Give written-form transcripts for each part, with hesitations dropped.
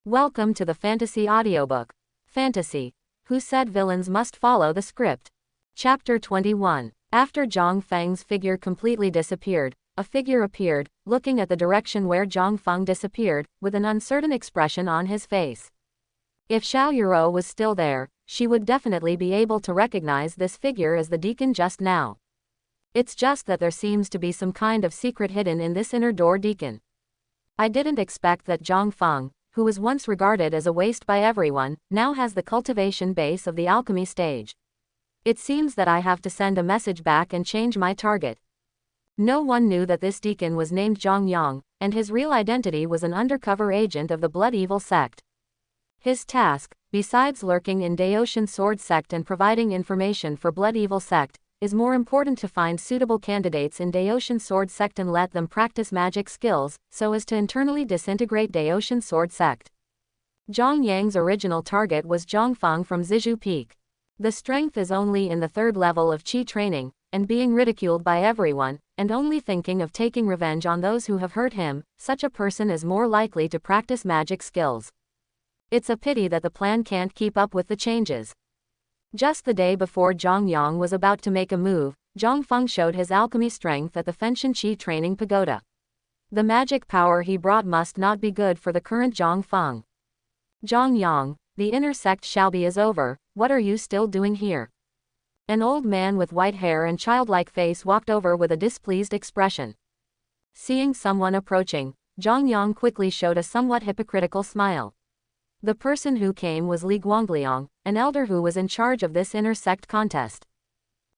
Welcome to the Fantasy Audiobook. Fantasy. Who said villains must follow the script? Chapter 21. After Zhang Feng's figure completely disappeared, a figure appeared, looking at the direction where Zhang Feng disappeared, with an uncertain expression on his face. If Xiao Yuro was still there, she would definitely be able to recognize this figure as the deacon just now. It's just that there seems to be some kind of secret hidden in this inner door deacon. I didn't expect that Zhang Feng, who was once regarded as a waste by everyone, now has the cultivation base of the alchemy stage. It seems that I have to send a message back and change my target. No one knew that this deacon was named Zhang Yang, and his real identity was an undercover agent of the Blood Evil sect. His task, besides lurking in Daotian Sword sect and providing information for Blood Evil sect, is more important to find suitable candidates in Daotian Sword sect and let them practice magic skills, so as to internally disintegrate Daotian Sword sect. Zhang Yang's original target was Zhang Feng from Zizhu Peak. The strength is only in the 3rd level of Qi training, and being ridiculed by everyone, and only thinking of taking revenge on those who have hurt him, such a person is more likely to practice magic skills. It's a pity that the plan can't keep up with the changes. Just the day before Zhang Yang was about to make a move, Zhang Feng showed his alchemy strength at the Fenshin Qi training pagoda. The magic power he brought must not be good for the current Zhang Feng. Zhang Yang, the inner sect shall be is over, what are you still doing here? An old man with white hair and childlike face walked over with a displeased expression. Seeing someone approaching, Zhang Yang quickly showed a somewhat hypocritical smile. The person who came was Li Guangliang, an elder who was in charge of this inner sect contest.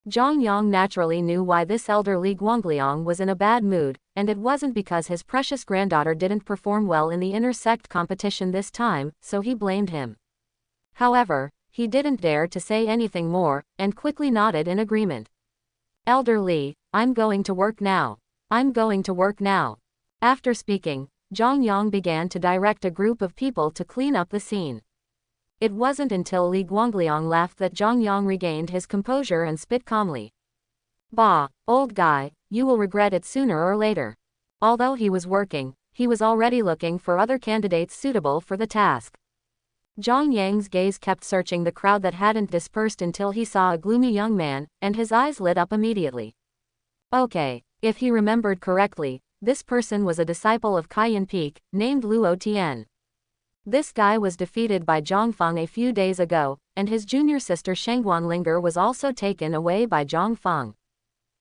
Zhang Yang naturally knew why this elder Li Guangliang was in a bad mood, and it wasn't because his precious granddaughter didn't perform well in the inner sect competition this time, so he blamed him. However, he didn't dare to say anything more, and quickly nodded in agreement. Elder Li, I'm going to work now. I'm going to work now. After speaking, Zhang Yang began to direct a group of people to clean up the scene. It wasn't until Li Guangliang left that Zhang Yang regained his composure and spit calmly. Bah, old guy, you will regret it sooner or later. Although he was working, he was already looking for other candidates suitable for the task. Zhang Yang's gaze kept searching the crowd that hadn't dispersed until he saw a gloomy young man, and his eyes lit up immediately. Okay, if he remembered correctly, this person was a disciple of Kaiyan Peak, named Luo Tian. This guy was defeated by Zhang Feng a few days ago, and his junior sister Shengguan Linger was also taken away by Zhang Feng.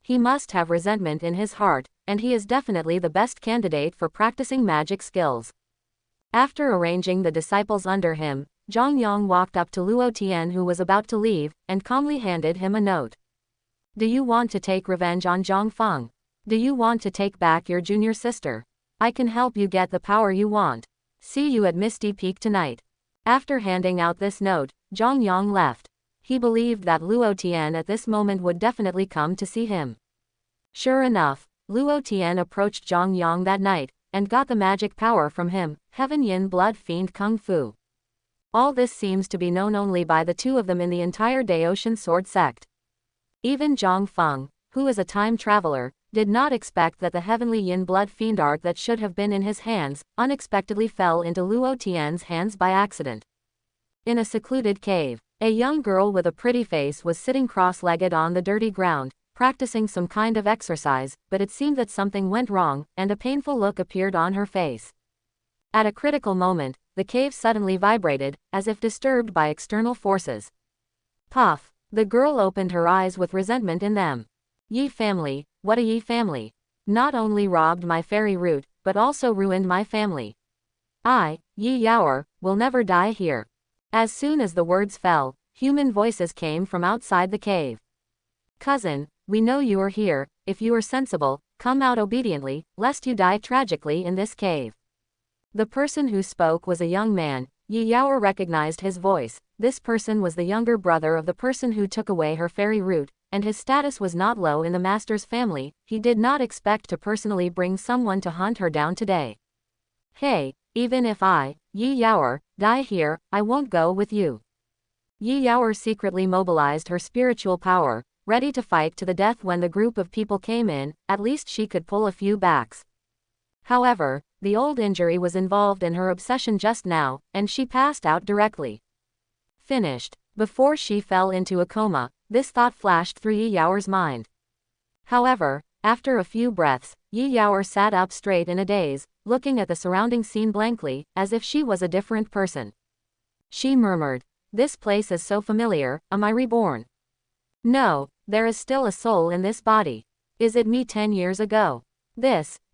He must have resentment in his heart, and he is definitely the best candidate for practicing magic skills. After arranging the disciples under him, Zhang Yang walked up to Luo Tian who was about to leave, and calmly handed him a note. Do you want to take revenge on Zhang Feng? Do you want to take back your junior sister? I can help you get the power you want. See you at Misty Peak tonight. After handing out this note, Zhang Yang left. He believed that Luo Tian at this moment would definitely come to see him. Sure enough, Luo Tian approached Zhang Yang that night, and got the magic power from him, Heaven Yin Blood Fiend Kung Fu. All this seems to be known only by the two of them in the entire Daotian Sword sect. Even Zhang Feng, who is a time traveler, did not expect that the Heavenly Yin Blood Fiend art that should have been in his hands, unexpectedly fell into Luo Tian's hands by accident. In a secluded cave, a young girl with a pretty face was sitting cross-legged on the dirty ground, practicing some kind of exercise, but it seemed that something went wrong, and a painful look appeared on her face. At a critical moment, the cave suddenly vibrated, as if disturbed by external forces. Puff! The girl opened her eyes with resentment in them. Yi family, what a Yi family! Not only robbed my fairy root, but also ruined my family. I, Yi Yaoer, will never die here. As soon as the words fell, human voices came from outside the cave. Cousin, we know you are here, if you are sensible, come out obediently, lest you die tragically in this cave. The person who spoke was a young man. Yi Yaoer recognized his voice. This person was the younger brother of the person who took away her fairy root, and his status was not low in the master's family. He did not expect to personally bring someone to hunt her down today. Hey, even if I, Yi Yaoer, die here, I won't go with you. Yi Yaoer secretly mobilized her spiritual power, ready to fight to the death when the group of people came in. At least she could pull a few backs. However, the old injury was involved in her obsession just now, and she passed out directly. Finished. Before she fell into a coma, this thought flashed through Yi Yaoer's mind. However, after a few breaths, Yi Yaoer sat up straight in a daze, looking at the surrounding scene blankly, as if she was a different person. She murmured, "This place is so familiar, am I reborn? No, there is still a soul in this body. Is it me 10 years ago?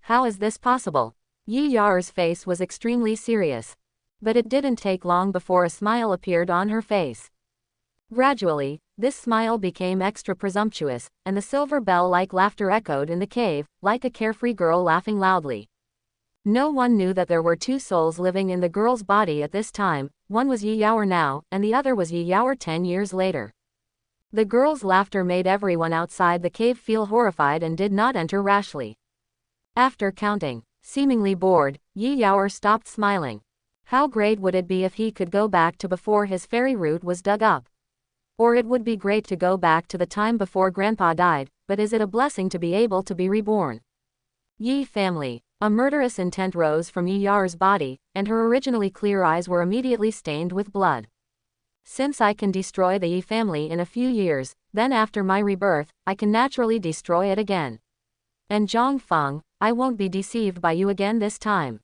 How is this possible?" Yi Yaoer's face was extremely serious. But it didn't take long before a smile appeared on her face. Gradually, this smile became extra presumptuous, and the silver bell-like laughter echoed in the cave, like a carefree girl laughing loudly. No one knew that there were two souls living in the girl's body at this time. One was Yi Yaoer now, and the other was Yi Yaoer 10 years later. The girl's laughter made everyone outside the cave feel horrified and did not enter rashly. After counting, seemingly bored, Yi Yaoer stopped smiling. How great would it be if he could go back to before his fairy root was dug up? Or it would be great to go back to the time before Grandpa died, but is it a blessing to be able to be reborn? Yi family. A murderous intent rose from Yi Yaoer's body, and her originally clear eyes were immediately stained with blood. Since I can destroy the Yi family in a few years, then after my rebirth, I can naturally destroy it again. And Zhang Feng, I won't be deceived by you again this time.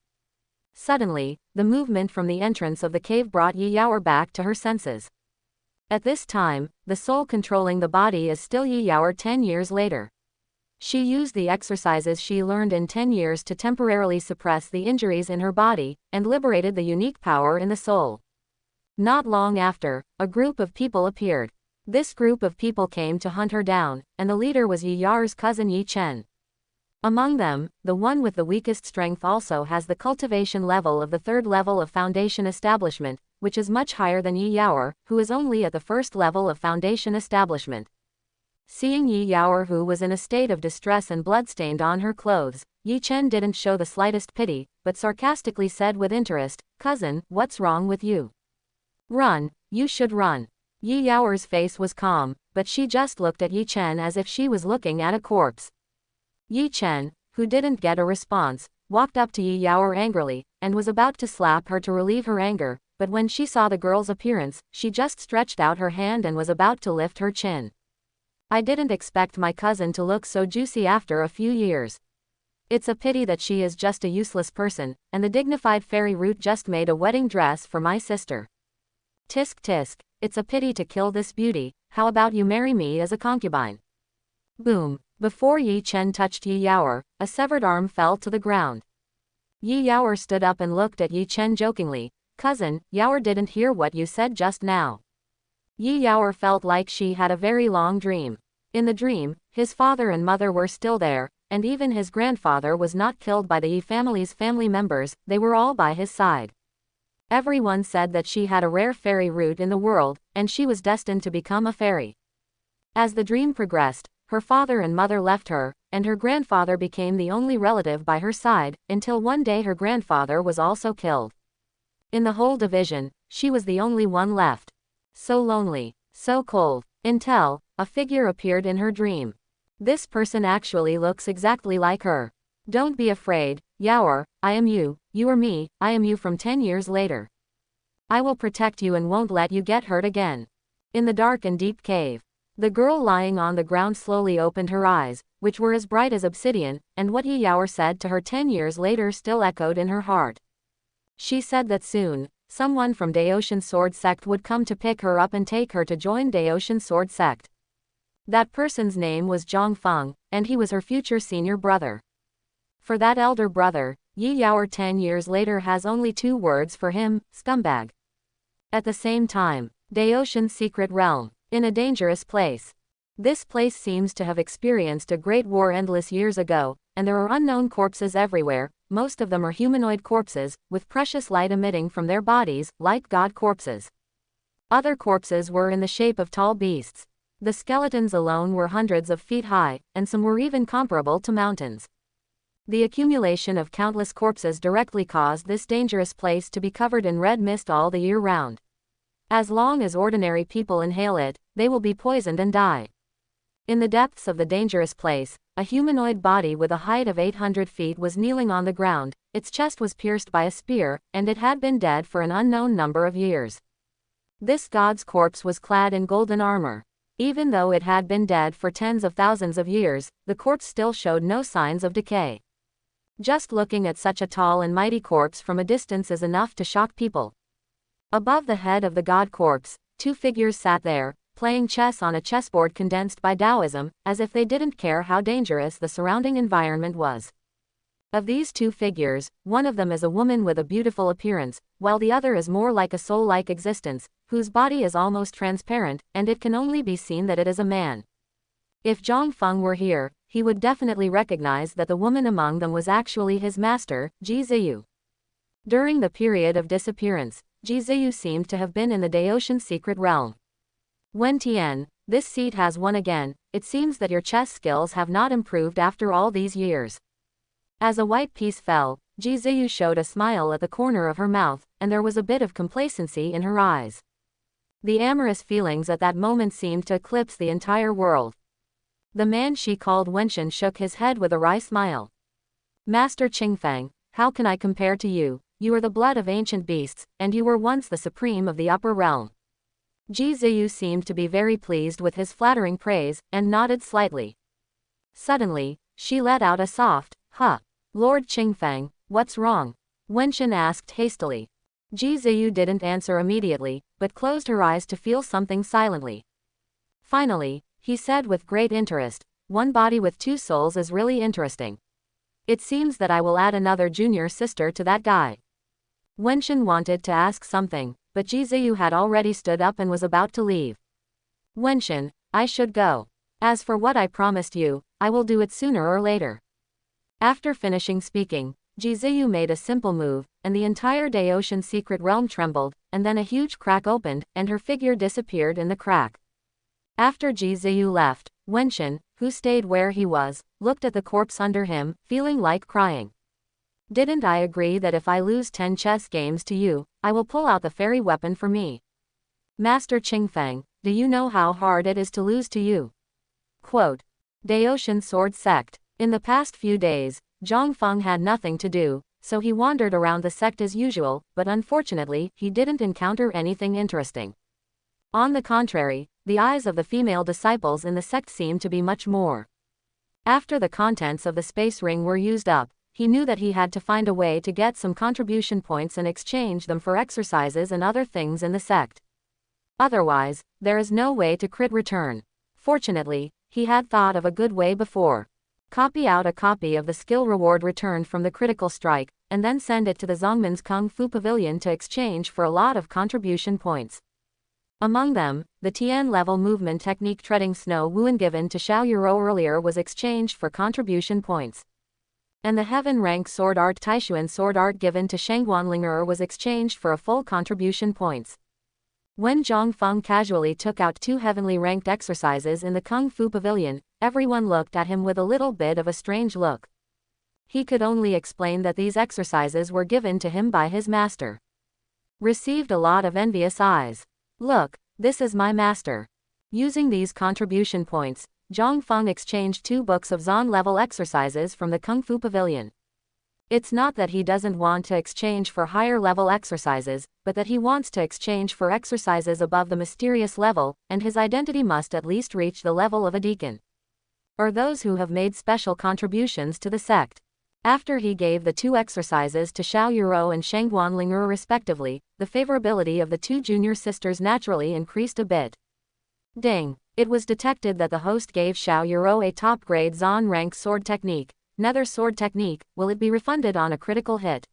Suddenly, the movement from the entrance of the cave brought Yi Yaoer back to her senses. At this time, the soul controlling the body is still Yi Yaoer 10 years later. She used the exercises she learned in 10 years to temporarily suppress the injuries in her body, and liberated the unique power in the soul. Not long after, a group of people appeared. This group of people came to hunt her down, and the leader was Yi Yaoer's cousin Yi Chen. Among them, the one with the weakest strength also has the cultivation level of the 3rd level of Foundation Establishment, which is much higher than Yi Yaoer, who is only at the 1st level of Foundation Establishment. Seeing Yi Yaoer, who was in a state of distress and bloodstained on her clothes, Yi Chen didn't show the slightest pity, but sarcastically said with interest, "Cousin, what's wrong with you? Run, you should run." Yi Yaoer's face was calm, but she just looked at Yi Chen as if she was looking at a corpse. Yi Chen, who didn't get a response, walked up to Yi Yaoer angrily, and was about to slap her to relieve her anger, but when she saw the girl's appearance, she just stretched out her hand and was about to lift her chin. "I didn't expect my cousin to look so juicy after a few years. It's a pity that she is just a useless person, and the dignified fairy root just made a wedding dress for my sister. Tisk tisk, it's a pity to kill this beauty. How about you marry me as a concubine?" Boom. Before Yi Chen touched Yi Yaoer, a severed arm fell to the ground. Yi Yaoer stood up and looked at Yi Chen jokingly. "Cousin, Yaoer didn't hear what you said just now." Yi Yaoer felt like she had a very long dream. In the dream, his father and mother were still there, and even his grandfather was not killed by the Yi family's family members, they were all by his side. Everyone said that she had a rare fairy root in the world, and she was destined to become a fairy. As the dream progressed, her father and mother left her, and her grandfather became the only relative by her side, until one day her grandfather was also killed. In the whole division, she was the only one left. So lonely, so cold, until a figure appeared in her dream. This person actually looks exactly like her. "Don't be afraid, Yaoer, I am you, you are me, I am you from 10 years later. I will protect you and won't let you get hurt again." In the dark and deep cave, the girl lying on the ground slowly opened her eyes, which were as bright as obsidian, and what Yi Yaoer said to her 10 years later still echoed in her heart. She said that soon, someone from Daotian Sword Sect would come to pick her up and take her to join Daotian Sword Sect. That person's name was Zhang Feng, and he was her future senior brother. For that elder brother, Yi Yaoer 10 years later has only 2 words for him: scumbag. At the same time, Daotian's secret realm. In a dangerous place. This place seems to have experienced a great war endless years ago, and there are unknown corpses everywhere. Most of them are humanoid corpses, with precious light emitting from their bodies, like god corpses. Other corpses were in the shape of tall beasts. The skeletons alone were hundreds of feet high, and some were even comparable to mountains. The accumulation of countless corpses directly caused this dangerous place to be covered in red mist all the year round. As long as ordinary people inhale it, they will be poisoned and die. In the depths of the dangerous place, a humanoid body with a height of 800 feet was kneeling on the ground, its chest was pierced by a spear, and it had been dead for an unknown number of years. This god's corpse was clad in golden armor. Even though it had been dead for tens of thousands of years, the corpse still showed no signs of decay. Just looking at such a tall and mighty corpse from a distance is enough to shock people. Above the head of the god corpse, two figures sat there, playing chess on a chessboard condensed by Taoism, as if they didn't care how dangerous the surrounding environment was. Of these two figures, one of them is a woman with a beautiful appearance, while the other is more like a soul-like existence, whose body is almost transparent, and it can only be seen that it is a man. If Zhang Feng were here, he would definitely recognize that the woman among them was actually his master, Ji Ziyu. During the period of disappearance, Ji Ziyu seemed to have been in the Daotian secret realm. Wen Tian, this seat has won again. It seems that your chess skills have not improved after all these years. As a white piece fell, Ji Ziyu showed a smile at the corner of her mouth, and there was a bit of complacency in her eyes. The amorous feelings at that moment seemed to eclipse the entire world. The man she called Wenshan shook his head with a wry smile. Master Qingfeng, how can I compare to you? You are the blood of ancient beasts, and you were once the supreme of the upper realm. Ji Ziyu seemed to be very pleased with his flattering praise, and nodded slightly. Suddenly, she let out a soft, "Huh. Lord Qingfeng, what's wrong?" Wenshan asked hastily. Ji Ziyu didn't answer immediately, but closed her eyes to feel something silently. Finally, he said with great interest, "One body with two souls is really interesting. It seems that I will add another junior sister to that guy." Wenshan wanted to ask something, but Ji Ziyu had already stood up and was about to leave. "Wenshan, I should go. As for what I promised you, I will do it sooner or later." After finishing speaking, Ji Ziyu made a simple move, and the entire Daotian secret realm trembled, and then a huge crack opened, and her figure disappeared in the crack. After Ji Ziyu left, Wenshan, who stayed where he was, looked at the corpse under him, feeling like crying. "Didn't I agree that if I lose 10 chess games to you, I will pull out the fairy weapon for me? Master Qingfeng, do you know how hard it is to lose to you?" Quote. Daotian Sword Sect. In the past few days, Zhang Feng had nothing to do, so he wandered around the sect as usual, but unfortunately, he didn't encounter anything interesting. On the contrary, the eyes of the female disciples in the sect seemed to be much more. After the contents of the space ring were used up, he knew that he had to find a way to get some contribution points and exchange them for exercises and other things in the sect. Otherwise, there is no way to crit return. Fortunately, he had thought of a good way before. Copy out a copy of the skill reward returned from the critical strike, and then send it to the Zongman's Kung Fu Pavilion to exchange for a lot of contribution points. Among them, the Tian level movement technique treading snow Wuan given to Xiao Yuro earlier was exchanged for contribution points. And the heaven rank sword art Taishuan sword art given to Shangguanlinger was exchanged for a full contribution points. When Zhang Feng casually took out 2 heavenly ranked exercises in the Kung Fu Pavilion, everyone looked at him with a little bit of a strange look. He could only explain that these exercises were given to him by his master. Received a lot of envious eyes. "Look, this is my master." Using these contribution points, Zhang Feng exchanged 2 books of Zon level exercises from the Kung Fu Pavilion. It's not that he doesn't want to exchange for higher level exercises, but that he wants to exchange for exercises above the mysterious level, and his identity must at least reach the level of a deacon. Or those who have made special contributions to the sect. After he gave the 2 exercises to Xiao Yuro and Shangguanlinger respectively, the favorability of the 2 junior sisters naturally increased a bit. Ding! It was detected that the host gave Xiao Yuro a top-grade Zon rank sword technique. Nether sword technique, will it be refunded on a critical hit?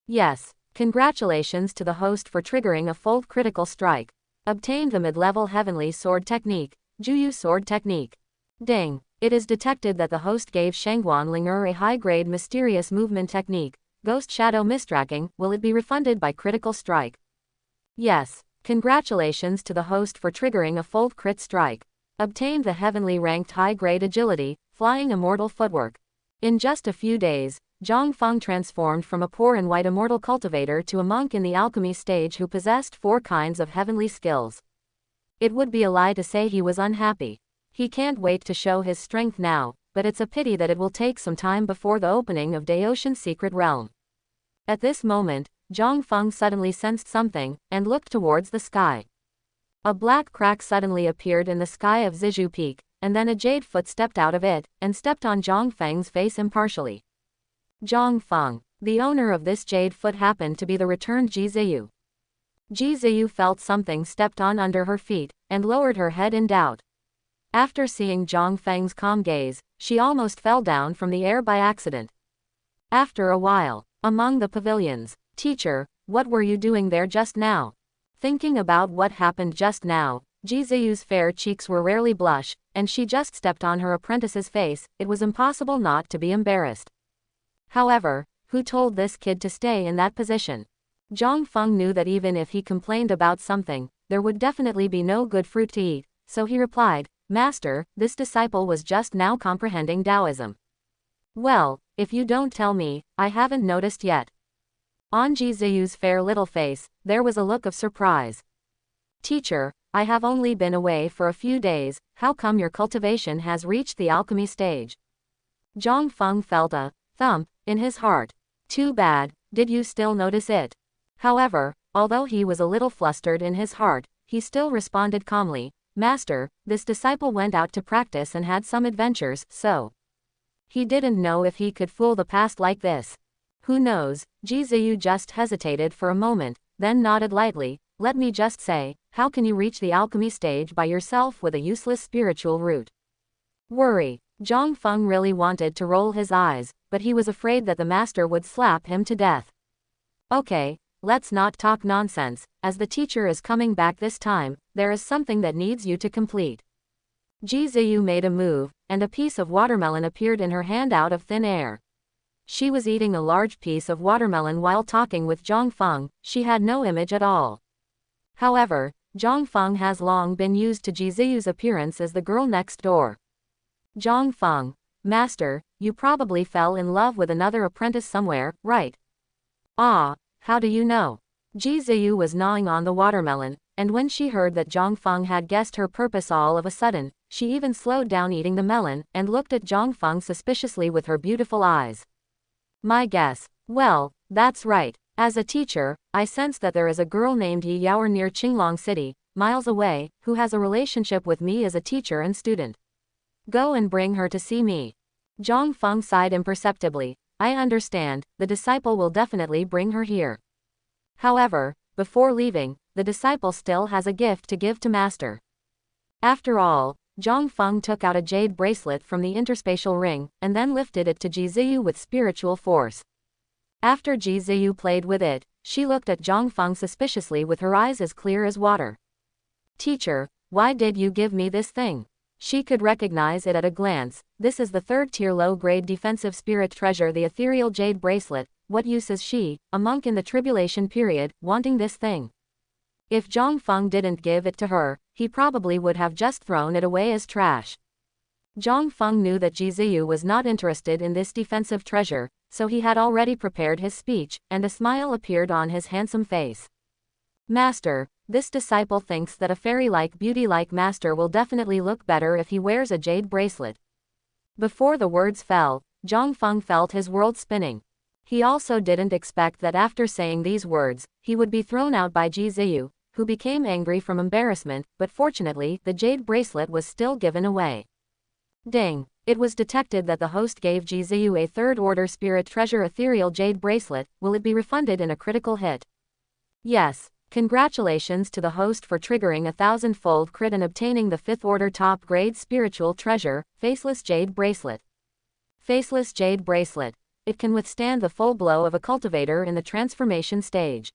Yes. Congratulations to the host for triggering a full critical strike. Obtained the mid-level heavenly sword technique, Juyu sword technique. Ding! It is detected that the host gave Shangguanlinger a high-grade mysterious movement technique, Ghost Shadow Mistracking, will it be refunded by critical strike? Yes. Congratulations to the host for triggering a full crit strike. Obtained the heavenly ranked high-grade agility, Flying Immortal Footwork. In just a few days, Zhang Feng transformed from a poor and white immortal cultivator to a monk in the alchemy stage who possessed 4 kinds of heavenly skills. It would be a lie to say he was unhappy. He can't wait to show his strength now, but it's a pity that it will take some time before the opening of Daoshin's secret realm. At this moment, Zhang Feng suddenly sensed something, and looked towards the sky. A black crack suddenly appeared in the sky of Zizhu Peak, and then a jade foot stepped out of it, and stepped on Zhang Feng's face impartially. Zhang Feng, the owner of this jade foot, happened to be the returned Ji Ziyu. Ji Ziyu felt something stepped on under her feet, and lowered her head in doubt. After seeing Zhang Feng's calm gaze, she almost fell down from the air by accident. After a while, among the pavilions, "Teacher, what were you doing there just now?" Thinking about what happened just now, Ji Ziyu's fair cheeks were rarely blush, and she just stepped on her apprentice's face. It was impossible not to be embarrassed. However, who told this kid to stay in that position? Zhang Feng knew that even if he complained about something, there would definitely be no good fruit to eat, so he replied, "Master, this disciple was just now comprehending Taoism." "Well, if you don't tell me, I haven't noticed yet." On Ji Ziyu's fair little face, there was a look of surprise. "Teacher, I have only been away for a few days, how come your cultivation has reached the alchemy stage?" Zhang Feng felt a thump in his heart. "Too bad, did you still notice it?" However, although he was a little flustered in his heart, he still responded calmly, "Master, this disciple went out to practice and had some adventures, so he didn't know if he could fool the past like this." "Who knows?" Ji Ziyu just hesitated for a moment, then nodded lightly. "Let me just say, how can you reach the alchemy stage by yourself with a useless spiritual root?" Worry. Zhang Feng really wanted to roll his eyes, but he was afraid that the master would slap him to death. "Okay, let's not talk nonsense, as the teacher is coming back this time, there is something that needs you to complete." Ji Ziyu made a move, and a piece of watermelon appeared in her hand out of thin air. She was eating a large piece of watermelon while talking with Zhang Feng. She had no image at all. However, Zhang Feng has long been used to Ji Ziyu's appearance as the girl next door. Zhang Feng, "Master, you probably fell in love with another apprentice somewhere, right?" "Ah, how do you know?" Ji Ziyu was gnawing on the watermelon, and when she heard that Zhang Feng had guessed her purpose all of a sudden, she even slowed down eating the melon, and looked at Zhang Feng suspiciously with her beautiful eyes. "My guess. Well, that's right. As a teacher, I sense that there is a girl named Yi Yaoer near Qinglong City, miles away, who has a relationship with me as a teacher and student. Go and bring her to see me." Zhang Feng sighed imperceptibly. "I understand, the disciple will definitely bring her here." However, before leaving, the disciple still has a gift to give to Master. After all, Zhang Feng took out a jade bracelet from the interspatial ring, and then lifted it to Ji Ziyu with spiritual force. After Ji Ziyu played with it, she looked at Zhang Feng suspiciously with her eyes as clear as water. "Teacher, why did you give me this thing?" She could recognize it at a glance. This is the third-tier low-grade defensive spirit treasure, the ethereal jade bracelet. What use is she, a monk in the tribulation period, wanting this thing? If Zhang Feng didn't give it to her, he probably would have just thrown it away as trash. Zhang Feng knew that Ji Ziyu was not interested in this defensive treasure, so he had already prepared his speech, and a smile appeared on his handsome face. "Master, this disciple thinks that a fairy-like beauty-like master will definitely look better if he wears a jade bracelet." Before the words fell, Zhang Feng felt his world spinning. He also didn't expect that after saying these words, he would be thrown out by Ji Ziyu, who became angry from embarrassment, but fortunately, the jade bracelet was still given away. Ding! It was detected that the host gave Ji Ziyu a third-order spirit treasure ethereal jade bracelet. Will it be refunded in a critical hit? Yes. Congratulations to the host for triggering a 1000-fold crit and obtaining the 5th-order top-grade spiritual treasure, Faceless Jade Bracelet. Faceless Jade Bracelet. It can withstand the full blow of a cultivator in the transformation stage.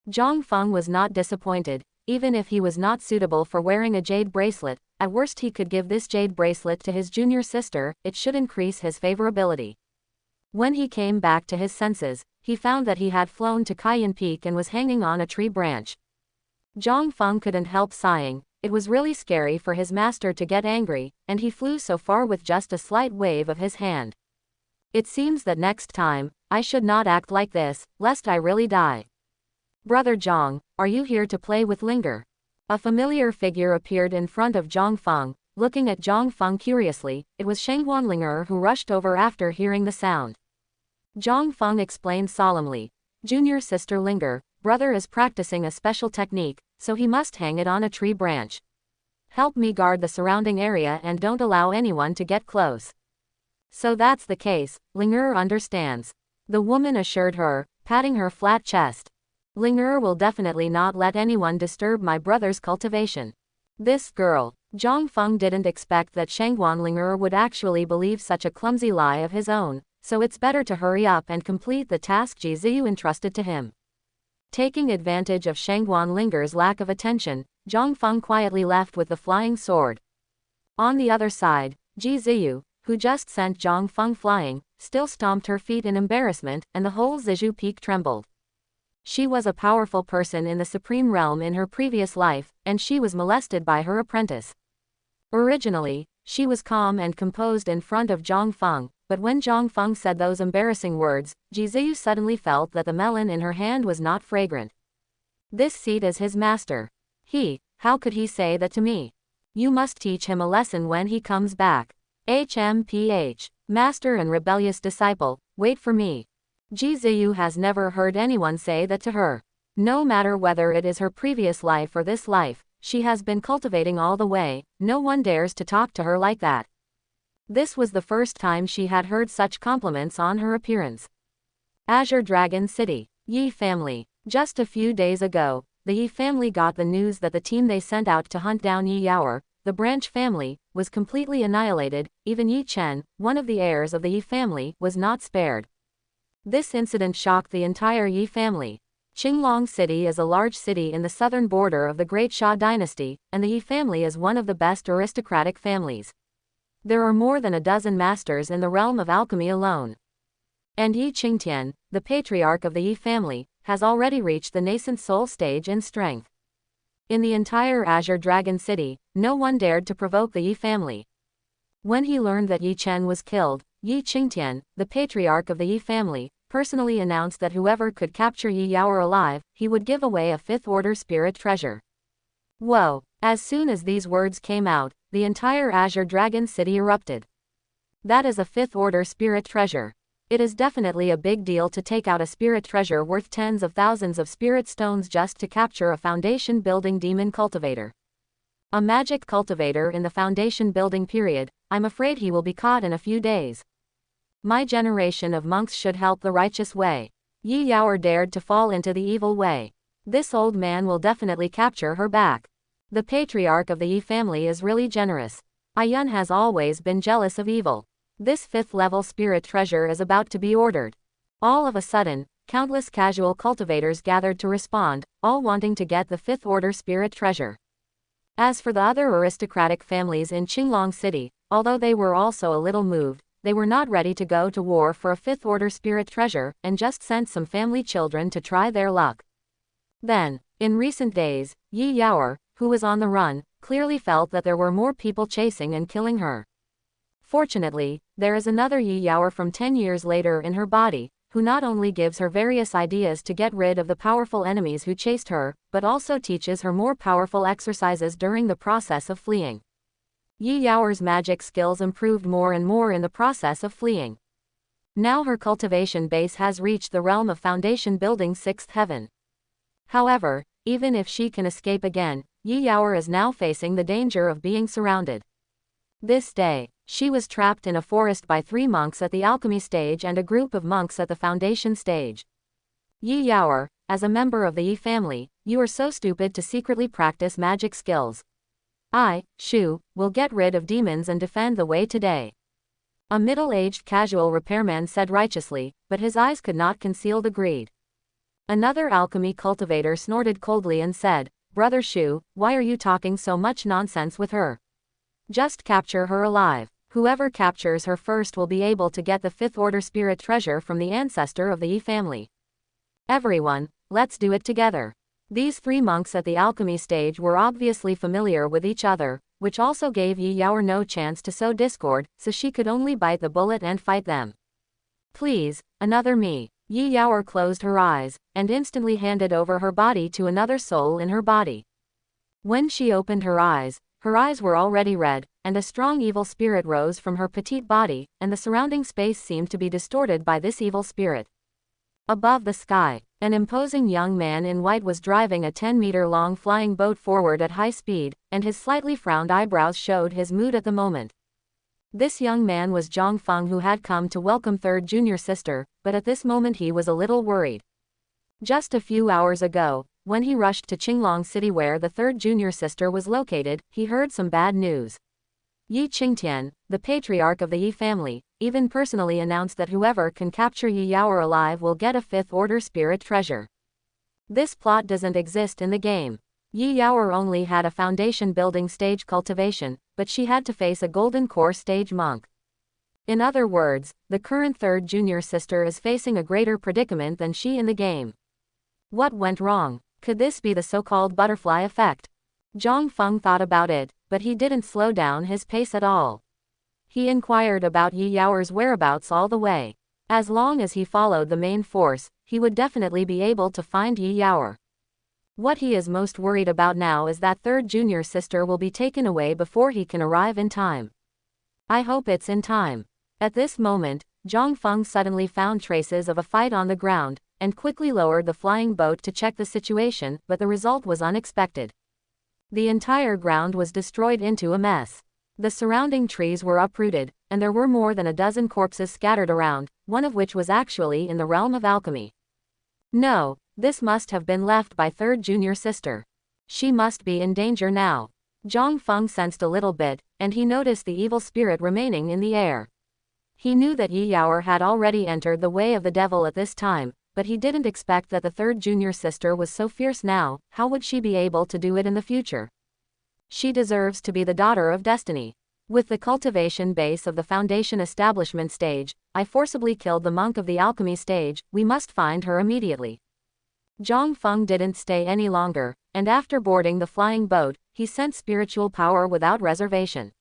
Zhang Feng was not disappointed. Even if he was not suitable for wearing a jade bracelet, at worst he could give this jade bracelet to his junior sister. It should increase his favorability. When he came back to his senses, he found that he had flown to Cayenne Peak and was hanging on a tree branch. Zhang Feng couldn't help sighing. It was really scary for his master to get angry, and he flew so far with just a slight wave of his hand. "It seems that next time, I should not act like this, lest I really die." "Brother Zhang, are you here to play with Linger?" A familiar figure appeared in front of Zhang Feng. Looking at Zhang Feng curiously, it was Shenghuan Linger who rushed over after hearing the sound. Zhang Feng explained solemnly. Junior sister Linger, brother is practicing a special technique, so he must hang it on a tree branch. Help me guard the surrounding area and don't allow anyone to get close. So that's the case, Linger understands. The woman assured her, patting her flat chest. Linger will definitely not let anyone disturb my brother's cultivation. This girl. Zhang Feng didn't expect that Shenghuan Linger would actually believe such a clumsy lie of his own, so it's better to hurry up and complete the task Ji Ziyu entrusted to him. Taking advantage of Shenghuan Linger's lack of attention, Zhang Feng quietly left with the flying sword. On the other side, Ji Ziyu, who just sent Zhang Feng flying, still stomped her feet in embarrassment, and the whole Zizhu peak trembled. She was a powerful person in the Supreme Realm in her previous life, and she was molested by her apprentice. Originally, she was calm and composed in front of Zhang Feng, but when Zhang Feng said those embarrassing words, Ji Ziyu suddenly felt that the melon in her hand was not fragrant. This seed is his master. How could he say that to me? You must teach him a lesson when he comes back. HMPH. Master and rebellious disciple, wait for me. Ji Ziyu has never heard anyone say that to her. No matter whether it is her previous life or this life, she has been cultivating all the way, no one dares to talk to her like that. This was the first time she had heard such compliments on her appearance. Azure Dragon City. Yi family. Just a few days ago, the Yi family got the news that the team they sent out to hunt down Yi Yaoer, the branch family, was completely annihilated. Even Yi Chen, one of the heirs of the Yi family, was not spared. This incident shocked the entire Yi family. Qinglong City is a large city in the southern border of the Great Xia dynasty, and the Yi family is one of the best aristocratic families. There are more than a dozen masters in the realm of alchemy alone. And Yi Qingtian, the patriarch of the Yi family, has already reached the nascent soul stage in strength. In the entire Azure Dragon City, no one dared to provoke the Yi family. When he learned that Yi Chen was killed, Yi Qingtian, the patriarch of the Yi family, personally announced that whoever could capture Yi Yaoer alive, he would give away a fifth-order spirit treasure. Whoa! As soon as these words came out, the entire Azure Dragon City erupted. That is a fifth-order spirit treasure. It is definitely a big deal to take out a spirit treasure worth tens of thousands of spirit stones just to capture a foundation-building demon cultivator. A magic cultivator in the foundation-building period, I'm afraid he will be caught in a few days. My generation of monks should help the righteous way. Yi Yaoer dared to fall into the evil way. This old man will definitely capture her back. The patriarch of the Yi family is really generous. Ayun has always been jealous of evil. This fifth-level spirit treasure is about to be ordered. All of a sudden, countless casual cultivators gathered to respond, all wanting to get the fifth-order spirit treasure. As for the other aristocratic families in Qinglong City, although they were also a little moved, they were not ready to go to war for a fifth-order spirit treasure, and just sent some family children to try their luck. Then, in recent days, Yi Yaoer, who was on the run, clearly felt that there were more people chasing and killing her. Fortunately, there is another Yi Yaoer from 10 years later in her body, who not only gives her various ideas to get rid of the powerful enemies who chased her, but also teaches her more powerful exercises during the process of fleeing. Yi Yaoer's magic skills improved more and more in the process of fleeing. Now her cultivation base has reached the realm of foundation building 6th heaven. However, even if she can escape again, Yi Yaoer is now facing the danger of being surrounded. This day, she was trapped in a forest by 3 monks at the alchemy stage and a group of monks at the foundation stage. Yi Yaoer, as a member of the Yi family, you are so stupid to secretly practice magic skills. I, Shu, will get rid of demons and defend the way today. A middle-aged casual repairman said righteously, but his eyes could not conceal the greed. Another alchemy cultivator snorted coldly and said, Brother Shu, why are you talking so much nonsense with her? Just capture her alive. Whoever captures her first will be able to get the fifth-order spirit treasure from the ancestor of the Yi family. Everyone, let's do it together. These 3 monks at the alchemy stage were obviously familiar with each other, which also gave Yi Yaoer no chance to sow discord, so she could only bite the bullet and fight them. Please, another me. Yi Yaoer closed her eyes, and instantly handed over her body to another soul in her body. When she opened her eyes were already red, and a strong evil spirit rose from her petite body, and the surrounding space seemed to be distorted by this evil spirit. Above the sky, an imposing young man in white was driving a 10-meter-long flying boat forward at high speed, and his slightly frowned eyebrows showed his mood at the moment. This young man was Zhang Feng, who had come to welcome third junior sister, but at this moment he was a little worried. Just a few hours ago, when he rushed to Qinglong City where the third junior sister was located, he heard some bad news. Yi Qingtian, the patriarch of the Yi family, even personally announced that whoever can capture Yi Yaoer alive will get a 5th order spirit treasure. This plot doesn't exist in the game. Yi Yaoer only had a foundation building stage cultivation, but she had to face a golden core stage monk. In other words, the current third junior sister is facing a greater predicament than she in the game. What went wrong? Could this be the so-called butterfly effect? Zhang Feng thought about it, but he didn't slow down his pace at all. He inquired about Yi Yaoer's whereabouts all the way. As long as he followed the main force, he would definitely be able to find Yi Yaoer. What he is most worried about now is that third junior sister will be taken away before he can arrive in time. I hope it's in time. At this moment, Zhang Feng suddenly found traces of a fight on the ground, and quickly lowered the flying boat to check the situation, but the result was unexpected. The entire ground was destroyed into a mess. The surrounding trees were uprooted, and there were more than a dozen corpses scattered around, one of which was actually in the realm of alchemy. No, this must have been left by third junior sister. She must be in danger now. Zhang Feng sensed a little bit, and he noticed the evil spirit remaining in the air. He knew that Yi Yaoer had already entered the way of the devil at this time, but he didn't expect that the third junior sister was so fierce now. How would she be able to do it in the future? She deserves to be the daughter of destiny. With the cultivation base of the foundation establishment stage, I forcibly killed the monk of the alchemy stage. We must find her immediately. Zhang Feng didn't stay any longer, and after boarding the flying boat, he sent spiritual power without reservation.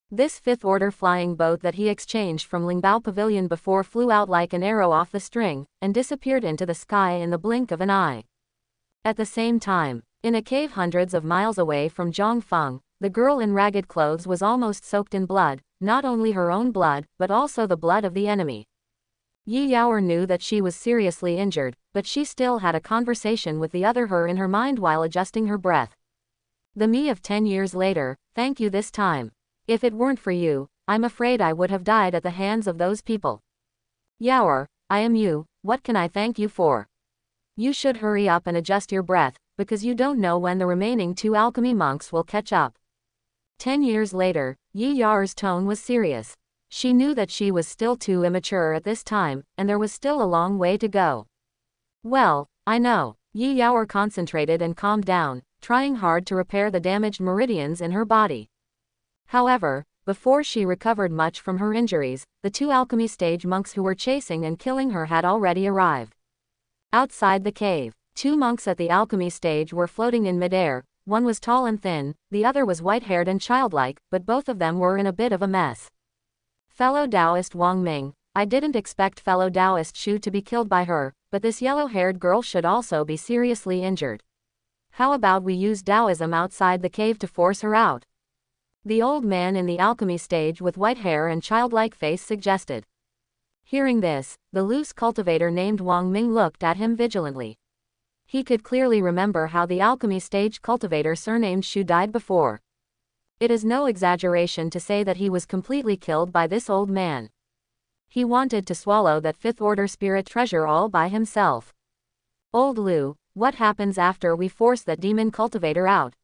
This 5th order flying boat that he exchanged from Lingbao Pavilion before flew out like an arrow off the string, and disappeared into the sky in the blink of an eye. At the same time, in a cave hundreds of miles away from Zhang Feng, the girl in ragged clothes was almost soaked in blood, not only her own blood, but also the blood of the enemy. Yi Yaoer knew that she was seriously injured, but she still had a conversation with the other her in her mind while adjusting her breath. The me of 10 years later, thank you this time. If it weren't for you, I'm afraid I would have died at the hands of those people. Yaoer, I am you, what can I thank you for? You should hurry up and adjust your breath, because you don't know when the remaining 2 alchemy monks will catch up. 10 years later, Yi Yaoer's tone was serious. She knew that she was still too immature at this time, and there was still a long way to go. Well, I know. Yi Yaoer concentrated and calmed down, trying hard to repair the damaged meridians in her body. However, before she recovered much from her injuries, the 2 alchemy stage monks who were chasing and killing her had already arrived. Outside the cave, 2 monks at the alchemy stage were floating in midair. One was tall and thin, the other was white-haired and childlike, but both of them were in a bit of a mess. Fellow Taoist Wang Ming, I didn't expect fellow Taoist Shu to be killed by her, but this yellow-haired girl should also be seriously injured. How about we use Taoism outside the cave to force her out? The old man in the alchemy stage with white hair and childlike face suggested. Hearing this, the loose cultivator named Wang Ming looked at him vigilantly. He could clearly remember how the alchemy stage cultivator surnamed Shu died before. It is no exaggeration to say that he was completely killed by this old man. He wanted to swallow that 5th order spirit treasure all by himself. Old Lu, what happens after we force that demon cultivator out?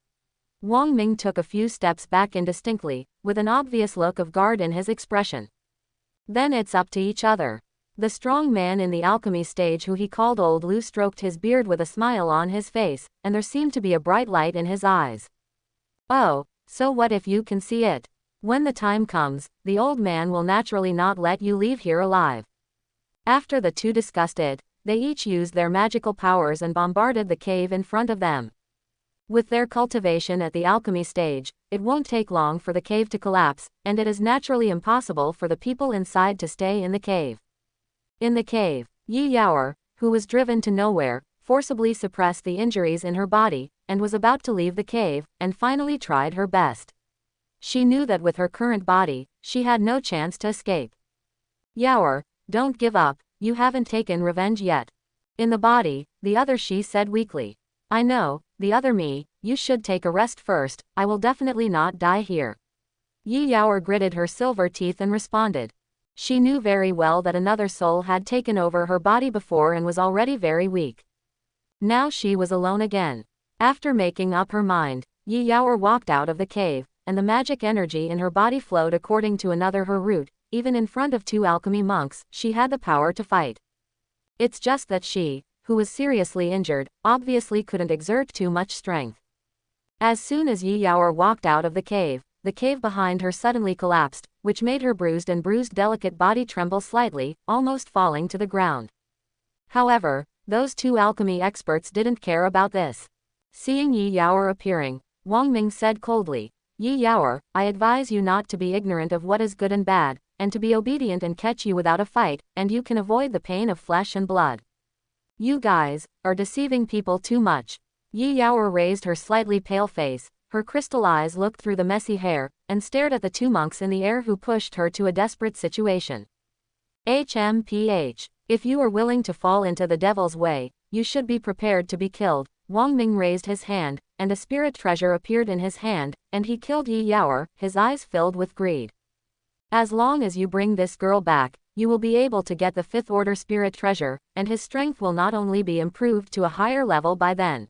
Wang Ming took a few steps back indistinctly, with an obvious look of guard in his expression. Then it's up to each other. The strong man in the alchemy stage who he called Old Lu stroked his beard with a smile on his face, and there seemed to be a bright light in his eyes. Oh, so what if you can see it? When the time comes, the old man will naturally not let you leave here alive. After the 2 discussed it, they each used their magical powers and bombarded the cave in front of them. With their cultivation at the alchemy stage, it won't take long for the cave to collapse, and it is naturally impossible for the people inside to stay in the cave. In the cave, Yi Yaoer, who was driven to nowhere, forcibly suppressed the injuries in her body, and was about to leave the cave, and finally tried her best. She knew that with her current body, she had no chance to escape. Yaoer, don't give up, you haven't taken revenge yet. In the body, the other she said weakly. I know, the other me, you should take a rest first, I will definitely not die here. Yi Yaoer gritted her silver teeth and responded. She knew very well that another soul had taken over her body before and was already very weak. Now she was alone again. After making up her mind, Yi Yaoer walked out of the cave, and the magic energy in her body flowed according to another her route. Even in front of 2 alchemy monks, she had the power to fight. It's just that she, who was seriously injured, obviously couldn't exert too much strength. As soon as Yi Yaoer walked out of the cave behind her suddenly collapsed, which made her bruised delicate body tremble slightly, almost falling to the ground. However, those 2 alchemy experts didn't care about this. Seeing Yi Yaoer appearing, Wang Ming said coldly, Yi Yaoer, I advise you not to be ignorant of what is good and bad, and to be obedient and catch you without a fight, and you can avoid the pain of flesh and blood. You guys are deceiving people too much. Yi Yaoer raised her slightly pale face, her crystal eyes looked through the messy hair, and stared at the 2 monks in the air who pushed her to a desperate situation. HMPH. If you are willing to fall into the devil's way, you should be prepared to be killed. Wang Ming raised his hand, and a spirit treasure appeared in his hand, and he killed Yi Yaoer, his eyes filled with greed. As long as you bring this girl back, you will be able to get the 5th order spirit treasure, and his strength will not only be improved to a higher level by then.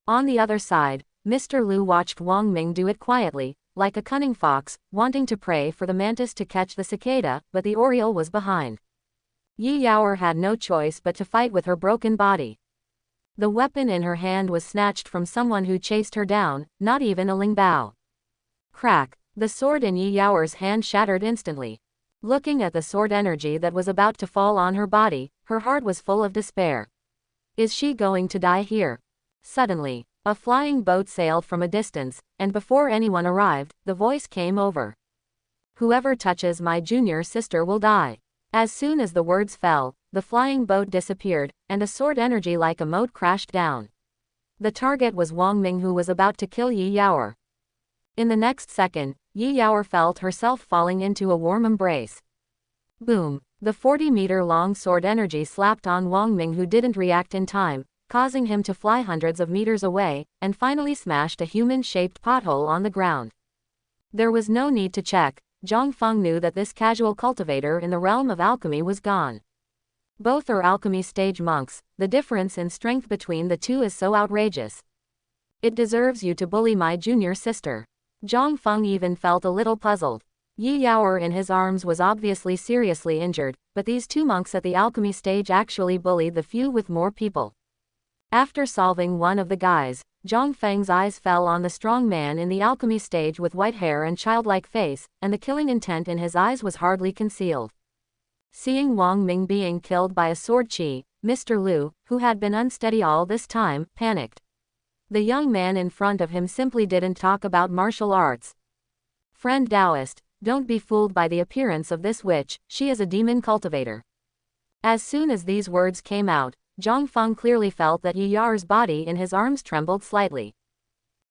On the other side, Mr. Lu watched Wang Ming do it quietly, like a cunning fox, wanting to prey for the mantis to catch the cicada, but the oriole was behind. Yi Yaoer had no choice but to fight with her broken body. The weapon in her hand was snatched from someone who chased her down, not even a Ling Bao. Crack! The sword in Yi Yaoer's hand shattered instantly. Looking at the sword energy that was about to fall on her body, her heart was full of despair. Is she going to die here? Suddenly, a flying boat sailed from a distance, and before anyone arrived, the voice came over. Whoever touches my junior sister will die. As soon as the words fell, the flying boat disappeared, and a sword energy like a mote crashed down. The target was Wang Ming, who was about to kill Yi Yaoer. In the next second, Yi Yaoer felt herself falling into a warm embrace. Boom! The 40-meter-long sword energy slapped on Wang Ming, who didn't react in time, causing him to fly hundreds of meters away, and finally smashed a human-shaped pothole on the ground. There was no need to check. Zhang Feng knew that this casual cultivator in the realm of alchemy was gone. Both are alchemy stage monks, the difference in strength between the 2 is so outrageous. It deserves you to bully my junior sister. Zhang Feng even felt a little puzzled. Yi Yaoer in his arms was obviously seriously injured, but these 2 monks at the alchemy stage actually bullied the few with more people. After solving one of the guys, Zhang Feng's eyes fell on the strong man in the alchemy stage with white hair and childlike face, and the killing intent in his eyes was hardly concealed. Seeing Wang Ming being killed by a sword chi, Mr. Lu, who had been unsteady all this time, panicked. The young man in front of him simply didn't talk about martial arts. Friend Taoist, don't be fooled by the appearance of this witch, she is a demon cultivator. As soon as these words came out, Zhang Feng clearly felt that Yi Yaoer's body in his arms trembled slightly.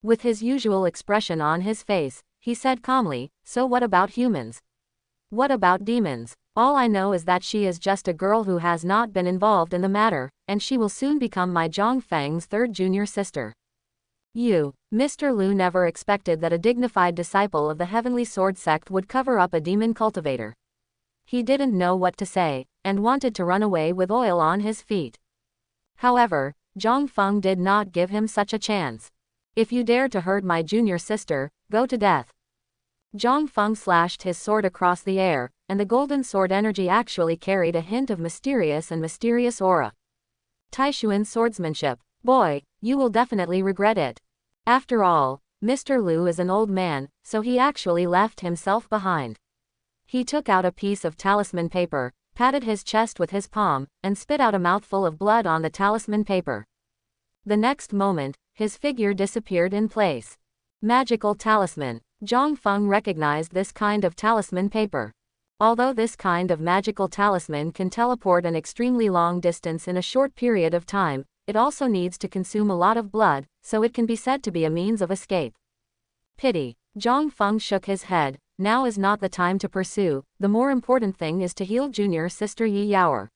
With his usual expression on his face, he said calmly, so what about humans? What about demons? All I know is that she is just a girl who has not been involved in the matter, and she will soon become my Zhang Feng's 3rd junior sister. Mr. Lu never expected that a dignified disciple of the Heavenly Sword sect would cover up a demon cultivator. He didn't know what to say, and wanted to run away with oil on his feet. However, Zhang Feng did not give him such a chance. If you dare to hurt my junior sister, go to death. Zhang Feng slashed his sword across the air, and the golden sword energy actually carried a hint of mysterious aura. Taishuan swordsmanship. Boy, you will definitely regret it. After all, Mr. Lu is an old man, so he actually left himself behind. He took out a piece of talisman paper, patted his chest with his palm, and spit out a mouthful of blood on the talisman paper. The next moment, his figure disappeared in place. Magical talisman. Zhang Feng recognized this kind of talisman paper. Although this kind of magical talisman can teleport an extremely long distance in a short period of time, it also needs to consume a lot of blood, so it can be said to be a means of escape. Pity. Zhang Feng shook his head. Now is not the time to pursue, the more important thing is to heal junior sister Yi Yaoer.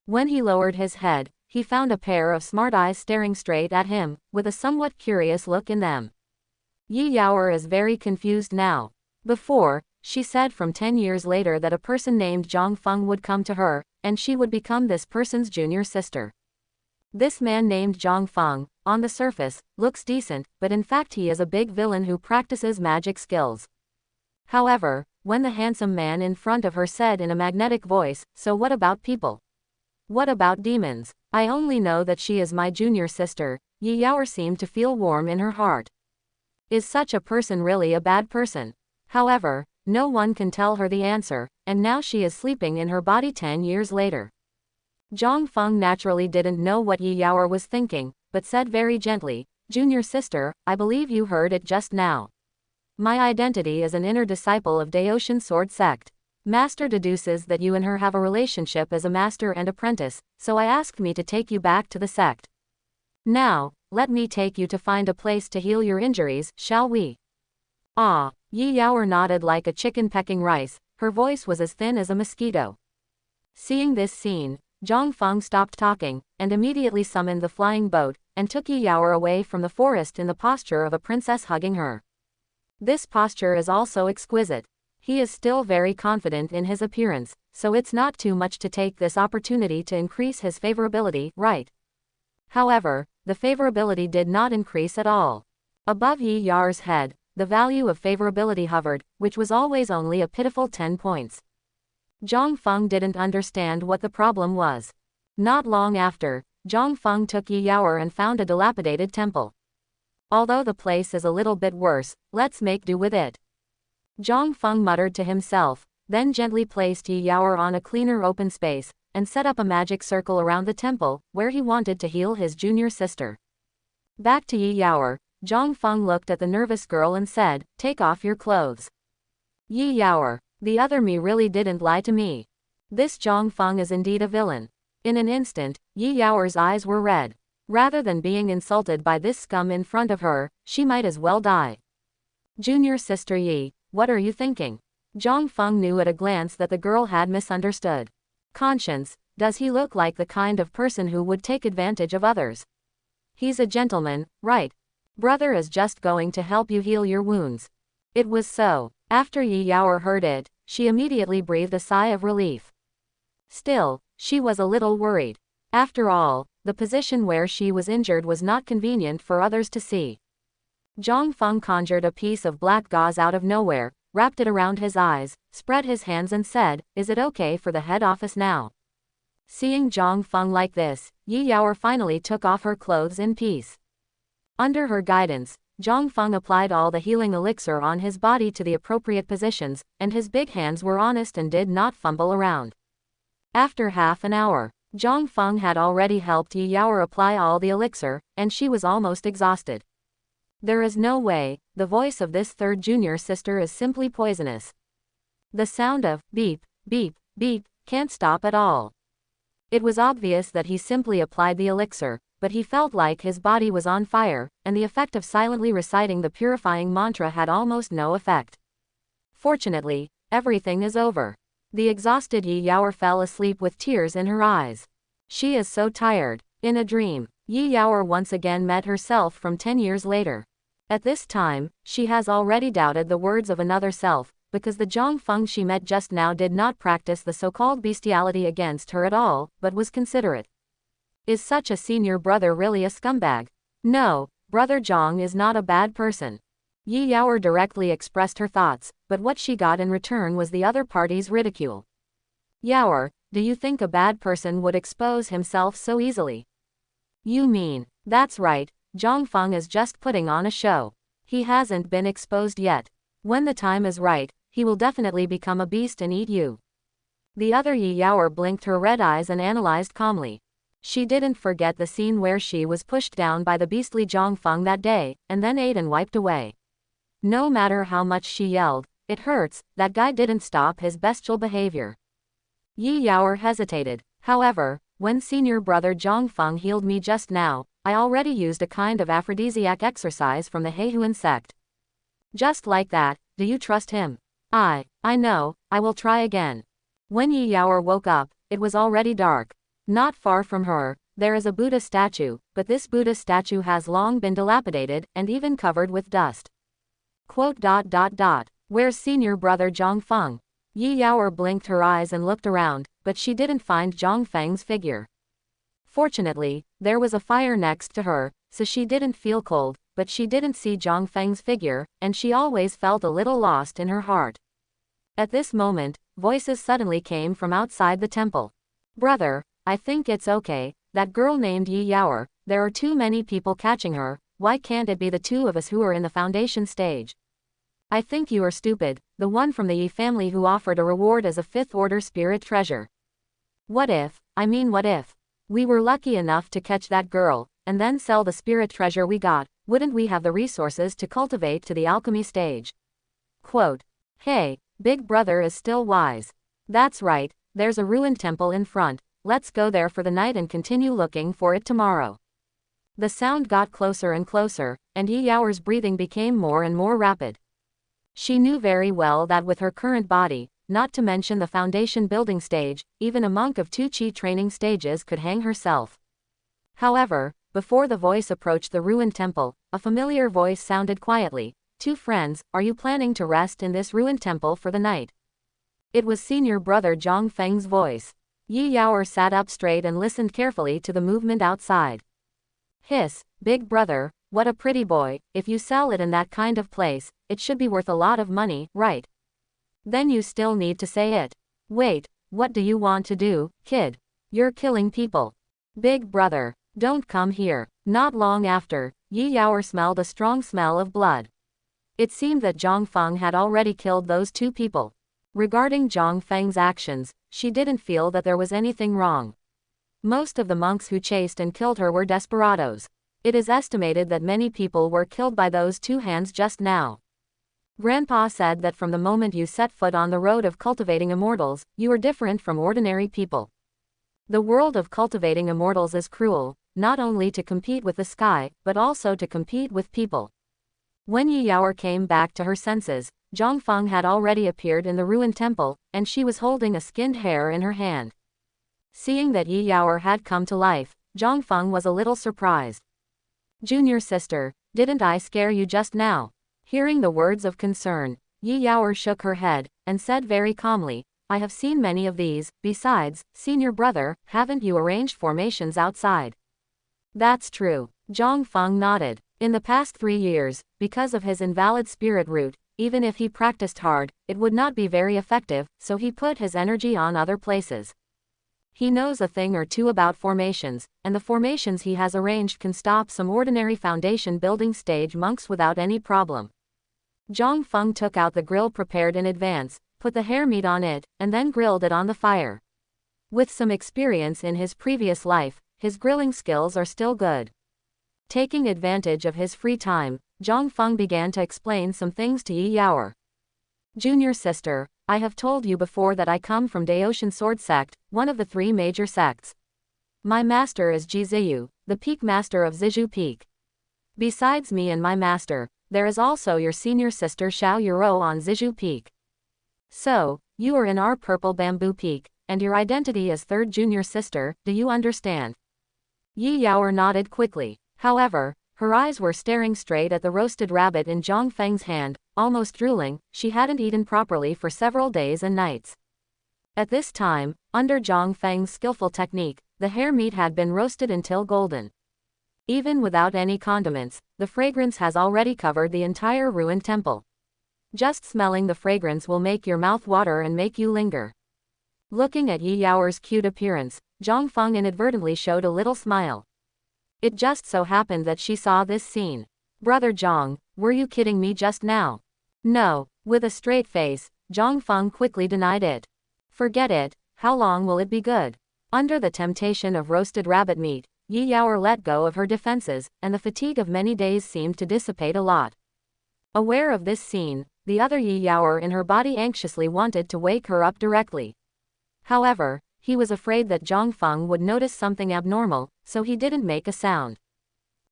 When he lowered his head, he found a pair of smart eyes staring straight at him, with a somewhat curious look in them. Yi Yaoer is very confused now. Before, she said from 10 years later that a person named Zhang Feng would come to her, and she would become this person's junior sister. This man named Zhang Feng, on the surface, looks decent, but in fact he is a big villain who practices magic skills. However, when the handsome man in front of her said in a magnetic voice, "So what about people? What about demons? I only know that she is my junior sister," Yi Yaoer seemed to feel warm in her heart. Is such a person really a bad person? However, no one can tell her the answer, and now she is sleeping in her body 10 years later. Zhang Feng naturally didn't know what Yi Yaoer was thinking, but said very gently, "Junior sister, I believe you heard it just now. My identity is an inner disciple of Daotian Sword Sect. Master deduces that you and her have a relationship as a master and apprentice, so I asked me to take you back to the sect. Now, let me take you to find a place to heal your injuries, shall we?" Ah, Yi Yaoer nodded like a chicken pecking rice, her voice was as thin as a mosquito. Seeing this scene, Zhang Feng stopped talking, and immediately summoned the flying boat, and took Yi Yaoer away from the forest in the posture of a princess hugging her. This posture is also exquisite. He is still very confident in his appearance, so it's not too much to take this opportunity to increase his favorability, right? However, the favorability did not increase at all. Above Yi Yaoer's head, the value of favorability hovered, which was always only a pitiful 10 points. Zhang Feng didn't understand what the problem was. Not long after, Zhang Feng took Yi Yaoer and found a dilapidated temple. Although the place is a little bit worse, let's make do with it. Zhang Feng muttered to himself, then gently placed Yi Yaoer on a cleaner open space, and set up a magic circle around the temple, where he wanted to heal his junior sister. Back to Yi Yaoer, Zhang Feng looked at the nervous girl and said, "Take off your clothes." Yi Yaoer, the other me really didn't lie to me. This Zhang Feng is indeed a villain. In an instant, Yi Yaoer's eyes were red. Rather than being insulted by this scum in front of her, she might as well die. "Junior sister Yi, what are you thinking?" Zhang Feng knew at a glance that the girl had misunderstood. Conscience, does he look like the kind of person who would take advantage of others? He's a gentleman, right? Brother is just going to help you heal your wounds. It was so. After Yi Yaoer heard it, she immediately breathed a sigh of relief. Still, she was a little worried. After all, the position where she was injured was not convenient for others to see. Zhang Feng conjured a piece of black gauze out of nowhere, wrapped it around his eyes, spread his hands and said, "Is it okay for the head office now?" Seeing Zhang Feng like this, Yi Yaoer finally took off her clothes in peace. Under her guidance, Zhang Feng applied all the healing elixir on his body to the appropriate positions, and his big hands were honest and did not fumble around. After half an hour, Zhang Feng had already helped Yi Yaoer apply all the elixir, and she was almost exhausted. There is no way, the voice of this third junior sister is simply poisonous. The sound of beep, beep, beep can't stop at all. It was obvious that he simply applied the elixir, but he felt like his body was on fire, and the effect of silently reciting the purifying mantra had almost no effect. Fortunately, everything is over. The exhausted Yi Yaoer fell asleep with tears in her eyes. She is so tired. In a dream, Yi Yaoer once again met herself from 10 years later. At this time, she has already doubted the words of another self, because the Zhang Feng she met just now did not practice the so-called bestiality against her at all, but was considerate. Is such a senior brother really a scumbag? No, brother Zhang is not a bad person. Yi Yaoer directly expressed her thoughts, but what she got in return was the other party's ridicule. "Yaoer, do you think a bad person would expose himself so easily?" "You mean?" "That's right, Zhang Feng is just putting on a show. He hasn't been exposed yet. When the time is right, he will definitely become a beast and eat you." The other Yi Yaoer blinked her red eyes and analyzed calmly. She didn't forget the scene where she was pushed down by the beastly Zhang Feng that day, and then ate and wiped away. No matter how much she yelled, "It hurts," that guy didn't stop his bestial behavior. Yi Yaoer hesitated. "However, when senior brother Zhang Feng healed me just now, I already used a kind of aphrodisiac exercise from the Heihuan sect. Just like that, do you trust him? I know, I will try again. When Yi Yaoer woke up, it was already dark. Not far from her, there is a Buddha statue, but this Buddha statue has long been dilapidated and even covered with dust. Where's senior brother Zhongfeng? Yi Yaoer blinked her eyes and looked around, but she didn't find Zhongfeng's figure. Fortunately, there was a fire next to her, so she didn't feel cold, but she didn't see Zhongfeng's figure, and she always felt a little lost in her heart. At this moment, voices suddenly came from outside the temple. Brother, I think it's okay, that girl named Yi Yaoer, there are too many people catching her, why can't it be the two of us who are in the foundation stage? I think you are stupid, the one from the Yi family who offered a reward as a 5th order spirit treasure. What if we were lucky enough to catch that girl, and then sell the spirit treasure we got, wouldn't we have the resources to cultivate to the alchemy stage? Quote, hey, big brother is still wise. That's right, there's a ruined temple in front, let's go there for the night and continue looking for it tomorrow. The sound got closer and closer, and Yi Yaoer's breathing became more and more rapid. She knew very well that with her current body, not to mention the foundation building stage, even a monk of 2 chi training stages could hang herself. However, before the voice approached the ruined temple, a familiar voice sounded quietly, 2 friends, are you planning to rest in this ruined temple for the night? It was senior brother Zhongfeng's voice. Yi Yaoer sat up straight and listened carefully to the movement outside. Hiss, big brother, what a pretty boy, if you sell it in that kind of place, it should be worth a lot of money, right? Then you still need to say it. Wait, what do you want to do, kid? You're killing people. Big brother, don't come here. Not long after, Yi Yaoer smelled a strong smell of blood. It seemed that Zhongfeng had already killed those 2 people. Regarding Zhongfeng's actions, she didn't feel that there was anything wrong. Most of the monks who chased and killed her were desperados. It is estimated that many people were killed by those 2 hands just now. Grandpa said that from the moment you set foot on the road of cultivating immortals, you are different from ordinary people. The world of cultivating immortals is cruel, not only to compete with the sky, but also to compete with people. When Yi Yaoer came back to her senses, Zhongfeng had already appeared in the ruined temple, and she was holding a skinned hare in her hand. Seeing that Yi Yaoer had come to life, Zhongfeng was a little surprised. Junior sister, didn't I scare you just now? Hearing the words of concern, Yi Yaoer shook her head, and said very calmly, I have seen many of these, besides, senior brother, haven't you arranged formations outside? That's true. Zhongfeng nodded. In the past 3 years, because of his invalid spirit root, even if he practiced hard, it would not be very effective, so he put his energy on other places. He knows a thing or two about formations, and the formations he has arranged can stop some ordinary foundation building stage monks without any problem. Zhongfeng took out the grill prepared in advance, put the hare meat on it, and then grilled it on the fire. With some experience in his previous life, his grilling skills are still good. Taking advantage of his free time, Zhongfeng began to explain some things to Yi Yaoer. Junior sister, I have told you before that I come from Daotian Sword Sect, one of the 3 major sects. My master is Ji Ziyu, the peak master of Zizhu Peak. Besides me and my master, there is also your senior sister Xiao Yuro on Zizhu Peak. So, you are in our purple bamboo peak, and your identity is 3rd junior sister, do you understand? Yi Yaoer nodded quickly. However, her eyes were staring straight at the roasted rabbit in Zhongfeng's hand, almost drooling. She hadn't eaten properly for several days and nights. At this time, under Zhongfeng's skillful technique, the hare meat had been roasted until golden. Even without any condiments, the fragrance has already covered the entire ruined temple. Just smelling the fragrance will make your mouth water and make you linger. Looking at Yi Yaoer's cute appearance, Zhongfeng inadvertently showed a little smile. It just so happened that she saw this scene. Brother Zhong, were you kidding me just now? No. With a straight face, Zhongfeng quickly denied it. Forget it, how long will it be good? Under the temptation of roasted rabbit meat, Yi Yaoer let go of her defenses, and the fatigue of many days seemed to dissipate a lot. Aware of this scene, the other Yi Yaoer in her body anxiously wanted to wake her up directly. However, he was afraid that Zhongfeng would notice something abnormal, so he didn't make a sound.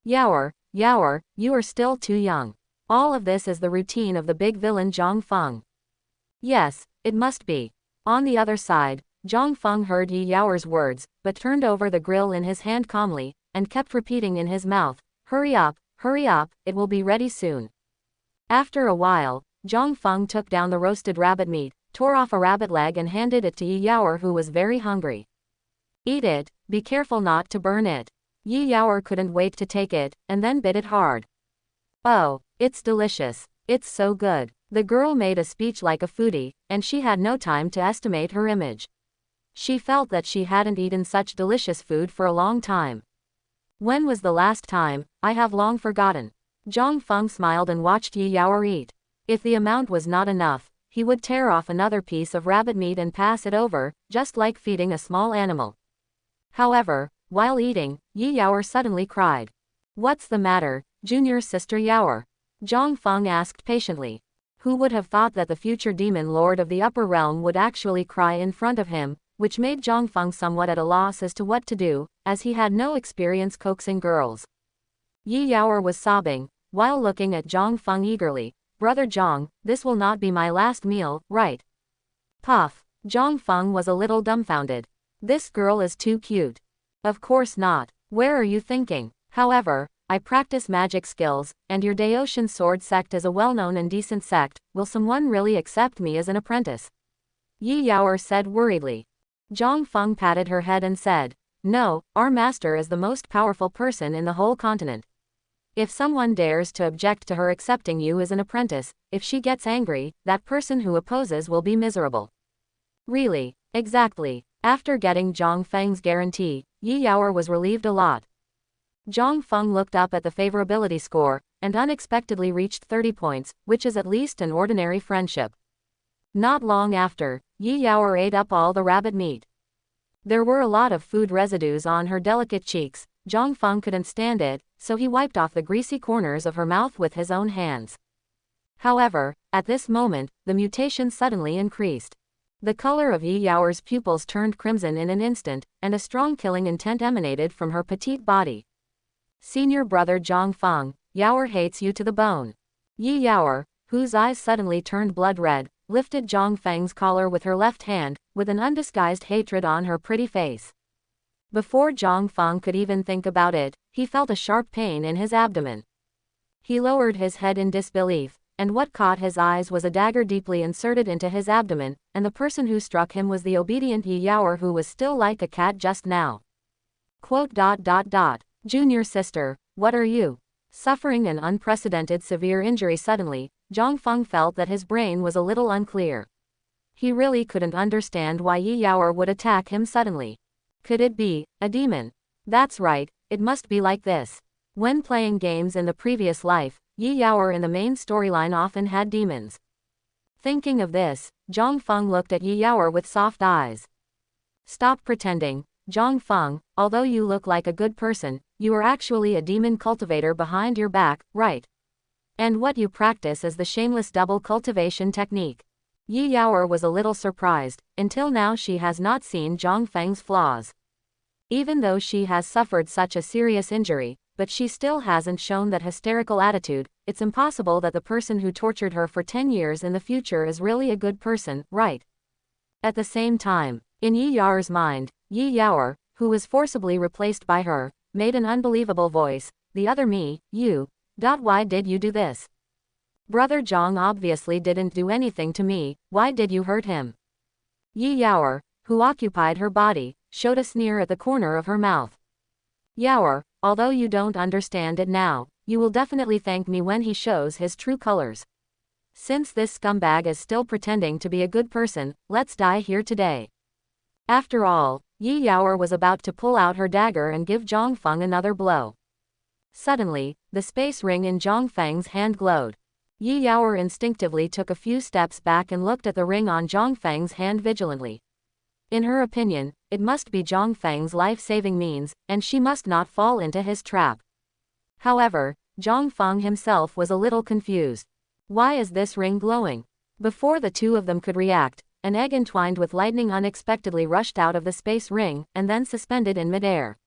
Yaoer, you are still too young. All of this is the routine of the big villain Zhang Feng. Yes, it must be. On the other side, Zhang Feng heard Yi Yao's words, but turned over the grill in his hand calmly, and kept repeating in his mouth, hurry up, it will be ready soon. After a while, Zhang Feng took down the roasted rabbit meat, tore off a rabbit leg and handed it to Yi Yao, who was very hungry. Eat it, be careful not to burn it. Yi Yao couldn't wait to take it, and then bit it hard. Oh, it's delicious. It's so good. The girl made a speech like a foodie, and she had no time to estimate her image. She felt that she hadn't eaten such delicious food for a long time. When was the last time? I have long forgotten. Zhang Feng smiled and watched Yi Yao eat. If the amount was not enough, he would tear off another piece of rabbit meat and pass it over, just like feeding a small animal. However, while eating, Yi Yao suddenly cried. What's the matter, junior sister Yao? Zhang Feng asked patiently. Who would have thought that the future demon lord of the upper realm would actually cry in front of him, which made Zhang Feng somewhat at a loss as to what to do, as he had no experience coaxing girls. Yi Yao was sobbing, while looking at Zhang Feng eagerly. Brother Zhang, this will not be my last meal, right? Puff. Zhang Feng was a little dumbfounded. This girl is too cute. Of course not. Where are you thinking? However, I practice magic skills, and your Daoshan sword sect is a well-known and decent sect. Will someone really accept me as an apprentice? Yi Yao said worriedly. Zhang Feng patted her head and said, no, our master is the most powerful person in the whole continent. If someone dares to object to her accepting you as an apprentice, if she gets angry, that person who opposes will be miserable. Really? Exactly. After getting Zhang Feng's guarantee, Yi Yao was relieved a lot. Zhang Feng looked up at the favorability score, and unexpectedly reached 30 points, which is at least an ordinary friendship. Not long after, Yi Yao ate up all the rabbit meat. There were a lot of food residues on her delicate cheeks. Zhang Feng couldn't stand it, so he wiped off the greasy corners of her mouth with his own hands. However, at this moment, the mutation suddenly increased. The color of Yi Yao's pupils turned crimson in an instant, and a strong killing intent emanated from her petite body. Senior brother Zhang Feng, Yao hates you to the bone. Yi Yao, whose eyes suddenly turned blood red, lifted Zhang Feng's collar with her left hand, with an undisguised hatred on her pretty face. Before Zhang Feng could even think about it, he felt a sharp pain in his abdomen. He lowered his head in disbelief, and what caught his eyes was a dagger deeply inserted into his abdomen, and the person who struck him was the obedient Yi Yao, who was still like a cat just now. Junior sister, what are you? Suffering an unprecedented severe injury suddenly, Zhang Feng felt that his brain was a little unclear. He really couldn't understand why Yi Yao would attack him suddenly. Could it be a demon? That's right, it must be like this. When playing games in the previous life, Yi Yao in the main storyline often had demons. Thinking of this, Zhang Feng looked at Yi Yao with soft eyes. Stop pretending, Zhang Feng, although you look like a good person, you are actually a demon cultivator behind your back, right? And what you practice is the shameless double cultivation technique. Yi Yao was a little surprised. Until now she has not seen Zhang Feng's flaws. Even though she has suffered such a serious injury, but she still hasn't shown that hysterical attitude. It's impossible that the person who tortured her for 10 years in the future is really a good person, right? At the same time, in Yi Yao's mind, Yi Yao, who was forcibly replaced by her, made an unbelievable voice. The other me, you. Why did you do this? Brother Zhang obviously didn't do anything to me, why did you hurt him? Yi Yao, who occupied her body, showed a sneer at the corner of her mouth. Yao, although you don't understand it now, you will definitely thank me when he shows his true colors. Since this scumbag is still pretending to be a good person, let's die here today. After all, Yi Yao was about to pull out her dagger and give Zhang Feng another blow. Suddenly, the space ring in Zhang Feng's hand glowed. Yi Yao instinctively took a few steps back and looked at the ring on Zhang Feng's hand vigilantly. In her opinion, it must be Zhang Feng's life-saving means, and she must not fall into his trap. However, Zhang Feng himself was a little confused. Why is this ring glowing? Before the two of them could react, an egg entwined with lightning unexpectedly rushed out of the space ring, and then suspended in midair.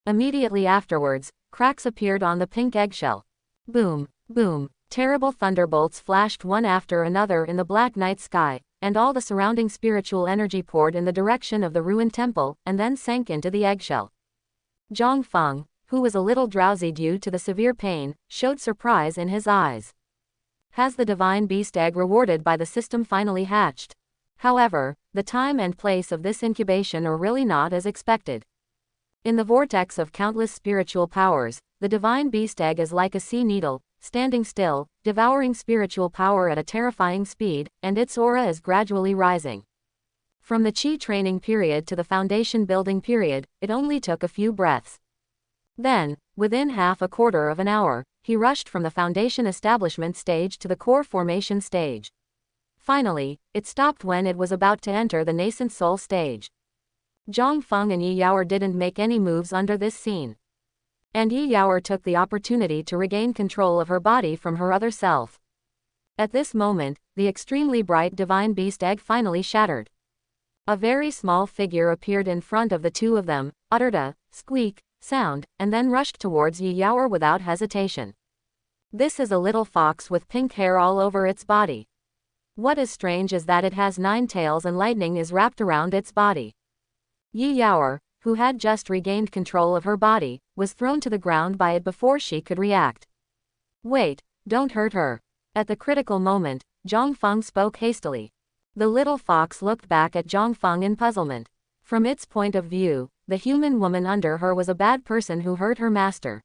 Immediately afterwards, cracks appeared on the pink eggshell. Boom, boom. Terrible thunderbolts flashed one after another in the black night sky, and all the surrounding spiritual energy poured in the direction of the ruined temple, and then sank into the eggshell. Zhang Feng, who was a little drowsy due to the severe pain, showed surprise in his eyes. Has the divine beast egg rewarded by the system finally hatched? However, the time and place of this incubation are really not as expected. In the vortex of countless spiritual powers, the divine beast egg is like a sea needle, standing still, devouring spiritual power at a terrifying speed, and its aura is gradually rising. From the Qi training period to the foundation building period, it only took a few breaths. Then, within half a quarter of an hour, he rushed from the foundation establishment stage to the core formation stage. Finally, it stopped when it was about to enter the nascent soul stage. Zhang Feng and Yi Yaoer didn't make any moves under this scene. And Yi Yaoer took the opportunity to regain control of her body from her other self. At this moment, the extremely bright divine beast egg finally shattered. A very small figure appeared in front of the two of them, uttered a squeak sound, and then rushed towards Yi Yaoer without hesitation. This is a little fox with pink hair all over its body. What is strange is that it has 9 tails and lightning is wrapped around its body. Yi Yaoer, who had just regained control of her body, was thrown to the ground by it before she could react. Wait, don't hurt her. At the critical moment, Zhang Feng spoke hastily. The little fox looked back at Zhang Feng in puzzlement. From its point of view, the human woman under her was a bad person who hurt her master.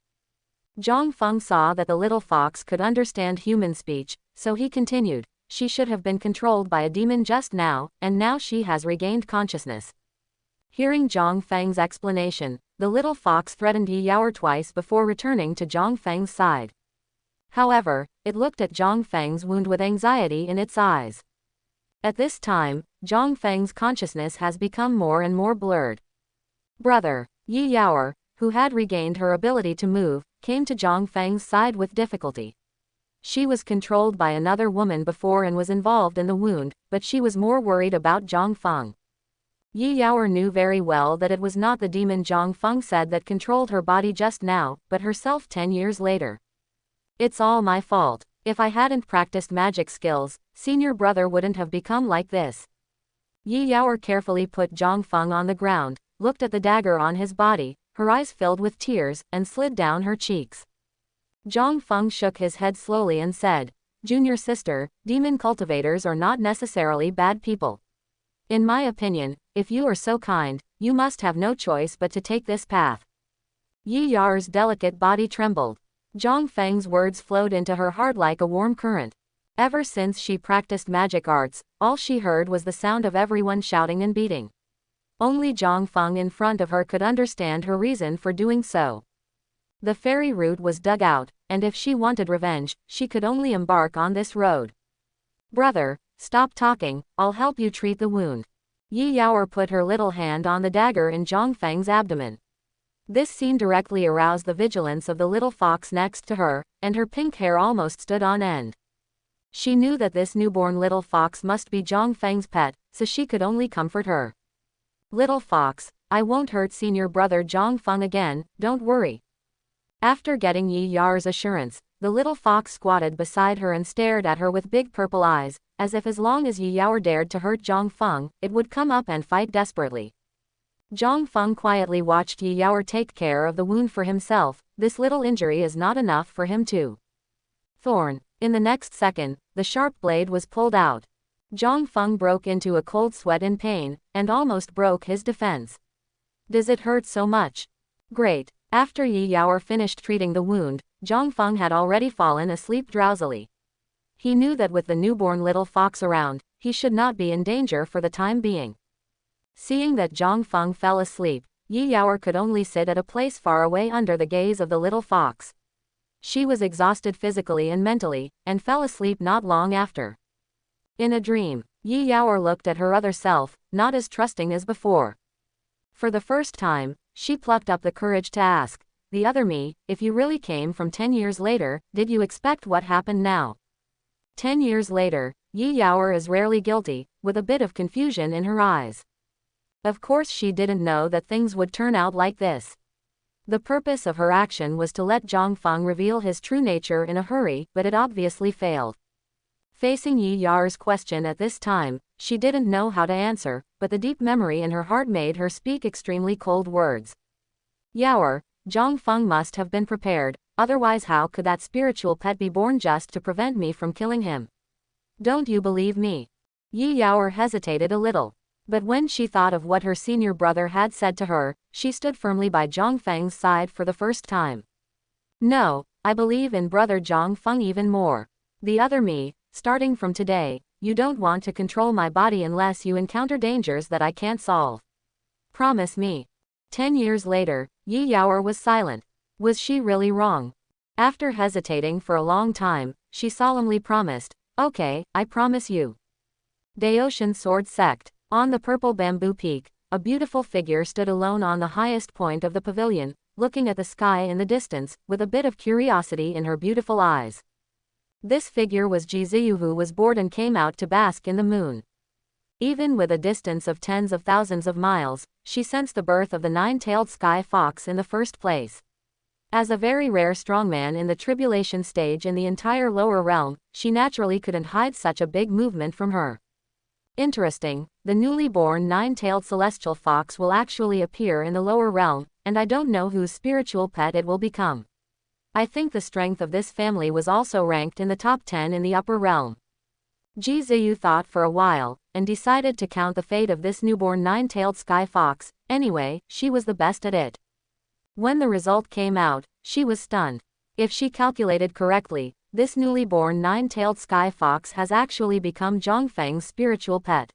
Zhang Feng saw that the little fox could understand human speech, so he continued, she should have been controlled by a demon just now, and now she has regained consciousness. Hearing Zhang Feng's explanation, the little fox threatened Yi Yaoer twice before returning to Zhang Feng's side. However, it looked at Zhang Feng's wound with anxiety in its eyes. At this time, Zhang Feng's consciousness has become more and more blurred. Brother, Yi Yaoer, who had regained her ability to move, came to Zhang Feng's side with difficulty. She was controlled by another woman before and was involved in the wound, but she was more worried about Zhang Feng. Yi Yaoer knew very well that it was not the demon Zhang Feng said that controlled her body just now, but herself 10 years later. It's all my fault. If I hadn't practiced magic skills, senior brother wouldn't have become like this. Yi Yaoer carefully put Zhang Feng on the ground, looked at the dagger on his body, her eyes filled with tears, and slid down her cheeks. Zhang Feng shook his head slowly and said, Junior sister, demon cultivators are not necessarily bad people. In my opinion, if you are so kind, you must have no choice but to take this path. Yi Yaoer's delicate body trembled. Zhang Feng's words flowed into her heart like a warm current. Ever since she practiced magic arts, all she heard was the sound of everyone shouting and beating. Only Zhang Feng in front of her could understand her reason for doing so. The fairy route was dug out, and if she wanted revenge, she could only embark on this road. Brother, stop talking, I'll help you treat the wound. Yi Yaoer put her little hand on the dagger in Zhang Feng's abdomen. This scene directly aroused the vigilance of the little fox next to her, and her pink hair almost stood on end. She knew that this newborn little fox must be Zhang Feng's pet, so she could only comfort her. Little fox, I won't hurt senior brother Zhang Feng again, don't worry. After getting Yi Yaoer's assurance, the little fox squatted beside her and stared at her with big purple eyes, as if as long as Yi Yaoer dared to hurt Zhang Feng, it would come up and fight desperately. Zhang Feng quietly watched Yi Yaoer take care of the wound for himself. This little injury is not enough for him to. Thorn. In the next second, the sharp blade was pulled out. Zhang Feng broke into a cold sweat in pain, and almost broke his defense. Does it hurt so much? Great. After Yi Yaoer finished treating the wound, Zhang Feng had already fallen asleep drowsily. He knew that with the newborn little fox around, he should not be in danger for the time being. Seeing that Zhang Feng fell asleep, Yi Yaoer could only sit at a place far away under the gaze of the little fox. She was exhausted physically and mentally, and fell asleep not long after. In a dream, Yi Yaoer looked at her other self, not as trusting as before. For the first time, she plucked up the courage to ask, the other me, if you really came from 10 years later, did you expect what happened now? 10 years later, Yi Yaoer is rarely guilty, with a bit of confusion in her eyes. Of course she didn't know that things would turn out like this. The purpose of her action was to let Zhang Feng reveal his true nature in a hurry, but it obviously failed. Facing Yi Yao's question at this time, she didn't know how to answer, but the deep memory in her heart made her speak extremely cold words. Yao, Zhang Feng must have been prepared, otherwise how could that spiritual pet be born just to prevent me from killing him? Don't you believe me? Yi Yao hesitated a little. But when she thought of what her senior brother had said to her, she stood firmly by Zhang Feng's side for the first time. No, I believe in brother Zhang Feng even more. The other me, starting from today, you don't want to control my body unless you encounter dangers that I can't solve. Promise me. 10 years later, Yi Yao was silent. Was she really wrong? After hesitating for a long time, she solemnly promised, okay, I promise you. Daotian Sword Sect. On the purple bamboo peak, a beautiful figure stood alone on the highest point of the pavilion, looking at the sky in the distance, with a bit of curiosity in her beautiful eyes. This figure was Ji Ziyu, who was bored and came out to bask in the moon. Even with a distance of tens of thousands of miles, she sensed the birth of the nine-tailed sky fox in the first place. As a very rare strongman in the tribulation stage in the entire lower realm, she naturally couldn't hide such a big movement from her. Interesting, the newly born nine-tailed celestial fox will actually appear in the lower realm, and I don't know whose spiritual pet it will become. I think the strength of this family was also ranked in the top 10 in the upper realm. Ji Ziyu thought for a while, and decided to count the fate of this newborn nine-tailed sky fox. Anyway, she was the best at it. When the result came out, she was stunned. If she calculated correctly, this newly born nine-tailed sky fox has actually become Zhang Feng's spiritual pet.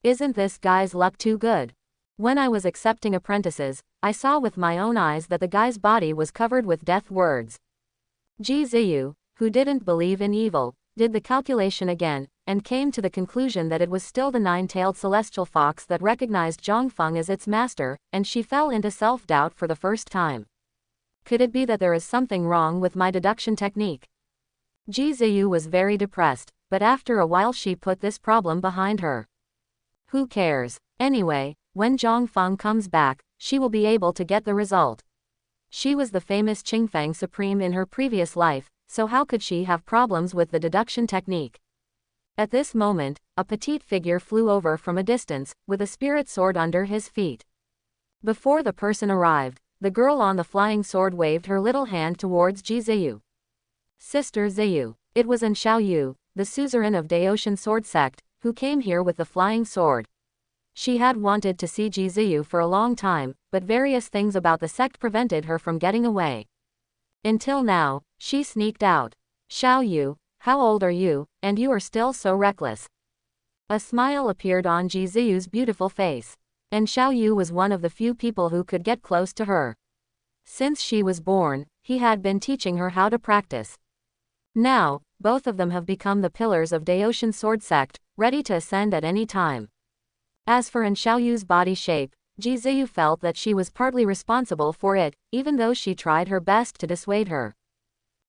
Isn't this guy's luck too good? When I was accepting apprentices, I saw with my own eyes that the guy's body was covered with death words. Ji Ziyu, who didn't believe in evil, did the calculation again, and came to the conclusion that it was still the nine-tailed celestial fox that recognized Zhang Feng as its master, and she fell into self-doubt for the first time. Could it be that there is something wrong with my deduction technique? Ji Ziyu was very depressed, but after a while she put this problem behind her. Who cares? Anyway, when Zhang Feng comes back, she will be able to get the result. She was the famous Qingfang Supreme in her previous life, so how could she have problems with the deduction technique? At this moment, a petite figure flew over from a distance, with a spirit sword under his feet. Before the person arrived, the girl on the flying sword waved her little hand towards Ji Ziyu. Sister Ziyu. It was An Xiaoyu, the suzerain of Daotian Sword Sect, who came here with the flying sword. She had wanted to see Ji Ziyu for a long time, but various things about the sect prevented her from getting away. Until now, she sneaked out. Xiaoyu, how old are you, and you are still so reckless? A smile appeared on Ji Ziyu's beautiful face. And Xiaoyu was one of the few people who could get close to her. Since she was born, he had been teaching her how to practice. Now, both of them have become the pillars of Daotian Sword Sect, ready to ascend at any time. As for An Xiaoyu's body shape, Ji Ziyu felt that she was partly responsible for it, even though she tried her best to dissuade her.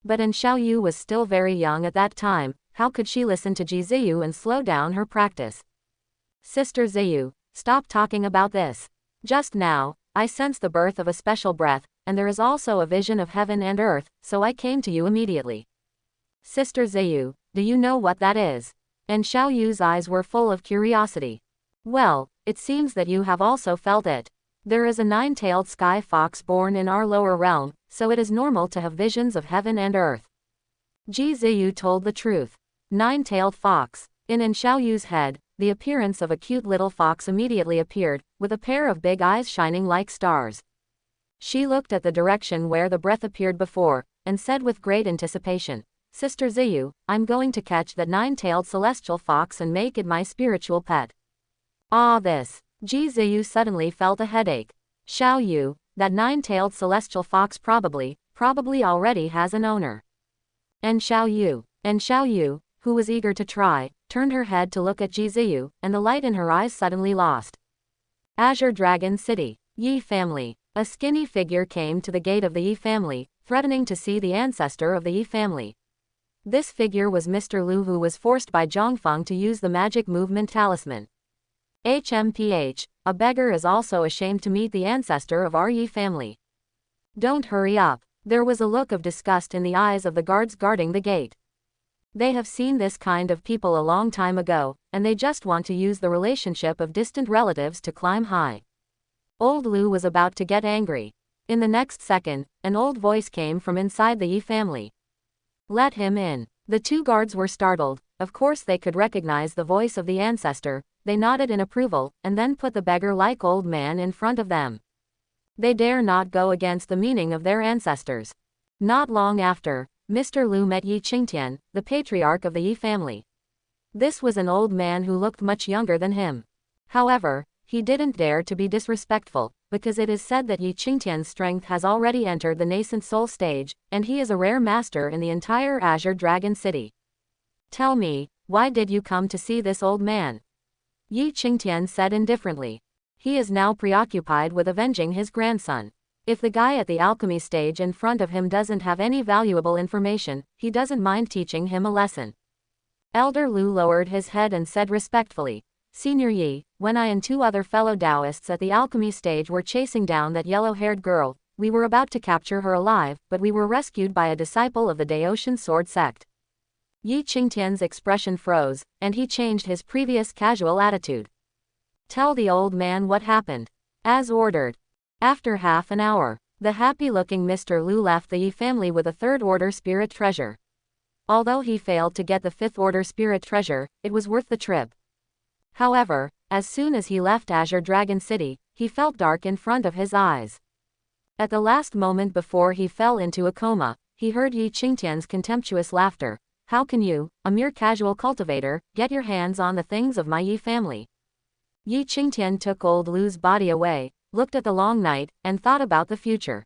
But An Xiaoyu was still very young at that time. How could she listen to Ji Ziyu and slow down her practice? Sister Ziyu, stop talking about this. Just now, I sense the birth of a special breath, and there is also a vision of heaven and earth, so I came to you immediately. Sister Ziyu, do you know what that is? And Xiaoyu's eyes were full of curiosity. Well, it seems that you have also felt it. There is a nine-tailed sky fox born in our lower realm, so it is normal to have visions of heaven and earth. Ji Ziyu told the truth. Nine-tailed fox. In An Xiaoyu's head, the appearance of a cute little fox immediately appeared, with a pair of big eyes shining like stars. She looked at the direction where the breath appeared before, and said with great anticipation, Sister Ziyu, I'm going to catch that nine-tailed celestial fox and make it my spiritual pet. Ah, this. Ji Ziyu suddenly felt a headache. Xiaoyu, that nine-tailed celestial fox probably already has an owner. And Xiaoyu, who was eager to try, turned her head to look at Ji Ziyu, and the light in her eyes suddenly lost. Azure Dragon City. Yi family. A skinny figure came to the gate of the Yi family, threatening to see the ancestor of the Yi family. This figure was Mr. Lu, who was forced by Zhang Feng to use the magic movement talisman. HMPH, a beggar is also ashamed to meet the ancestor of our Yi family. Don't hurry up. There was a look of disgust in the eyes of the guards guarding the gate. They have seen this kind of people a long time ago, and they just want to use the relationship of distant relatives to climb high. Old Lou was about to get angry. In the next second, an old voice came from inside the Yi family. Let him in. The two guards were startled. Of course they could recognize the voice of the ancestor. They nodded in approval, and then put the beggar-like old man in front of them. They dare not go against the meaning of their ancestors. Not long after, Mr. Liu met Yi Qingtian, the patriarch of the Yi family. This was an old man who looked much younger than him. However, he didn't dare to be disrespectful, because it is said that Yi Qingtian's strength has already entered the nascent soul stage, and he is a rare master in the entire Azure Dragon City. Tell me, why did you come to see this old man? Yi Qingtian said indifferently. He is now preoccupied with avenging his grandson. If the guy at the alchemy stage in front of him doesn't have any valuable information, he doesn't mind teaching him a lesson. Elder Liu lowered his head and said respectfully, Senior Yi, when I and two other fellow Taoists at the alchemy stage were chasing down that yellow-haired girl, we were about to capture her alive, but we were rescued by a disciple of the Daotian sword sect. Yi Qingtian's expression froze, and he changed his previous casual attitude. Tell the old man what happened. As ordered. After half an hour, the happy-looking Mr. Liu left the Yi family with a third-order spirit treasure. Although he failed to get the fifth-order spirit treasure, it was worth the trip. However, as soon as he left Azure Dragon City, he felt dark in front of his eyes. At the last moment before he fell into a coma, he heard Yi Qingtian's contemptuous laughter. How can you, a mere casual cultivator, get your hands on the things of my Yi family? Yi Qingtian took old Liu's body away, looked at the long night, and thought about the future.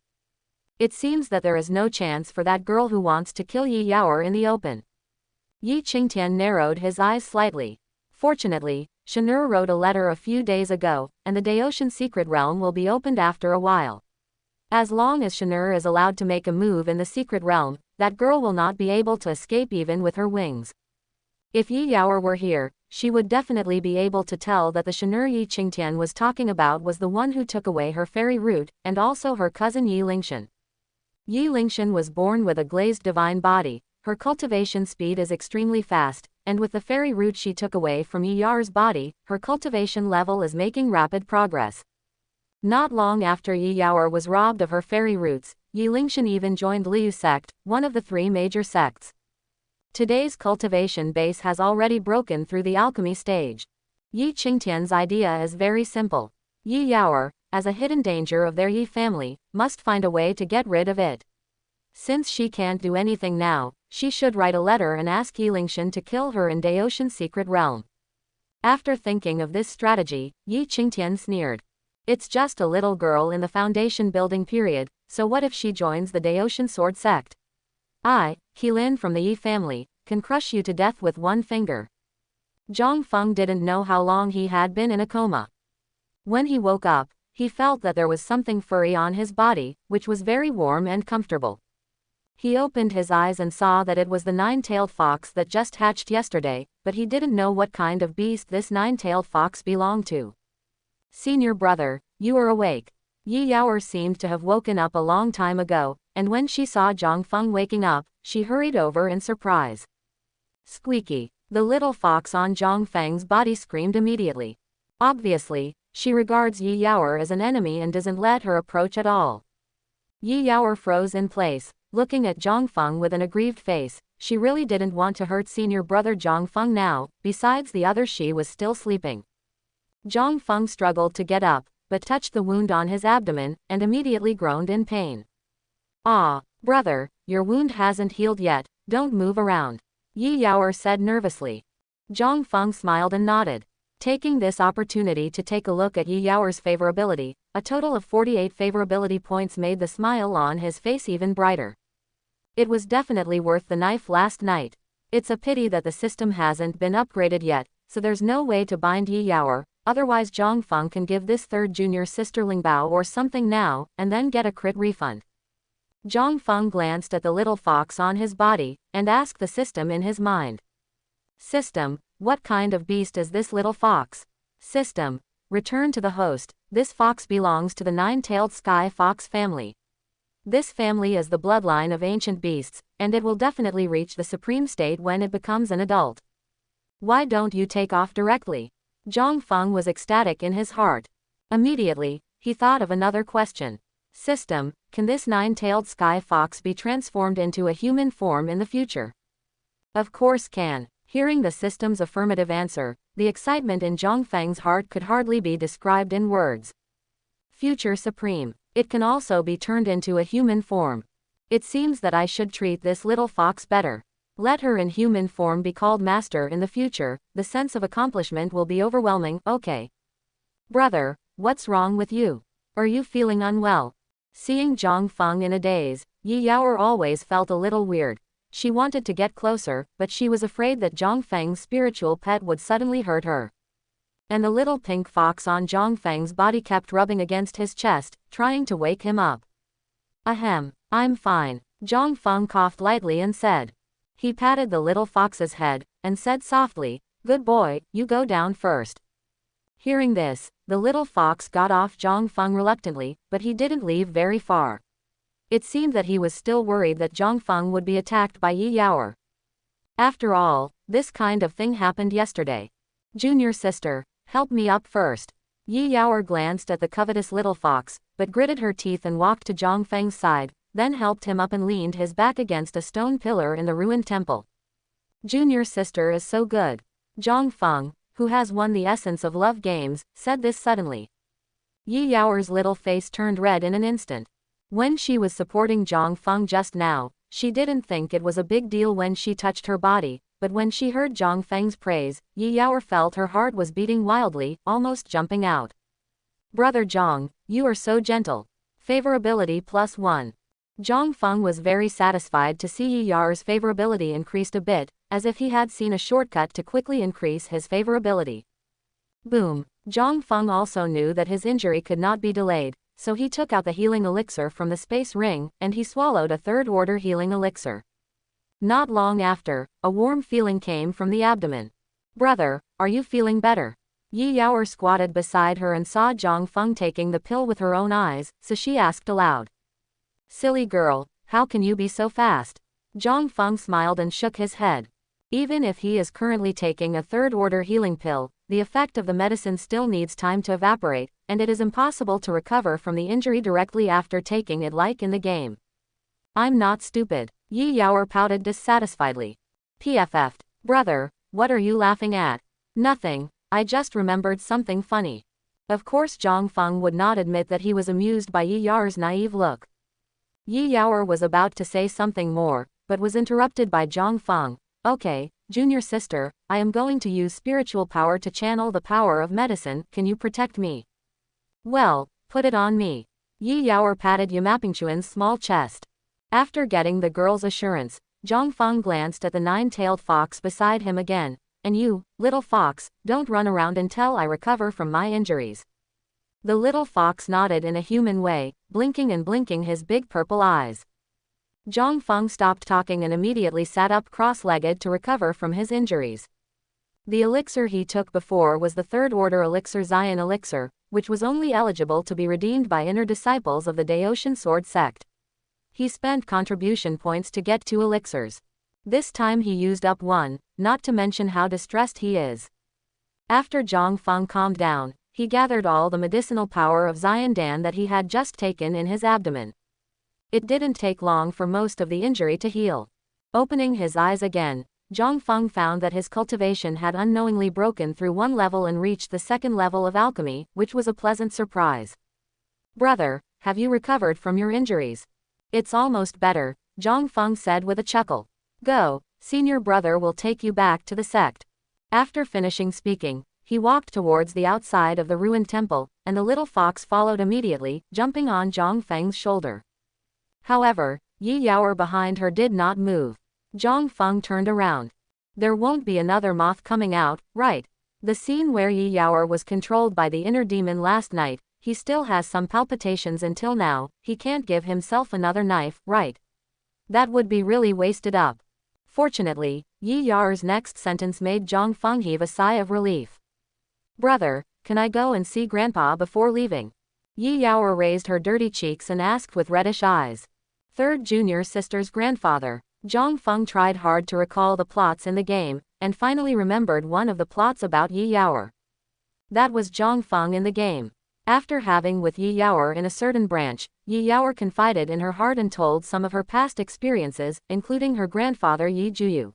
It seems that there is no chance for that girl who wants to kill Yi Yaoer in the open. Yi Qingtian narrowed his eyes slightly. Fortunately, Shanur wrote a letter a few days ago, and the Daotian secret realm will be opened after a while. As long as Shanur is allowed to make a move in the secret realm, that girl will not be able to escape even with her wings. If Yi Yaoer were here, she would definitely be able to tell that the Shanur Yi Qingtian was talking about was the one who took away her fairy root, and also her cousin Yi Lingshan. Yi Lingshan was born with a glazed divine body. Her cultivation speed is extremely fast, and with the fairy root she took away from Yi Yaoer's body, her cultivation level is making rapid progress. Not long after Yi Yaoer was robbed of her fairy roots, Yi Lingshan even joined Liu sect, one of the three major sects. Today's cultivation base has already broken through the alchemy stage. Yi Qingtian's idea is very simple. Yi Yaoer, as a hidden danger of their Yi family, must find a way to get rid of it. Since she can't do anything now, she should write a letter and ask Yi Lingshan to kill her in Daotian's secret realm. After thinking of this strategy, Yi Qingtian sneered. It's just a little girl in the foundation building period, so what if she joins the Daotian sword sect? I, Qilin from the Yi family, can crush you to death with one finger. Zhang Feng didn't know how long he had been in a coma. When he woke up, he felt that there was something furry on his body, which was very warm and comfortable. He opened his eyes and saw that it was the nine-tailed fox that just hatched yesterday, but he didn't know what kind of beast this nine-tailed fox belonged to. Senior brother, you are awake. Yi Yaoer seemed to have woken up a long time ago, and when she saw Zhang Feng waking up, she hurried over in surprise. Squeaky. The little fox on Zhang Feng's body screamed immediately. Obviously, she regards Yi Yaoer as an enemy and doesn't let her approach at all. Yi Yaoer froze in place, looking at Zhang Feng with an aggrieved face. She really didn't want to hurt senior brother Zhang Feng now, besides the other she was still sleeping. Zhang Feng struggled to get up, but touched the wound on his abdomen, and immediately groaned in pain. Ah, brother, your wound hasn't healed yet, don't move around. Yi Yaoer said nervously. Zhang Feng smiled and nodded. Taking this opportunity to take a look at Yi Yaoer's favorability, a total of 48 favorability points made the smile on his face even brighter. It was definitely worth the knife last night. It's a pity that the system hasn't been upgraded yet, so there's no way to bind Yi Yaoer, otherwise Zhang Feng can give this third junior sister Lingbao or something now, and then get a crit refund. Zhang Feng glanced at the little fox on his body, and asked the system in his mind. System, what kind of beast is this little fox? System, return to the host, this fox belongs to the nine-tailed sky fox family. This family is the bloodline of ancient beasts, and it will definitely reach the supreme state when it becomes an adult. Why don't you take off directly? Zhang Feng was ecstatic in his heart. Immediately, he thought of another question. System, can this nine-tailed sky fox be transformed into a human form in the future? Of course can. Hearing the system's affirmative answer, the excitement in Zhang Feng's heart could hardly be described in words. Future Supreme. It can also be turned into a human form. It seems that I should treat this little fox better. Let her in human form be called master in the future, the sense of accomplishment will be overwhelming. Okay. Brother, what's wrong with you? Are you feeling unwell? Seeing Zhang Feng in a daze, Yi Yaoer always felt a little weird. She wanted to get closer, but she was afraid that Zhang Feng's spiritual pet would suddenly hurt her. And the little pink fox on Zhang Feng's body kept rubbing against his chest, trying to wake him up. Ahem, I'm fine. Zhang Feng coughed lightly and said. He patted the little fox's head, and said softly, "Good boy, you go down first." Hearing this, the little fox got off Zhang Feng reluctantly, but he didn't leave very far. It seemed that he was still worried that Zhang Feng would be attacked by Yi Yaoer. After all, this kind of thing happened yesterday. Junior sister, help me up first. Yi Yaoer glanced at the covetous little fox, but gritted her teeth and walked to Zhang Feng's side, then helped him up and leaned his back against a stone pillar in the ruined temple. Junior sister is so good. Zhang Feng, who has won the essence of love games, said this suddenly. Yi Yaoer's little face turned red in an instant. When she was supporting Zhang Feng just now, she didn't think it was a big deal when she touched her body, but when she heard Zhang Feng's praise, Yi Yaoer felt her heart was beating wildly, almost jumping out. Brother Zhang, you are so gentle. Favorability +1. Zhang Feng was very satisfied to see Yi Yaoer's favorability increased a bit, as if he had seen a shortcut to quickly increase his favorability. Boom. Zhang Feng also knew that his injury could not be delayed, so he took out the healing elixir from the space ring, and he swallowed a third-order healing elixir. Not long after, a warm feeling came from the abdomen. Brother, are you feeling better? Yi Yaoer squatted beside her and saw Zhang Feng taking the pill with her own eyes, so she asked aloud. Silly girl, how can you be so fast? Zhang Feng smiled and shook his head. Even if he is currently taking a third-order healing pill, the effect of the medicine still needs time to evaporate, and it is impossible to recover from the injury directly after taking it like in the game. I'm not stupid. Yi Yaoer pouted dissatisfiedly. PFF'd. Brother, what are you laughing at? Nothing, I just remembered something funny. Of course Zhang Feng would not admit that he was amused by Yi Yaoer's naive look. Yi Yaoer was about to say something more, but was interrupted by Zhang Feng. Okay, junior sister, I am going to use spiritual power to channel the power of medicine, can you protect me? Well, put it on me. Yi Yaoer patted Yamapingchuan's small chest. After getting the girl's assurance, Zhang Feng glanced at the nine-tailed fox beside him again. And you, little fox, don't run around until I recover from my injuries. The little fox nodded in a human way, blinking and blinking his big purple eyes. Zhang Feng stopped talking and immediately sat up cross-legged to recover from his injuries. The elixir he took before was the third-order elixir Xian elixir, which was only eligible to be redeemed by inner disciples of the Daotian Sword sect. He spent contribution points to get 2 elixirs. This time he used up 1, not to mention how distressed he is. After Zhang Feng calmed down, he gathered all the medicinal power of Xian Dan that he had just taken in his abdomen. It didn't take long for most of the injury to heal. Opening his eyes again, Zhang Feng found that his cultivation had unknowingly broken through 1 level and reached the 2nd level of alchemy, which was a pleasant surprise. Brother, have you recovered from your injuries? It's almost better, Zhang Feng said with a chuckle. Go, senior brother will take you back to the sect. After finishing speaking, he walked towards the outside of the ruined temple, and the little fox followed immediately, jumping on Zhang Feng's shoulder. However, Yi Yaoer behind her did not move. Zhang Feng turned around. There won't be another moth coming out, right? The scene where Yi Yaoer was controlled by the inner demon last night, he still has some palpitations until now, he can't give himself another knife, right? That would be really wasted up. Fortunately, Yi Yaoer's next sentence made Zhang Feng heave a sigh of relief. Brother, can I go and see Grandpa before leaving? Yi Yaoer raised her dirty cheeks and asked with reddish eyes. Third junior sister's grandfather. Zhang Feng tried hard to recall the plots in the game, and finally remembered one of the plots about Yi Yaoer. That was Zhang Feng in the game. After having with Yi Yaoer in a certain branch, Yi Yaoer confided in her heart and told some of her past experiences, including her grandfather Yi Juyu.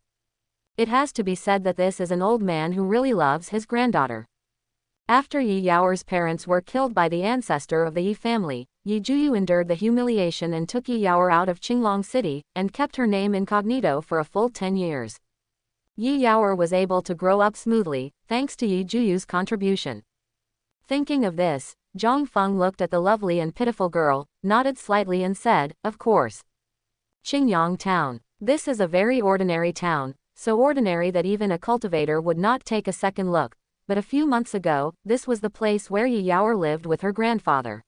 It has to be said that this is an old man who really loves his granddaughter. After Yi Yaoer's parents were killed by the ancestor of the Yi family, Yi Juyu endured the humiliation and took Yi Yaoer out of Qinglong City, and kept her name incognito for a full 10 years. Yi Yaoer was able to grow up smoothly, thanks to Yi Juyu's contribution. Thinking of this, Zhang Feng looked at the lovely and pitiful girl, nodded slightly and said, "Of course." Qingyang Town. This is a very ordinary town, so ordinary that even a cultivator would not take a second look, but a few months ago, this was the place where Yi Yaoer lived with her grandfather.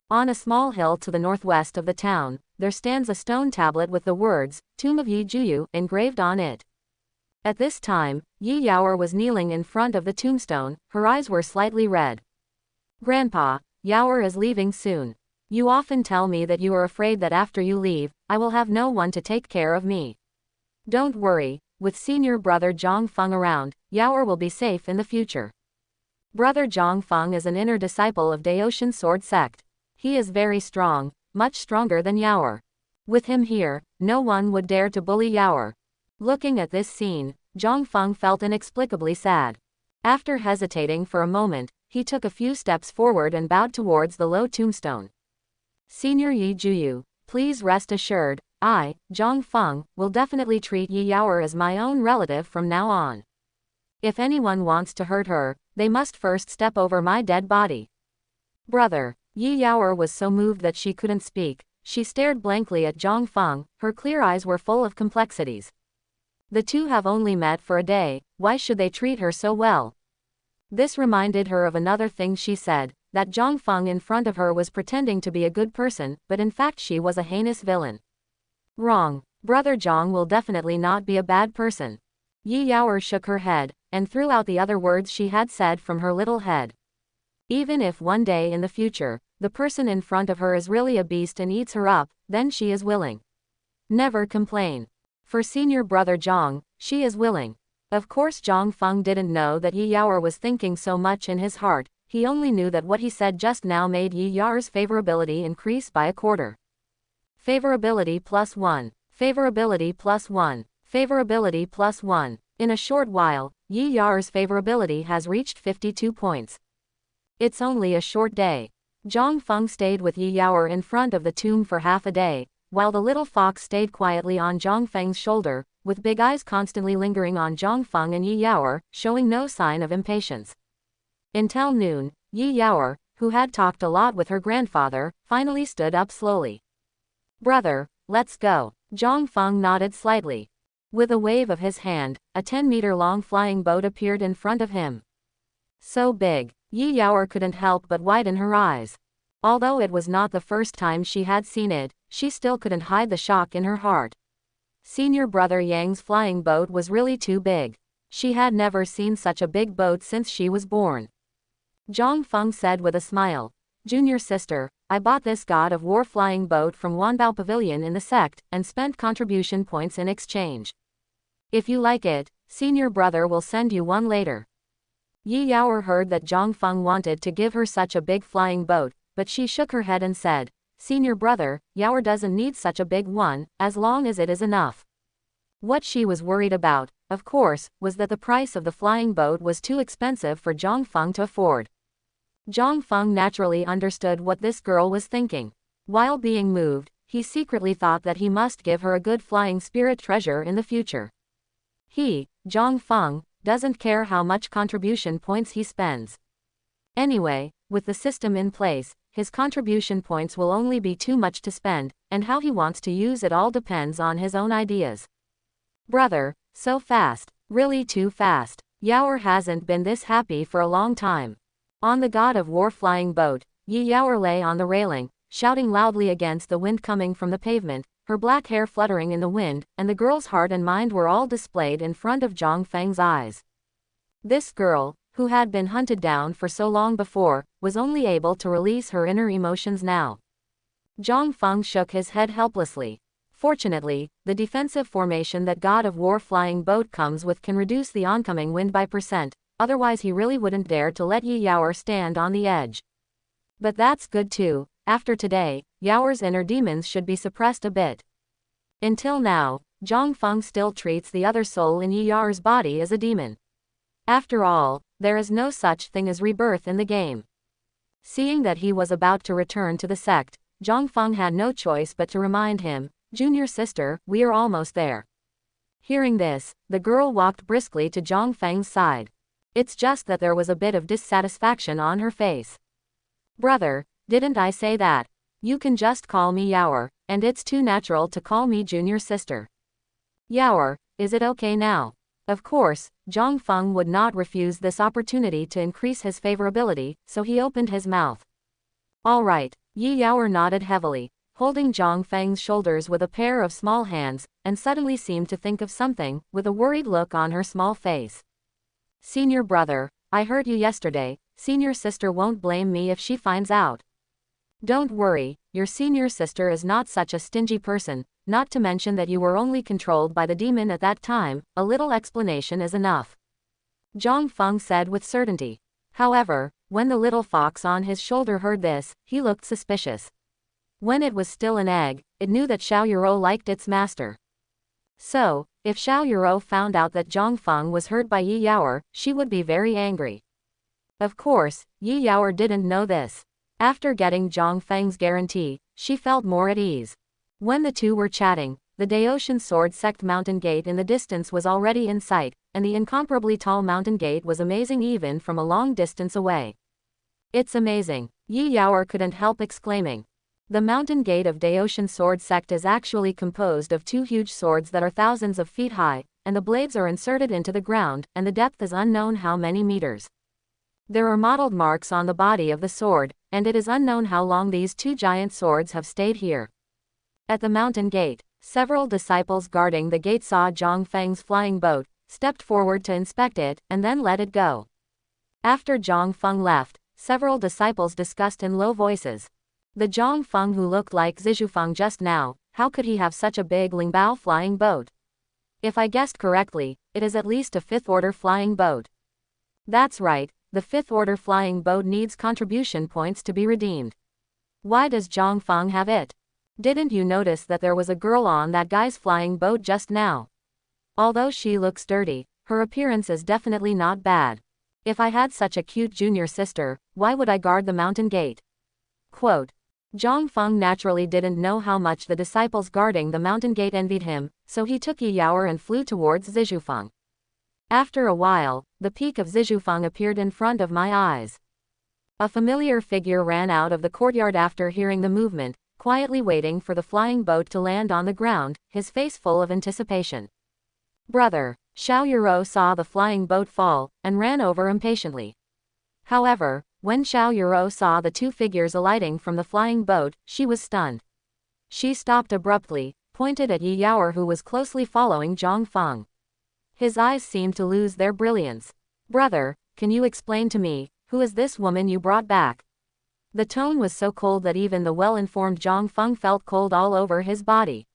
On a small hill to the northwest of the town, there stands a stone tablet with the words, "Tomb of Yi Juyu," engraved on it. At this time, Yi Yaoer was kneeling in front of the tombstone, her eyes were slightly red. "Grandpa, Yaoer is leaving soon. You often tell me that you are afraid that after you leave, I will have no one to take care of me. Don't worry, with senior brother Zhang Feng around, Yaoer will be safe in the future." Brother Zhang Feng is an inner disciple of Daoshan sword sect. He is very strong, much stronger than Yaoer. With him here, no one would dare to bully Yaoer. Looking at this scene, Zhang Feng felt inexplicably sad. After hesitating for a moment, he took a few steps forward and bowed towards the low tombstone. "Senior Yi Juyu, please rest assured, I, Zhang Feng, will definitely treat Yi Yaoer as my own relative from now on. If anyone wants to hurt her, they must first step over my dead body." "Brother." Yi Yaoer was so moved that she couldn't speak. She stared blankly at Zhang Feng, her clear eyes were full of complexities. The two have only met for a day, why should they treat her so well? This reminded her of another thing she said, that Zhang Feng in front of her was pretending to be a good person, but in fact she was a heinous villain. Wrong. Brother Zhang will definitely not be a bad person. Yi Yaoer shook her head, and threw out the other words she had said from her little head. Even if one day in the future, the person in front of her is really a beast and eats her up, then she is willing. Never complain. For senior brother Zhang, she is willing. Of course Zhang Feng didn't know that Yi Yaoer was thinking so much in his heart, he only knew that what he said just now made Yi Yaoer's favorability increase by a quarter. Favorability +1. Favorability +1. Favorability +1. In a short while, Yi Yaoer's favorability has reached 52 points. It's only a short day. Zhang Feng stayed with Yi Yaoer in front of the tomb for half a day, while the little fox stayed quietly on Zhang Feng's shoulder, with big eyes constantly lingering on Zhang Feng and Yi Yaoer, showing no sign of impatience. Until noon, Yi Yaoer, who had talked a lot with her grandfather, finally stood up slowly. "Brother, let's go." Zhang Feng nodded slightly. With a wave of his hand, a 10-meter-long flying boat appeared in front of him. So big, Yi Yaoer couldn't help but widen her eyes. Although it was not the first time she had seen it, she still couldn't hide the shock in her heart. Senior brother Yang's flying boat was really too big. She had never seen such a big boat since she was born. Zhang Feng said with a smile, "Junior sister, I bought this God of War flying boat from Wanbao Pavilion in the sect, and spent contribution points in exchange. If you like it, senior brother will send you one later." Yi Yaoer heard that Zhang Feng wanted to give her such a big flying boat, but she shook her head and said, "Senior brother, Yaoer doesn't need such a big one, as long as it is enough." What she was worried about, of course, was that the price of the flying boat was too expensive for Zhang Feng to afford. Zhang Feng naturally understood what this girl was thinking. While being moved, he secretly thought that he must give her a good flying spirit treasure in the future. He, Zhang Feng, doesn't care how much contribution points he spends. Anyway, with the system in place, his contribution points will only be too much to spend, and how he wants to use it all depends on his own ideas. Brother, so fast, really too fast. Yaoer hasn't been this happy for a long time. On the God of War flying boat, Yi Yaoer lay on the railing, shouting loudly against the wind coming from the pavement, her black hair fluttering in the wind, and the girl's heart and mind were all displayed in front of Zhang Feng's eyes. This girl, who had been hunted down for so long before, was only able to release her inner emotions now. Zhang Feng shook his head helplessly. Fortunately, the defensive formation that God of War flying boat comes with can reduce the oncoming wind by %, otherwise he really wouldn't dare to let Yi Yaoer stand on the edge. But that's good too. After today, Yaoer's inner demons should be suppressed a bit. Until now, Zhang Feng still treats the other soul in Yi Yaoer's body as a demon. After all, there is no such thing as rebirth in the game. Seeing that he was about to return to the sect, Zhang Feng had no choice but to remind him, "Junior sister, we are almost there." Hearing this, the girl walked briskly to Zhang Feng's side. It's just that there was a bit of dissatisfaction on her face. "Brother, didn't I say that? You can just call me Yaoer, and it's too natural to call me junior sister." "Yaoer, is it okay now?" Of course, Zhang Feng would not refuse this opportunity to increase his favorability, so he opened his mouth. "All right." Yi Yaoer nodded heavily, holding Zhang Feng's shoulders with a pair of small hands, and suddenly seemed to think of something, with a worried look on her small face. "Senior brother, I hurt you yesterday. Senior sister won't blame me if she finds out." "Don't worry, your senior sister is not such a stingy person, not to mention that you were only controlled by the demon at that time, a little explanation is enough," Zhang Feng said with certainty. However, when the little fox on his shoulder heard this, he looked suspicious. When it was still an egg, it knew that Xiao Yuro liked its master. So, if Xiao Yuro found out that Zhang Feng was hurt by Yi Yaoer, she would be very angry. Of course, Yi Yaoer didn't know this. After getting Zhang Feng's guarantee, she felt more at ease. When the two were chatting, the Daoshan Sword Sect mountain gate in the distance was already in sight, and the incomparably tall mountain gate was amazing even from a long distance away. "It's amazing," Yi Yaoer couldn't help exclaiming. The mountain gate of Daoshan Sword Sect is actually composed of two huge swords that are thousands of feet high, and the blades are inserted into the ground, and the depth is unknown how many meters. There are mottled marks on the body of the sword, and it is unknown how long these two giant swords have stayed here. At the mountain gate, several disciples guarding the gate saw Zhang Feng's flying boat, stepped forward to inspect it, and then let it go. After Zhang Feng left, several disciples discussed in low voices. The Zhang Feng who looked like Zhifeng just now, how could he have such a big Lingbao flying boat? If I guessed correctly, it is at least a fifth-order flying boat. That's right, the fifth-order flying boat needs contribution points to be redeemed. Why does Zhang Feng have it? Didn't you notice that there was a girl on that guy's flying boat just now? Although she looks dirty, her appearance is definitely not bad. If I had such a cute junior sister, why would I guard the mountain gate? Quote. Zhang Feng naturally didn't know how much the disciples guarding the mountain gate envied him, so he took Yi Yaoer and flew towards Zhifeng. After a while, the peak of Zhifeng appeared in front of my eyes. A familiar figure ran out of the courtyard after hearing the movement, quietly waiting for the flying boat to land on the ground, his face full of anticipation. "Brother." Xiao Yuro saw the flying boat fall, and ran over impatiently. However, when Xiao Yuro saw the two figures alighting from the flying boat, she was stunned. She stopped abruptly, pointed at Yi Yaoer who was closely following Zhang Feng. His eyes seemed to lose their brilliance. "Brother, can you explain to me, who is this woman you brought back?" The tone was so cold that even the well-informed Zhang Feng felt cold all over his body.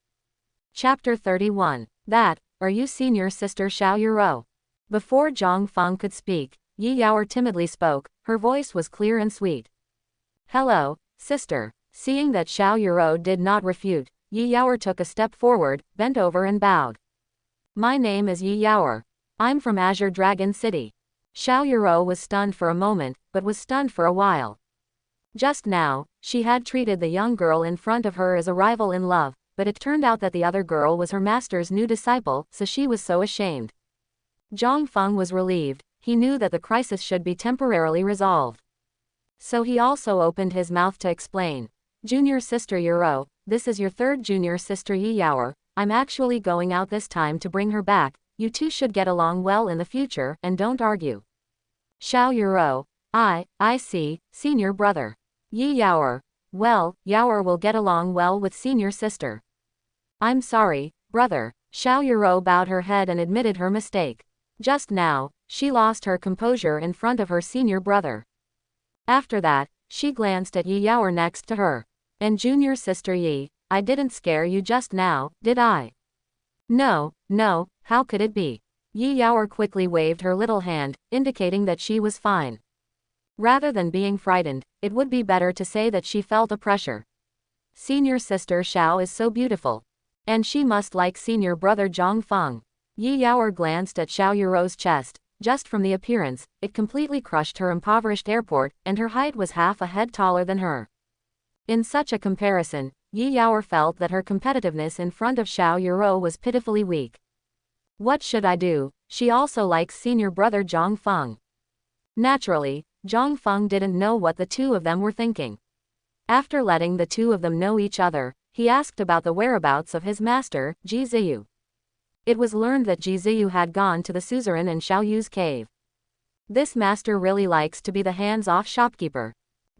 Chapter 31. That, are you senior sister Xiao Yuro? Before Zhang Feng could speak, Yi Yaoer timidly spoke, her voice was clear and sweet. "Hello, sister." Seeing that Xiao Yuro did not refute, Yi Yaoer took a step forward, bent over and bowed. "My name is Yi Yaoer. I'm from Azure Dragon City." Xiao Yuro was stunned for a moment, but was stunned for a while. Just now, she had treated the young girl in front of her as a rival in love, but it turned out that the other girl was her master's new disciple, so she was so ashamed. Zhang Feng was relieved. He knew that the crisis should be temporarily resolved. So he also opened his mouth to explain. "Junior sister Yuro, this is your third junior sister Yi Yaoer. I'm actually going out this time to bring her back. You two should get along well in the future, and don't argue." Xiao Yuro. I see, senior brother. Yi Yaoer. Well, Yaoer will get along well with senior sister. "I'm sorry, brother." Xiao Yuro bowed her head and admitted her mistake. Just now, she lost her composure in front of her senior brother. After that, she glanced at Yi Yaoer next to her. And junior sister Yi, I didn't scare you just now, did I? No, no, how could it be? Yi Yaoer quickly waved her little hand, indicating that she was fine. Rather than being frightened, it would be better to say that she felt a pressure. Senior sister Xiao is so beautiful. And she must like senior brother Zhang Feng. Yi Yaoer glanced at Xiao Yuro's chest. Just from the appearance, it completely crushed her impoverished airport, and her height was half a head taller than her. In such a comparison, Yi Yaoer felt that her competitiveness in front of Xiao Yuro was pitifully weak. What should I do? She also likes senior brother Zhang Feng. Naturally, Zhang Feng didn't know what the two of them were thinking. After letting the two of them know each other, he asked about the whereabouts of his master, Ji Ziyu. It was learned that Ji Ziyu had gone to the suzerain in Xiao Yu's cave. This master really likes to be the hands-off shopkeeper.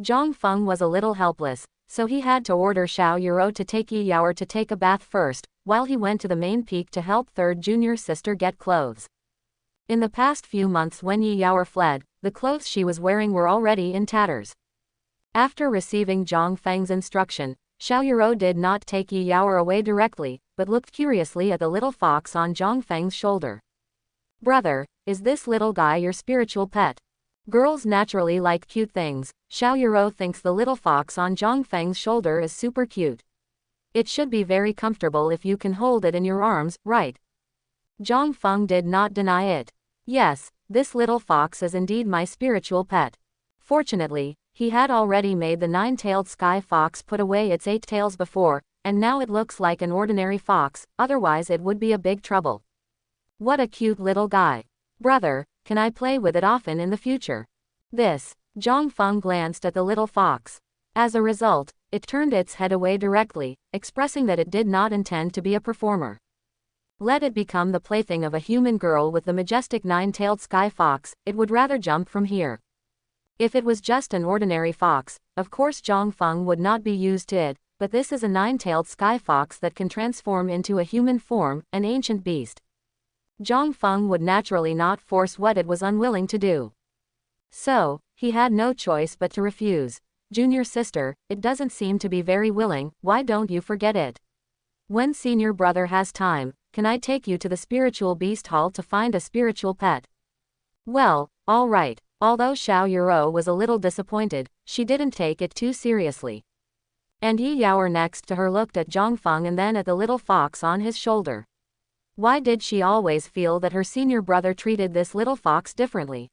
Zhang Feng was a little helpless, so he had to order Xiao Yuro to take Yi Yaoer to take a bath first, while he went to the main peak to help third junior sister get clothes. In the past few months when Yi Yaoer fled, the clothes she was wearing were already in tatters. After receiving Zhang Feng's instruction, Xiao Yuro did not take Yi Yaoer away directly, but looked curiously at the little fox on Zhang Feng's shoulder. Brother, is this little guy your spiritual pet? Girls naturally like cute things. Xiao Yuro thinks the little fox on Zhang Feng's shoulder is super cute. It should be very comfortable if you can hold it in your arms, right? Zhang Feng did not deny it. Yes, this little fox is indeed my spiritual pet. Fortunately, he had already made the nine-tailed sky fox put away its 8 tails before, and now it looks like an ordinary fox, otherwise it would be a big trouble. What a cute little guy. Brother, can I play with it often in the future? Zhang Feng glanced at the little fox. As a result, it turned its head away directly, expressing that it did not intend to be a performer. Let it become the plaything of a human girl with the majestic nine-tailed sky fox, it would rather jump from here. If it was just an ordinary fox, of course Zhang Feng would not be used to it, but this is a nine-tailed sky fox that can transform into a human form, an ancient beast. Zhang Feng would naturally not force what it was unwilling to do. So, he had no choice but to refuse. Junior sister, it doesn't seem to be very willing, why don't you forget it? When senior brother has time, can I take you to the spiritual beast hall to find a spiritual pet? Well, all right. Although Xiao Yuro was a little disappointed, she didn't take it too seriously. And Yi Yaoer next to her looked at Zhang Feng and then at the little fox on his shoulder. Why did she always feel that her senior brother treated this little fox differently?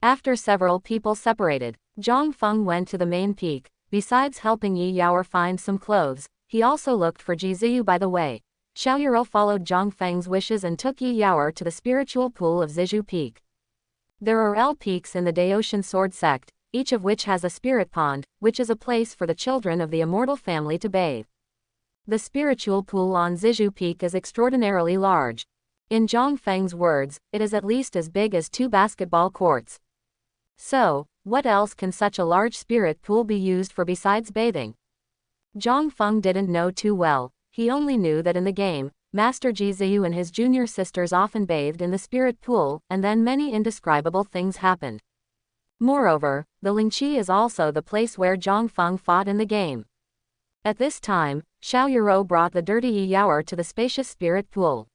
After several people separated, Zhang Feng went to the main peak. Besides helping Yi Yaoer find some clothes, he also looked for Ji Ziyu by the way. Xiao Yuro followed Zhang Feng's wishes and took Yi Yaoer to the spiritual pool of Zizhu Peak. There are L peaks in the Daotian Sword sect, each of which has a spirit pond, which is a place for the children of the immortal family to bathe. The spiritual pool on Zizhu Peak is extraordinarily large. In Zhang Feng's words, it is at least as big as 2 basketball courts. So, what else can such a large spirit pool be used for besides bathing? Zhang Feng didn't know too well. He only knew that in the game, Master Ji Ziyu and his junior sisters often bathed in the spirit pool, and then many indescribable things happened. Moreover, the Lingqi is also the place where Zhang Feng fought in the game. At this time, Xiao Yuro brought the dirty Yi Yaoer to the spacious spirit pool.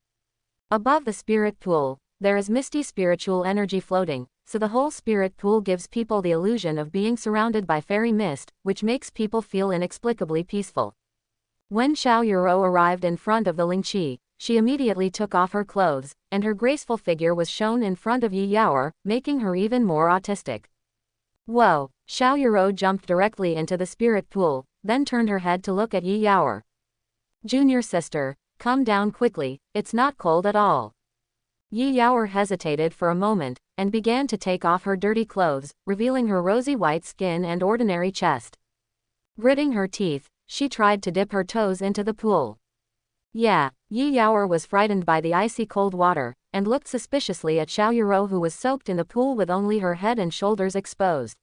Above the spirit pool, there is misty spiritual energy floating, so the whole spirit pool gives people the illusion of being surrounded by fairy mist, which makes people feel inexplicably peaceful. When Xiao Yuro arrived in front of the Lingqi, she immediately took off her clothes, and her graceful figure was shown in front of Yi Yaoer, making her even more autistic. Whoa! Xiao Yuro jumped directly into the spirit pool, then turned her head to look at Yi Yaoer. Junior sister, come down quickly, it's not cold at all. Yi Yaoer hesitated for a moment, and began to take off her dirty clothes, revealing her rosy white skin and ordinary chest. Gritting her teeth, she tried to dip her toes into the pool. Yeah, Yi Yaoer was frightened by the icy cold water, and looked suspiciously at Xiao Yuro who was soaked in the pool with only her head and shoulders exposed.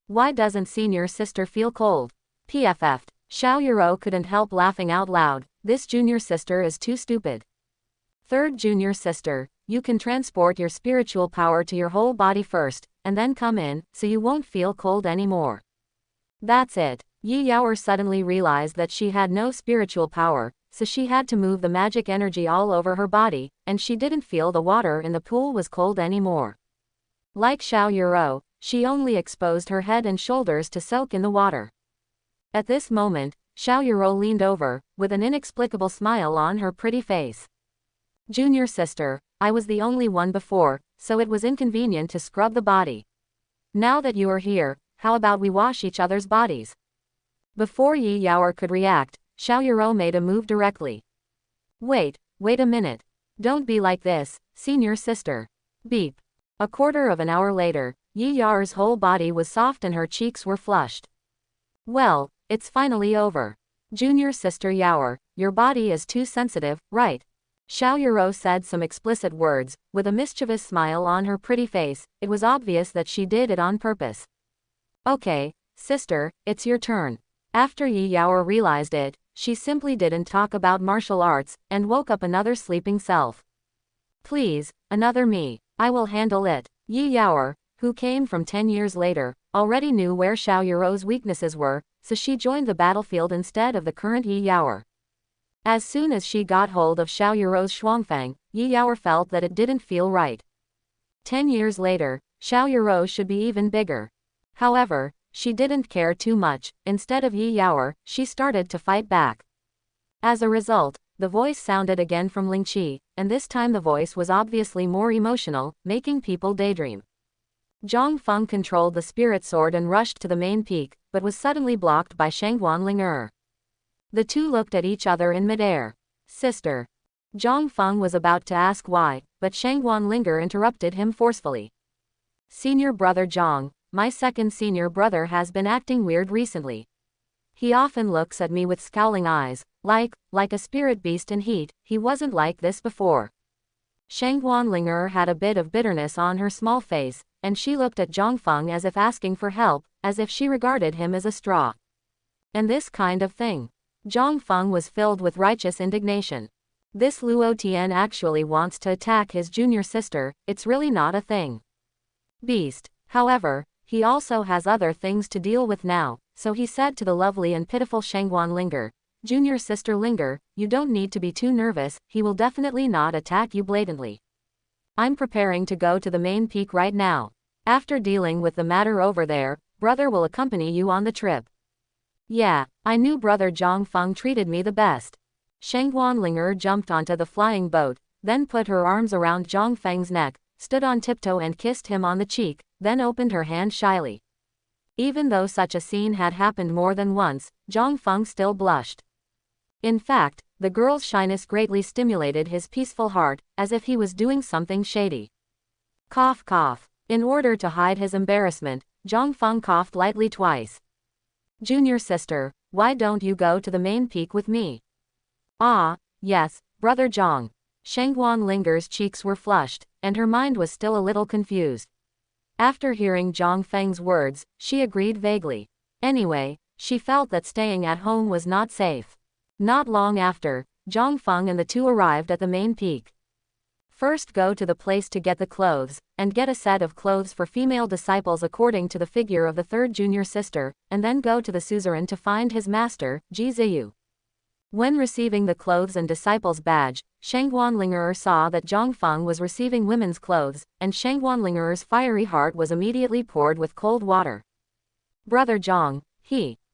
Why doesn't senior sister feel cold? PFF'd. Xiao Yuro couldn't help laughing out loud, this junior sister is too stupid. Third junior sister, you can transport your spiritual power to your whole body first, and then come in, so you won't feel cold anymore. That's it. Yi Yaoer suddenly realized that she had no spiritual power, so she had to move the magic energy all over her body, and she didn't feel the water in the pool was cold anymore. Like Xiao Yuro, she only exposed her head and shoulders to soak in the water. At this moment, Xiao Yuro leaned over, with an inexplicable smile on her pretty face. Junior sister, I was the only one before, so it was inconvenient to scrub the body. Now that you are here, how about we wash each other's bodies? Before Yi Yaoer could react, Xiao Yuro made a move directly. Wait a minute. Don't be like this, senior sister. Beep. A quarter of an hour later, Yi Yaoer's whole body was soft and her cheeks were flushed. Well, it's finally over. Junior sister Yaoer, your body is too sensitive, right? Xiao Yuro said some explicit words, with a mischievous smile on her pretty face. It was obvious that she did it on purpose. Okay, sister, it's your turn. After Yi Yaoer realized it, she simply didn't talk about martial arts, and woke up another sleeping self. Please, another me. I will handle it. Yi Yaoer, who came from 10 years later, already knew where Xiao Yuro's weaknesses were, so she joined the battlefield instead of the current Yi Yaoer. As soon as she got hold of Xiao Yuro's Shuangfang, Yi Yaoer felt that it didn't feel right. 10 years later, Xiao Yuro should be even bigger. However, she didn't care too much. Instead of Yi Yaoer, she started to fight back. As a result, the voice sounded again from Lingqi, and this time the voice was obviously more emotional, making people daydream. Zhang Feng controlled the spirit sword and rushed to the main peak, but was suddenly blocked by Shangguan Ling'er. The two looked at each other in midair. Sister. Zhang Feng was about to ask why, but Shangguan Ling'er interrupted him forcefully. Senior brother Zhang, my second senior brother has been acting weird recently. He often looks at me with scowling eyes, like a spirit beast in heat. He wasn't like this before. Shangguan Ling'er had a bit of bitterness on her small face, and she looked at Zhang Feng as if asking for help, as if she regarded him as a straw. And this kind of thing. Zhang Feng was filled with righteous indignation. This Luo Tian actually wants to attack his junior sister. It's really not a thing. Beast. However, he also has other things to deal with now, so he said to the lovely and pitiful Shangguan Ling'er, Junior sister Ling'er, you don't need to be too nervous, he will definitely not attack you blatantly. I'm preparing to go to the main peak right now. After dealing with the matter over there, brother will accompany you on the trip. Yeah, I knew brother Zhang Feng treated me the best. Shangguan Ling'er jumped onto the flying boat, then put her arms around Zhang Feng's neck, stood on tiptoe and kissed him on the cheek, then opened her hand shyly. Even though such a scene had happened more than once, Zhang Feng still blushed. In fact, the girl's shyness greatly stimulated his peaceful heart, as if he was doing something shady. Cough cough. In order to hide his embarrassment, Zhang Feng coughed lightly twice. Junior sister, why don't you go to the main peak with me? Ah, yes, brother Zhang. Shangguan Ling'er's cheeks were flushed, and her mind was still a little confused. After hearing Zhang Feng's words, she agreed vaguely. Anyway, she felt that staying at home was not safe. Not long after, Zhang Feng and the two arrived at the main peak. First go to the place to get the clothes, and get a set of clothes for female disciples according to the figure of the third junior sister, and then go to the suzerain to find his master, Ji Ziyu. When receiving the clothes and disciples badge, Shangguan Ling'er saw that Zhang Feng was receiving women's clothes, and Shangguan Ling'er's fiery heart was immediately poured with cold water. Brother Zhang,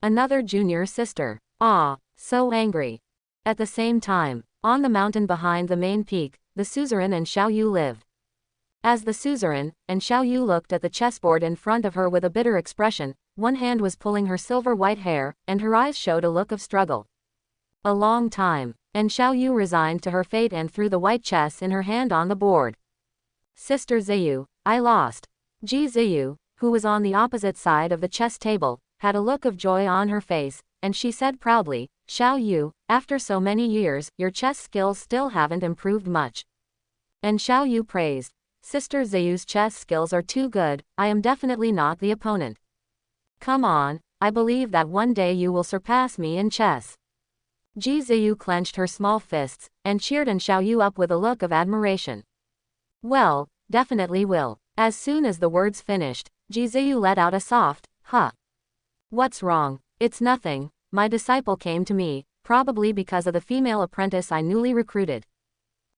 another junior sister. Ah, so angry. At the same time, on the mountain behind the main peak, the suzerain and Xiao Yu lived. As the suzerain and Xiao Yu looked at the chessboard in front of her with a bitter expression, one hand was pulling her silver white hair, and her eyes showed a look of struggle. A long time, and Xiao Yu resigned to her fate and threw the white chess in her hand on the board. Sister Ziyu, I lost. Ji Ziyu, who was on the opposite side of the chess table, had a look of joy on her face, and she said proudly, Xiao Yu, after so many years, your chess skills still haven't improved much. And Xiao Yu praised, Sister Ziyu's chess skills are too good, I am definitely not the opponent. Come on, I believe that one day you will surpass me in chess. Ji Ziyu clenched her small fists, and cheered and Xiao Yu up with a look of admiration. Well, definitely will. As soon as the words finished, Ji Ziyu let out a soft, huh. What's wrong? It's nothing, my disciple came to me, probably because of the female apprentice I newly recruited.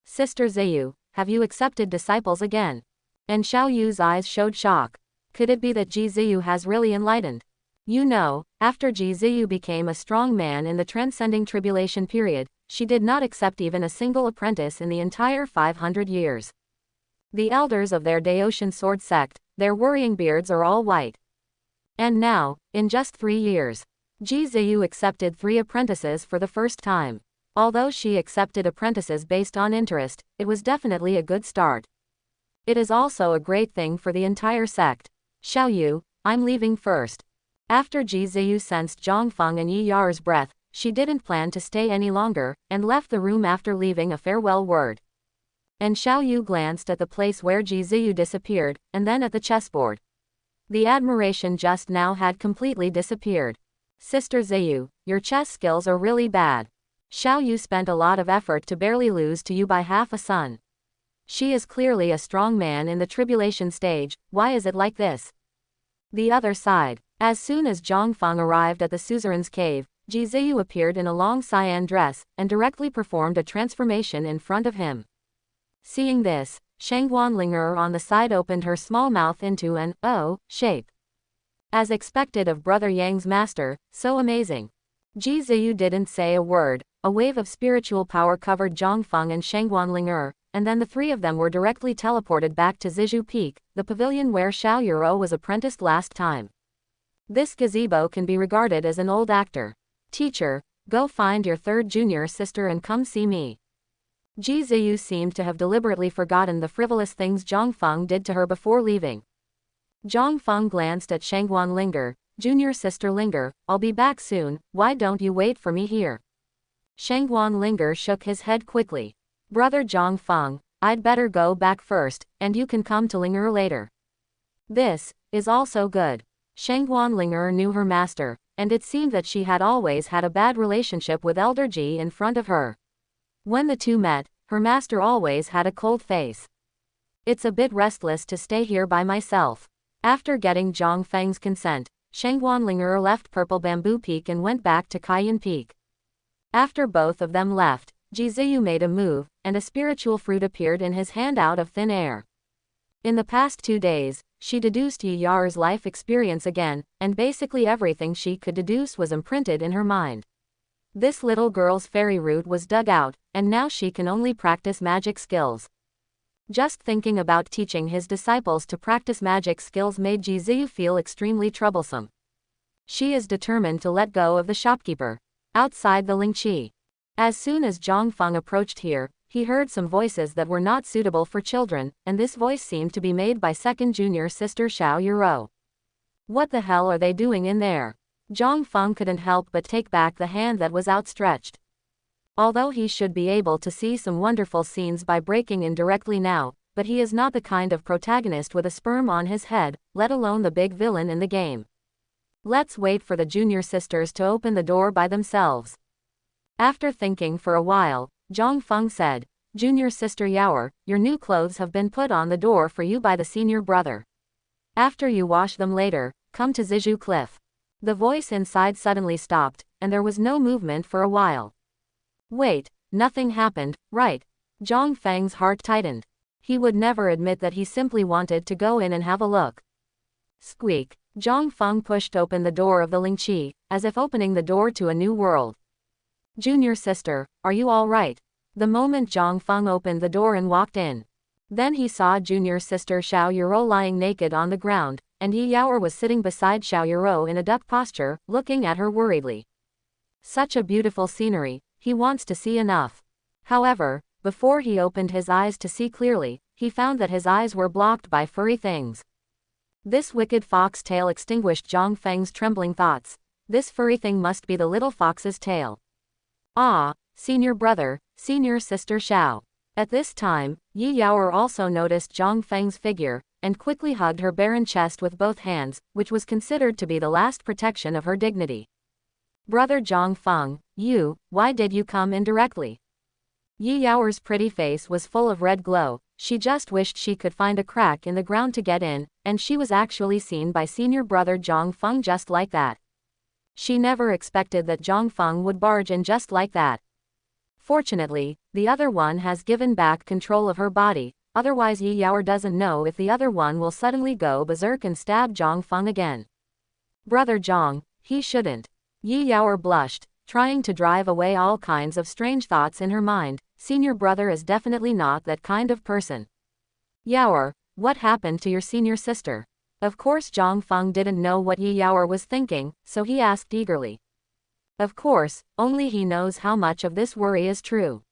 Sister Ziyu, have you accepted disciples again? And Xiao Yu's eyes showed shock. Could it be that Ji Ziyu has really enlightened? You know, after Ji Ziyu became a strong man in the transcending tribulation period, she did not accept even a single apprentice in the entire 500 years. The elders of their Daoshan sword sect, their worrying beards are all white. And now, in just 3 years, Ji Ziyu accepted 3 apprentices for the first time. Although she accepted apprentices based on interest, it was definitely a good start. It is also a great thing for the entire sect. Xiao Yu, I'm leaving first. After Ji Ziyu sensed Zhongfeng and Yi Yar's breath, she didn't plan to stay any longer, and left the room after leaving a farewell word. And Xiao Yu glanced at the place where Ji Ziyu disappeared, and then at the chessboard. The admiration just now had completely disappeared. Sister Ziyu, your chess skills are really bad. Xiao Yu spent a lot of effort to barely lose to you by half a sun. She is clearly a strong man in the tribulation stage, why is it like this? The other side. As soon as Zhongfeng arrived at the suzerain's cave, Ji Ziyu appeared in a long cyan dress, and directly performed a transformation in front of him. Seeing this, Shangguanlinger on the side opened her small mouth into an O shape. As expected of Brother Yang's master, so amazing. Ji Ziyu didn't say a word, a wave of spiritual power covered Zhongfeng and Shangguanlinger, and then the 3 of them were directly teleported back to Zizhu Peak, the pavilion where Xiao Yuro was apprenticed last time. This gazebo can be regarded as an old actor. Teacher, go find your 3rd junior sister and come see me. Ji Ziyu seemed to have deliberately forgotten the frivolous things Zhongfeng did to her before leaving. Zhongfeng glanced at Shangguanlinger, junior sister Linger, I'll be back soon, why don't you wait for me here? Shangguanlinger shook his head quickly. Brother Zhongfeng, I'd better go back first, and you can come to Linger later. This is also good. Shangguanlinger knew her master, and it seemed that she had always had a bad relationship with Elder Ji in front of her. When the two met, her master always had a cold face. It's a bit restless to stay here by myself. After getting Zhang Feng's consent, Shangguanlinger left Purple Bamboo Peak and went back to Cayenne Peak. After both of them left, Ji Ziyu made a move, and a spiritual fruit appeared in his hand out of thin air. In the past 2 days, she deduced Yi Yar's life experience again, and basically everything she could deduce was imprinted in her mind. This little girl's fairy root was dug out, and now she can only practice magic skills. Just thinking about teaching his disciples to practice magic skills made Ji Ziyu feel extremely troublesome. She is determined to let go of the shopkeeper. Outside the Lingqi. As soon as Zhongfeng approached here, he heard some voices that were not suitable for children, and this voice seemed to be made by 2nd junior sister Xiao Yuro. What the hell are they doing in there? Zhongfeng couldn't help but take back the hand that was outstretched. Although he should be able to see some wonderful scenes by breaking in directly now, but he is not the kind of protagonist with a sperm on his head, let alone the big villain in the game. Let's wait for the junior sisters to open the door by themselves. After thinking for a while, Zhongfeng said, Junior sister Yaoer, your new clothes have been put on the door for you by the senior brother. After you wash them later, come to Zizhu Cliff. The voice inside suddenly stopped, and there was no movement for a while. Wait, nothing happened, right? Zhongfeng's heart tightened. He would never admit that he simply wanted to go in and have a look. Squeak. Zhongfeng pushed open the door of the Lingqi, as if opening the door to a new world. Junior sister, are you all right? The moment Zhongfeng opened the door and walked in. Then he saw junior sister Xiao Yuro lying naked on the ground, and Yi Yaoer was sitting beside Xiao Yuro in a duck posture, looking at her worriedly. Such a beautiful scenery, he wants to see enough. However, before he opened his eyes to see clearly, he found that his eyes were blocked by furry things. This wicked fox tail extinguished Zhongfeng's trembling thoughts. This furry thing must be the little fox's tail. Ah, senior brother, senior sister Xiao. At this time, Yi Yaoer also noticed Zhongfeng's figure, and quickly hugged her barren chest with both hands, which was considered to be the last protection of her dignity. Brother Zhongfeng, why did you come in directly? Yi Yaoer's pretty face was full of red glow. She just wished she could find a crack in the ground to get in, and she was actually seen by senior brother Zhongfeng just like that. She never expected that Zhang Feng would barge in just like that. Fortunately, the other one has given back control of her body, otherwise Yi Yaoer doesn't know if the other one will suddenly go berserk and stab Zhang Feng again. Brother Zhang, he shouldn't. Yi Yaoer blushed, trying to drive away all kinds of strange thoughts in her mind. Senior brother is definitely not that kind of person. Yaoer, what happened to your senior sister? Of course Zhang Feng didn't know what Yi Yaoer was thinking, so he asked eagerly. Of course, only he knows how much of this worry is true.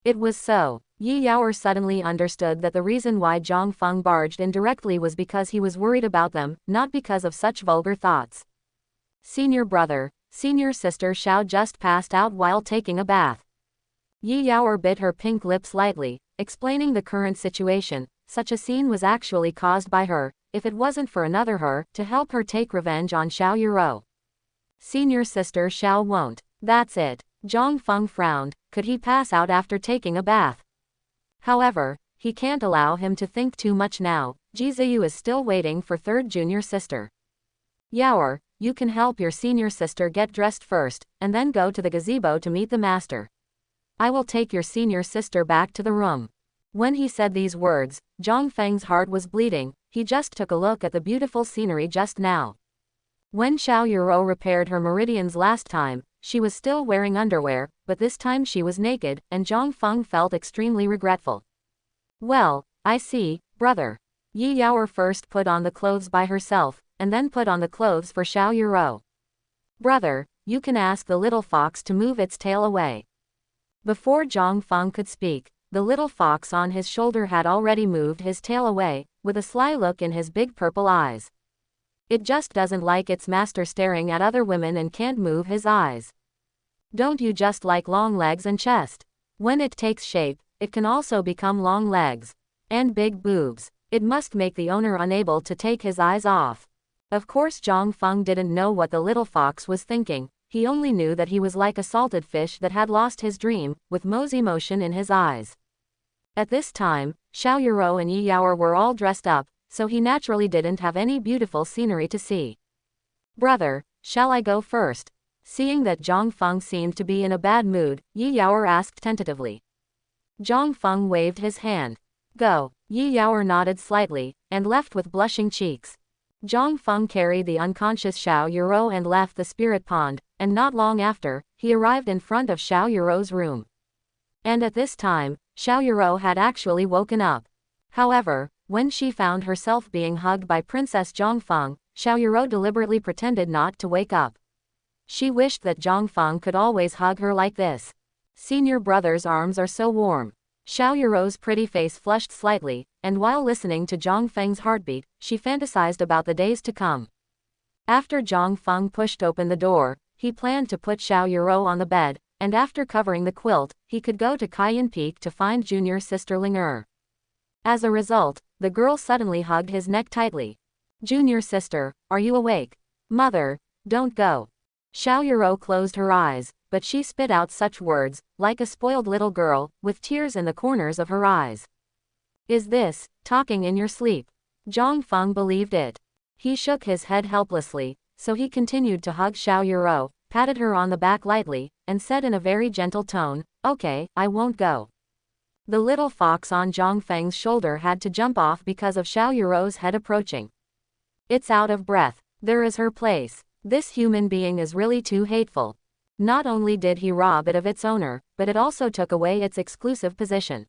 It was so. Yi Yaoer suddenly understood that the reason why Zhang Feng barged in directly was because he was worried about them, not because of such vulgar thoughts. Senior brother, senior sister Xiao just passed out while taking a bath. Yi Yaoer bit her pink lips lightly, explaining the current situation. Such a scene was actually caused by her, if it wasn't for another her, to help her take revenge on Xiao Yuro. Senior sister Xiao won't. That's it. Zhang Feng frowned. Could he pass out after taking a bath? However, he can't allow him to think too much now. Ji Ziyu is still waiting for third junior sister. Yaoer, you can help your senior sister get dressed first, and then go to the gazebo to meet the master. I will take your senior sister back to the room. When he said these words, Zhang Feng's heart was bleeding. He just took a look at the beautiful scenery just now. When Xiao Yuro repaired her meridians last time, she was still wearing underwear, but this time she was naked, and Zhang Feng felt extremely regretful. Well, I see, brother. Yi Yaoer first put on the clothes by herself, and then put on the clothes for Xiao Yuro. Brother, you can ask the little fox to move its tail away. Before Zhang Feng could speak, the little fox on his shoulder had already moved his tail away, with a sly look in his big purple eyes. It just doesn't like its master staring at other women and can't move his eyes. Don't you just like long legs and chest? When it takes shape, it can also become long legs. And big boobs. It must make the owner unable to take his eyes off. Of course Zhang Feng didn't know what the little fox was thinking. He only knew that he was like a salted fish that had lost his dream, with mosey motion in his eyes. At this time, Xiao Yuro and Yi Yaoer were all dressed up, so he naturally didn't have any beautiful scenery to see. Brother, shall I go first? Seeing that Zhang Feng seemed to be in a bad mood, Yi Yaoer asked tentatively. Zhang Feng waved his hand. Go. Yi Yaoer nodded slightly, and left with blushing cheeks. Zhang Feng carried the unconscious Xiao Yuro and left the spirit pond, and not long after, he arrived in front of Xiao Yuro's room. And at this time, Xiao Yuro had actually woken up. However, when she found herself being hugged by Princess Zhang Feng, Xiao Yuro deliberately pretended not to wake up. She wished that Zhang Feng could always hug her like this. Senior brother's arms are so warm. Xiao Yuro's pretty face flushed slightly, and while listening to Zhang Feng's heartbeat, she fantasized about the days to come. After Zhang Feng pushed open the door, he planned to put Xiao Yuro on the bed, and after covering the quilt, he could go to Cayenne Peak to find junior sister Ling. As a result, the girl suddenly hugged his neck tightly. Junior sister, are you awake? Mother, don't go. Xiao Yuro closed her eyes, but she spit out such words, like a spoiled little girl, with tears in the corners of her eyes. Is this talking in your sleep? Zhang Feng believed it. He shook his head helplessly, so he continued to hug Xiao Yuro, patted her on the back lightly, and said in a very gentle tone, okay, I won't go. The little fox on Zhang Feng's shoulder had to jump off because of Xiao Yuro's head approaching. It's out of breath. There is her place. This human being is really too hateful. Not only did he rob it of its owner, but it also took away its exclusive position.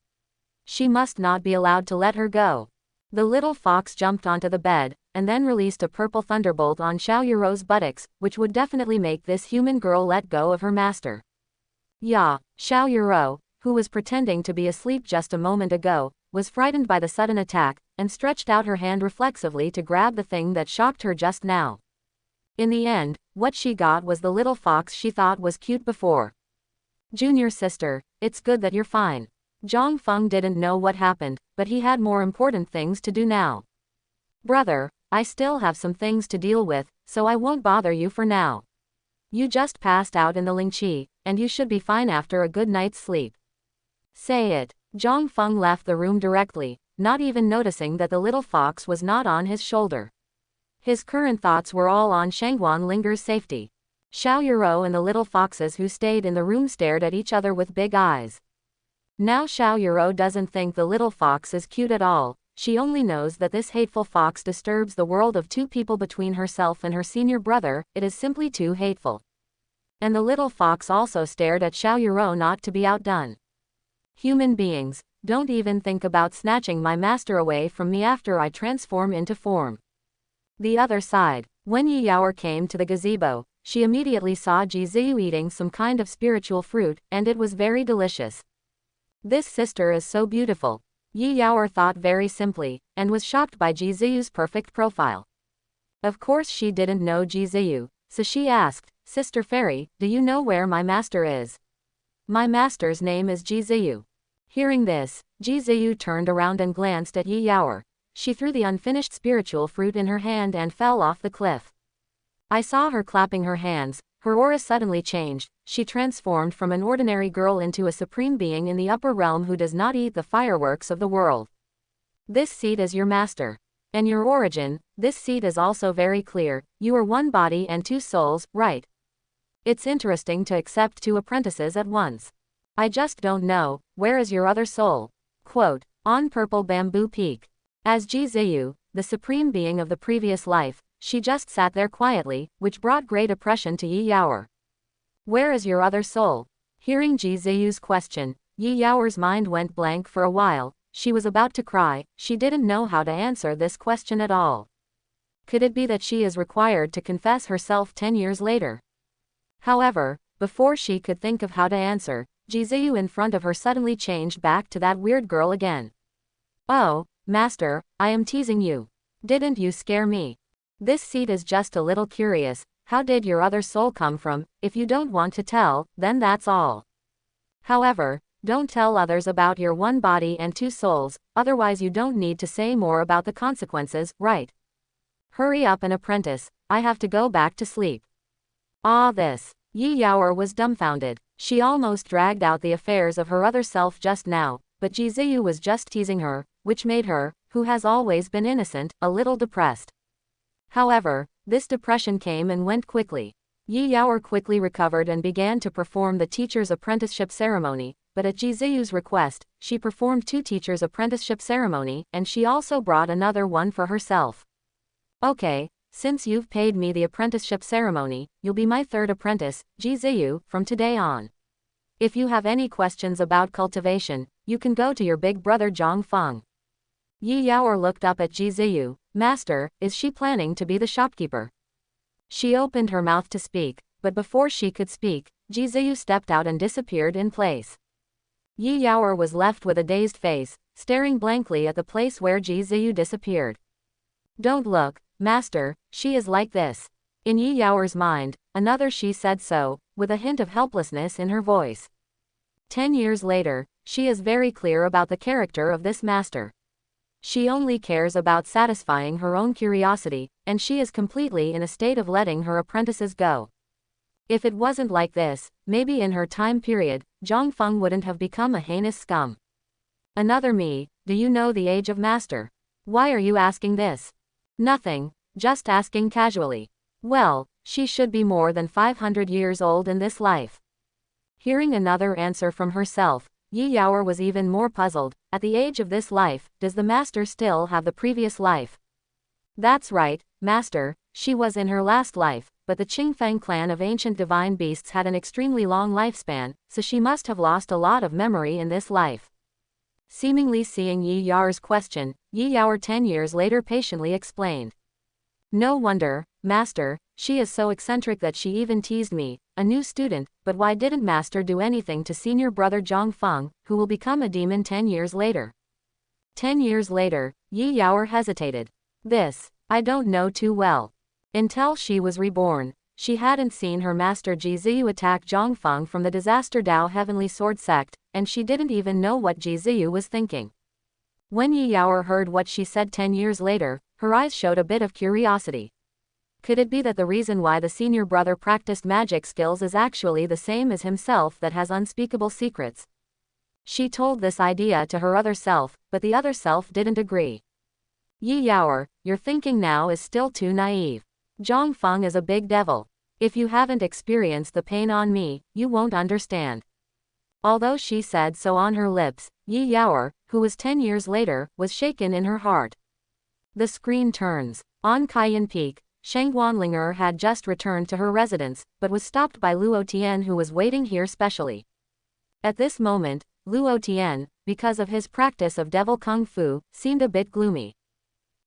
She must not be allowed to let her go. The little fox jumped onto the bed, and then released a purple thunderbolt on Xiao Yuro's buttocks, which would definitely make this human girl let go of her master. Yeah, Xiao Yuro, who was pretending to be asleep just a moment ago, was frightened by the sudden attack, and stretched out her hand reflexively to grab the thing that shocked her just now. In the end, what she got was the little fox she thought was cute before. Junior sister, it's good that you're fine. Zhang Feng didn't know what happened, but he had more important things to do now. Brother, I still have some things to deal with, so I won't bother you for now. You just passed out in the Lingqi, and you should be fine after a good night's sleep. Say it. Zhang Feng left the room directly, not even noticing that the little fox was not on his shoulder. His current thoughts were all on Shangguan Linger's safety. Xiao Yuro and the little foxes who stayed in the room stared at each other with big eyes. Now Xiao Yuro doesn't think the little fox is cute at all, she only knows that this hateful fox disturbs the world of two people between herself and her senior brother, it is simply too hateful. And the little fox also stared at Xiao Yuro not to be outdone. Human beings, don't even think about snatching my master away from me after I transform into form. The other side, when Yi Yaoer came to the gazebo, she immediately saw Ji Ziyu eating some kind of spiritual fruit, and it was very delicious. This sister is so beautiful, Yi Yaoer thought very simply, and was shocked by Ji Ziyu's perfect profile. Of course she didn't know Ji Ziyu, so she asked, "Sister Fairy, do you know where my master is?" "My master's name is Ji Ziyu." Hearing this, Ji Ziyu turned around and glanced at Yi Yaoer. She threw the unfinished spiritual fruit in her hand and fell off the cliff. I saw her clapping her hands, her aura suddenly changed, she transformed from an ordinary girl into a supreme being in the upper realm who does not eat the fireworks of the world. This seed is your master. And your origin, this seed is also very clear, you are one body and two souls, right? It's interesting to accept two apprentices at once. I just don't know, where is your other soul? Quote, on Purple Bamboo Peak. As Ji Ziyu, the supreme being of the previous life, she just sat there quietly, which brought great oppression to Yi Yaoer. Where is your other soul? Hearing Ji Ziyu's question, Yi Yaoer's mind went blank for a while, she was about to cry, she didn't know how to answer this question at all. Could it be that she is required to confess herself 10 years later? However, before she could think of how to answer, Ji Ziyu in front of her suddenly changed back to that weird girl again. Oh, master, I am teasing you. Didn't you scare me? This seed is just a little curious, how did your other soul come from? If you don't want to tell, then that's all. However, don't tell others about your one body and two souls, otherwise you don't need to say more about the consequences, right? Hurry up and apprentice, I have to go back to sleep. This. Yi Yaoer was dumbfounded, she almost dragged out the affairs of her other self just now, but Ji Ziyu was just teasing her, which made her, who has always been innocent, a little depressed. However, this depression came and went quickly. Yi Yaoer quickly recovered and began to perform the teacher's apprenticeship ceremony, but at Ji Ziyu's request, she performed 2 teachers' apprenticeship ceremony, and she also brought another one for herself. Okay, since you've paid me the apprenticeship ceremony, you'll be my 3rd apprentice, Ji Ziyu, from today on. If you have any questions about cultivation, you can go to your big brother Zhang Feng. Yi Yaoer looked up at Ji Ziyu. Master, is she planning to be the shopkeeper? She opened her mouth to speak, but before she could speak, Ji Ziyu stepped out and disappeared in place. Yi Yaoer was left with a dazed face, staring blankly at the place where Ji Ziyu disappeared. Don't look, master, she is like this. In Yi Yaoer's mind, another she said so, with a hint of helplessness in her voice. 10 years later, she is very clear about the character of this master. She only cares about satisfying her own curiosity, and she is completely in a state of letting her apprentices go. If it wasn't like this, maybe in her time period, Zhang Feng wouldn't have become a heinous scum. Another me, do you know the age of master? Why are you asking this? Nothing, just asking casually. Well, she should be more than 500 years old in this life. Hearing another answer from herself, Yi Yaoer was even more puzzled. At the age of this life, does the master still have the previous life? That's right, master, she was in her last life, but the Qingfeng clan of ancient divine beasts had an extremely long lifespan, so she must have lost a lot of memory in this life. Seemingly seeing Yi Yaoer's question, Yi Yaoer 10 years later patiently explained. No wonder, master, she is so eccentric that she even teased me, a new student, but why didn't master do anything to senior brother Zhang Feng, who will become a demon 10 years later? 10 years later, Yi Yaoer hesitated. This, I don't know too well. Until she was reborn, she hadn't seen her master Ji Ziyu attack Zhang Feng from the Disaster Dao Heavenly Sword Sect, and she didn't even know what Ji Ziyu was thinking. When Yi Yaoer heard what she said 10 years later, her eyes showed a bit of curiosity. Could it be that the reason why the senior brother practiced magic skills is actually the same as himself that has unspeakable secrets? She told this idea to her other self, but the other self didn't agree. Yi Yaoer, your thinking now is still too naive. Zhang Feng is a big devil. If you haven't experienced the pain on me, you won't understand. Although she said so on her lips, Yi Yaoer, who was 10 years later, was shaken in her heart. The screen turns. On Cayenne Peak, Sheng Wanlinger had just returned to her residence, but was stopped by Luo Tian, who was waiting here specially. At this moment, Luo Tian, because of his practice of devil kung fu, seemed a bit gloomy.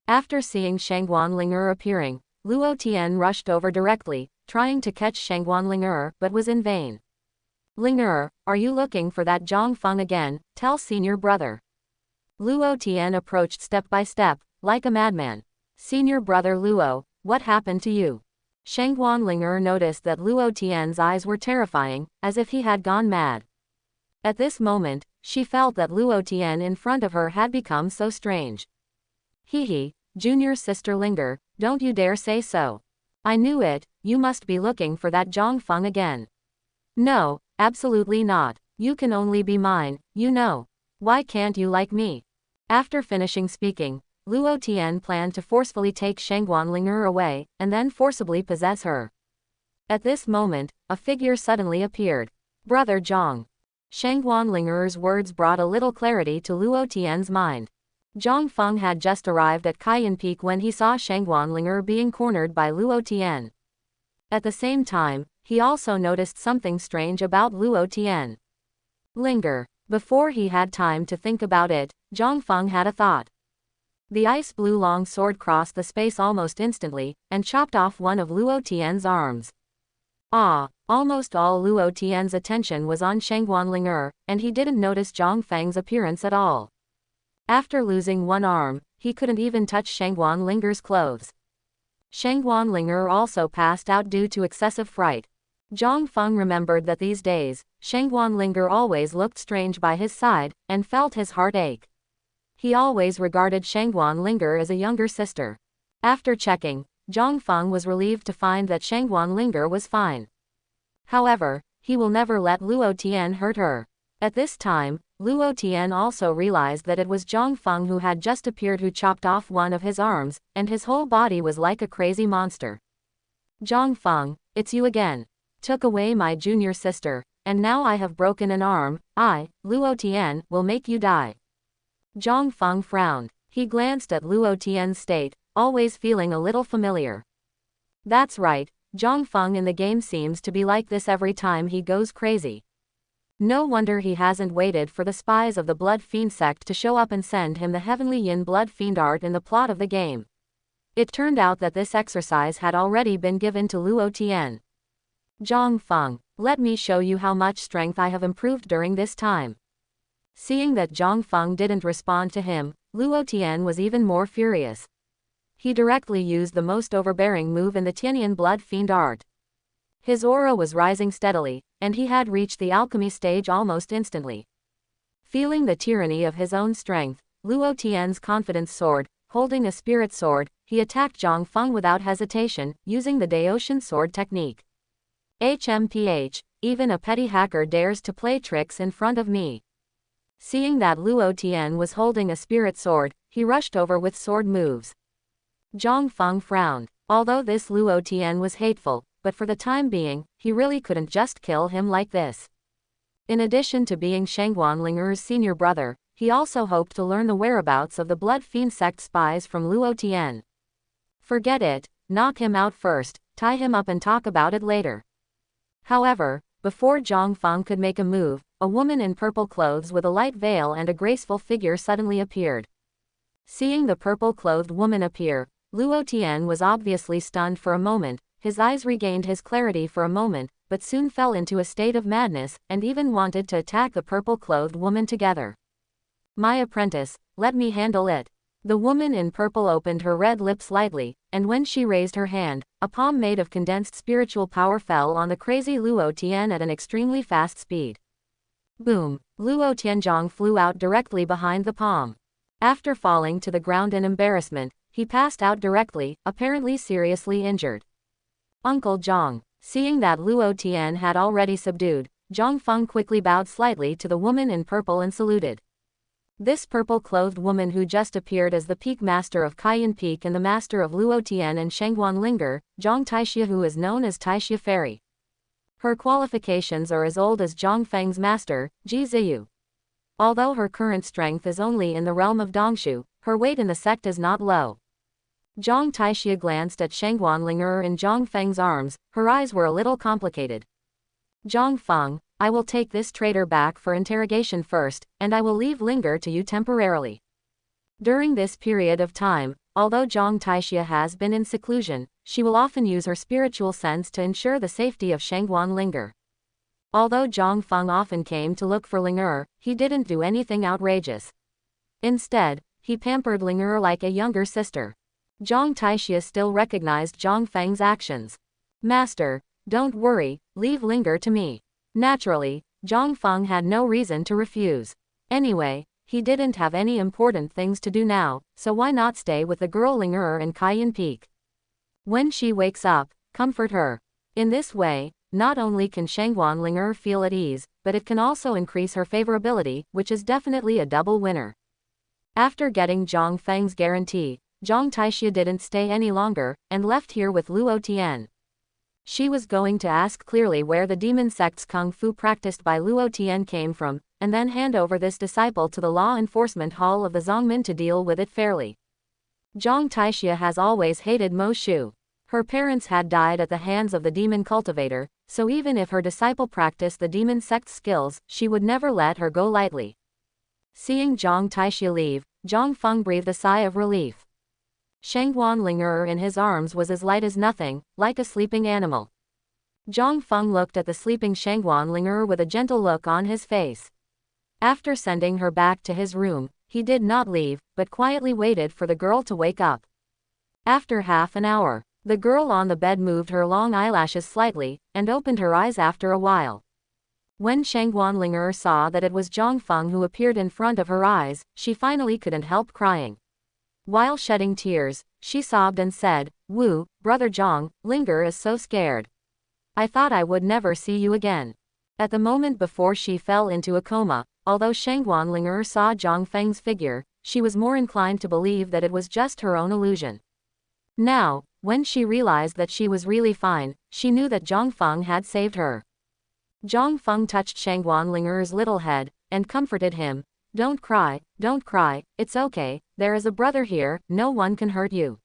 After seeing Sheng Wanlinger appearing, Luo Tian rushed over directly, trying to catch Sheng Wanlinger, but was in vain. Linger, are you looking for that Zhang Feng again? Tell senior brother. Luo Tian approached step by step, like a madman. Senior brother Luo, what happened to you? Sheng Wanlinger noticed that Luo Tian's eyes were terrifying, as if he had gone mad. At this moment, she felt that Luo Tian in front of her had become so strange. Hee, junior sister Linger, don't you dare say so. I knew it, you must be looking for that Zhang Feng again. No, absolutely not. You can only be mine, you know. Why can't you like me? After finishing speaking, Luo Tian planned to forcefully take Sheng Wanlinger away, and then forcibly possess her. At this moment, a figure suddenly appeared. Brother Zhang. Sheng Wanlinger's words brought a little clarity to Luo Tian's mind. Zhang Feng had just arrived at Cayenne Peak when he saw Sheng Wanlinger being cornered by Luo Tian. At the same time, he also noticed something strange about Luo Tian. Linger. Before he had time to think about it, Zhang Feng had a thought. The ice blue long sword crossed the space almost instantly, and chopped off one of Luo Tian's arms. Almost all Luo Tian's attention was on Sheng Wanlinger, and he didn't notice Zhang Feng's appearance at all. After losing one arm, he couldn't even touch Sheng Wanlinger's clothes. Sheng Wanlinger also passed out due to excessive fright. Zhang Feng remembered that these days, Sheng Wanlinger always looked strange by his side, and felt his heart ache. He always regarded Sheng Wanlinger as a younger sister. After checking, Zhang Feng was relieved to find that Sheng Wanlinger was fine. However, he will never let Luo Tian hurt her. At this time, Luo Tian also realized that it was Zhang Feng who had just appeared, who chopped off one of his arms, and his whole body was like a crazy monster. Zhang Feng, it's you again. Took away my junior sister, and now I have broken an arm. I, Luo Tian, will make you die. Zhang Feng frowned. He glanced at Luo Tian's state, always feeling a little familiar. That's right, Zhang Feng in the game seems to be like this every time he goes crazy. No wonder he hasn't waited for the spies of the Blood Fiend sect to show up and send him the Heavenly Yin Blood Fiend art in the plot of the game. It turned out that this exercise had already been given to Luo Tian. Zhang Feng, let me show you how much strength I have improved during this time. Seeing that Zhang Feng didn't respond to him, Luo Tian was even more furious. He directly used the most overbearing move in the Tianyan Blood Fiend art. His aura was rising steadily, and he had reached the alchemy stage almost instantly. Feeling the tyranny of his own strength, Luo Tian's confidence soared. Holding a spirit sword, he attacked Zhang Feng without hesitation, using the Daotian sword technique. HMPH, even a petty hacker dares to play tricks in front of me. Seeing that Luo Tian was holding a spirit sword, he rushed over with sword moves. Zhang Feng frowned. Although this Luo Tian was hateful, but for the time being, he really couldn't just kill him like this. In addition to being Sheng Wanlinger's senior brother, he also hoped to learn the whereabouts of the Blood Fiend sect spies from Luo Tian. Forget it, knock him out first, tie him up and talk about it later. However, before Zhang Feng could make a move, a woman in purple clothes with a light veil and a graceful figure suddenly appeared. Seeing the purple-clothed woman appear, Luo Tian was obviously stunned for a moment. His eyes regained his clarity for a moment, but soon fell into a state of madness, and even wanted to attack the purple-clothed woman together. My apprentice, let me handle it. The woman in purple opened her red lips slightly, and when she raised her hand, a palm made of condensed spiritual power fell on the crazy Luo Tian at an extremely fast speed. Boom! Luo Tianzhong flew out directly behind the palm. After falling to the ground in embarrassment, he passed out directly, apparently seriously injured. Uncle Zhang. Seeing that Luo Tian had already subdued, Zhang Feng quickly bowed slightly to the woman in purple and saluted. This purple-clothed woman who just appeared as the Peak Master of Kaiyan Peak and the Master of Luo Tian and Shangguan Linger, Zhang Taixia, who is known as Taixia Fairy. Her qualifications are as old as Zhang Feng's master, Ji Ziyu. Although her current strength is only in the realm of Dongshu, her weight in the sect is not low. Zhang Taixia glanced at Shangguan Linger in Zhang Feng's arms, her eyes were a little complicated. Zhang Feng, I will take this traitor back for interrogation first, and I will leave Linger to you temporarily. During this period of time, although Zhang Taixia has been in seclusion, she will often use her spiritual sense to ensure the safety of Shangguan Linger. Although Zhang Feng often came to look for Linger, he didn't do anything outrageous. Instead, he pampered Linger like a younger sister. Zhang Taixia still recognized Zhang Feng's actions. Master, don't worry, leave Linger to me. Naturally, Zhang Feng had no reason to refuse. Anyway, he didn't have any important things to do now, so why not stay with the girl Linger in Kaiyan Peak? When she wakes up, comfort her. In this way, not only can Shangguan Linger feel at ease, but it can also increase her favorability, which is definitely a double winner. After getting Zhang Feng's guarantee, Zhang Taixia didn't stay any longer, and left here with Luo Tian. She was going to ask clearly where the demon sect's kung fu practiced by Luo Tian came from, and then hand over this disciple to the law enforcement hall of the Zongmin to deal with it fairly. Zhang Taixia has always hated Mo Shu. Her parents had died at the hands of the demon cultivator, so even if her disciple practiced the demon sect's skills, she would never let her go lightly. Seeing Zhang Taixia leave, Zhang Feng breathed a sigh of relief. Shangguan Linger in his arms was as light as nothing, like a sleeping animal. Zhang Feng looked at the sleeping Shangguan Linger with a gentle look on his face. After sending her back to his room, he did not leave, but quietly waited for the girl to wake up. After half an hour, the girl on the bed moved her long eyelashes slightly, and opened her eyes after a while. When Shangguan Linger saw that it was Zhang Feng who appeared in front of her eyes, she finally couldn't help crying. While shedding tears, she sobbed and said, "Wu, brother Zhang, Linger is so scared. I thought I would never see you again." At the moment before she fell into a coma, although Shangguan Linger saw Zhang Feng's figure, she was more inclined to believe that it was just her own illusion. Now, when she realized that she was really fine, she knew that Zhang Feng had saved her. Zhang Feng touched Shangguan Linger's little head, and comforted him. Don't cry, it's okay, there is a brother here, no one can hurt you."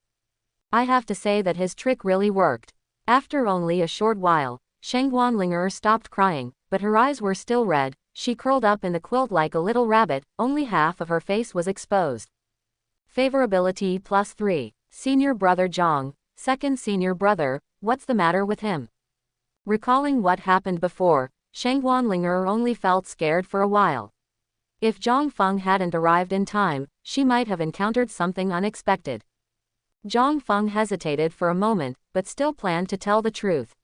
I have to say that his trick really worked. After only a short while, Shangguan Linger stopped crying, but her eyes were still red. She curled up in the quilt like a little rabbit, only half of her face was exposed. Favorability +3. Senior brother Zhang, second senior brother, what's the matter with him? Recalling what happened before, Shangguan Linger only felt scared for a while. If Zhang Feng hadn't arrived in time, she might have encountered something unexpected. Zhang Feng hesitated for a moment, but still planned to tell the truth.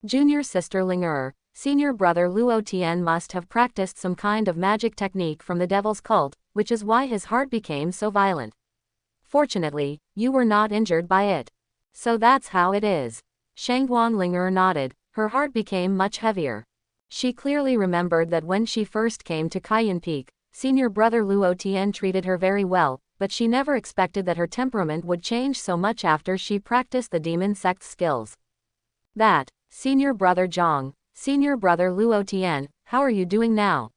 Junior sister Linger, senior brother Luo Tian must have practiced some kind of magic technique from the devil's cult, which is why his heart became so violent. Fortunately, you were not injured by it. So that's how it is. Shangguan Linger nodded, her heart became much heavier. She clearly remembered that when she first came to Kaiyan Peak, senior brother Luo Tian treated her very well, but she never expected that her temperament would change so much after she practiced the demon sect's skills. That, senior brother Zhang, senior brother Luo Tian, how are you doing now?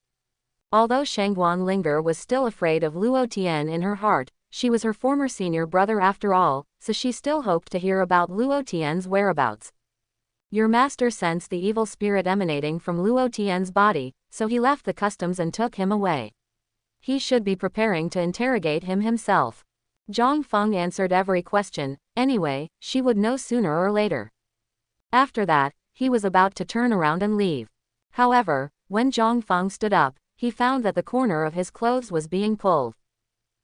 Although Shangguan Linger was still afraid of Luo Tian in her heart, she was her former senior brother after all, so she still hoped to hear about Luo Tian's whereabouts. Your master sensed the evil spirit emanating from Luo Tian's body, so he left the customs and took him away. He should be preparing to interrogate him himself. Zhang Feng answered every question. Anyway, she would know sooner or later. After that, he was about to turn around and leave. However, when Zhang Feng stood up, he found that the corner of his clothes was being pulled.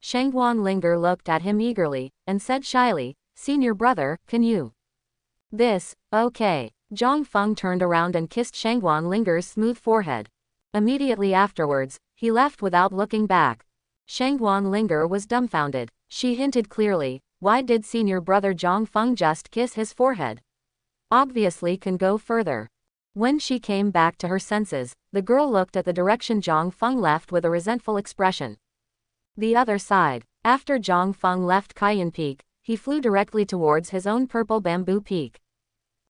Shangguan Linger looked at him eagerly, and said shyly, "Senior brother, can you?" This, okay. Zhang Feng turned around and kissed Shangguan Linger's smooth forehead. Immediately afterwards, he left without looking back. Shangguan Linger was dumbfounded. She hinted clearly, why did senior brother Zhang Feng just kiss his forehead? Obviously can go further. When she came back to her senses, the girl looked at the direction Zhang Feng left with a resentful expression. The other side. After Zhang Feng left Cayenne Peak, he flew directly towards his own Purple Bamboo Peak.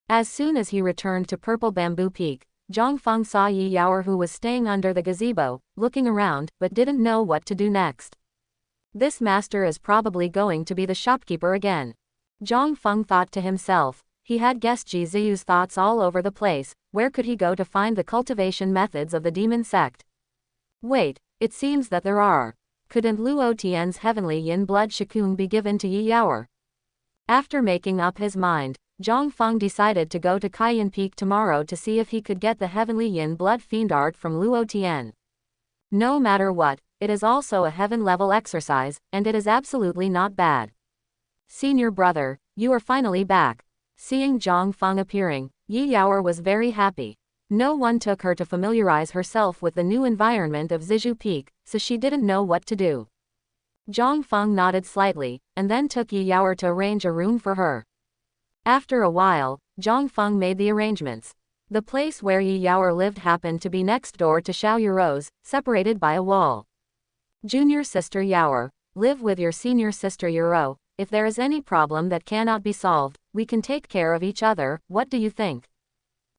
As soon as he returned to Purple Bamboo Peak, Zhang Feng saw Yi Yaoer, who was staying under the gazebo, looking around, but didn't know what to do next. This master is probably going to be the shopkeeper again. Zhang Feng thought to himself. He had guessed Ji Ziyu's thoughts all over the place. Where could he go to find the cultivation methods of the demon sect? Wait, it seems that there are. Couldn't Luo Tian's heavenly yin blood shikung be given to Yi Yaoer? After making up his mind, Zhang Feng decided to go to Cayenne Peak tomorrow to see if he could get the heavenly yin blood fiend art from Luo Tian. No matter what, it is also a heaven-level exercise, and it is absolutely not bad. Senior brother, you are finally back. Seeing Zhang Feng appearing, Yi Yaoer was very happy. No one took her to familiarize herself with the new environment of Zizhu Peak, so she didn't know what to do. Zhang Feng nodded slightly, and then took Yi Yaoer to arrange a room for her. After a while, Zhang Feng made the arrangements. The place where Yi Yaoer lived happened to be next door to Xiao Yuro's, separated by a wall. Junior sister Yaoer, live with your senior sister Yuro. If there is any problem that cannot be solved, we can take care of each other. What do you think?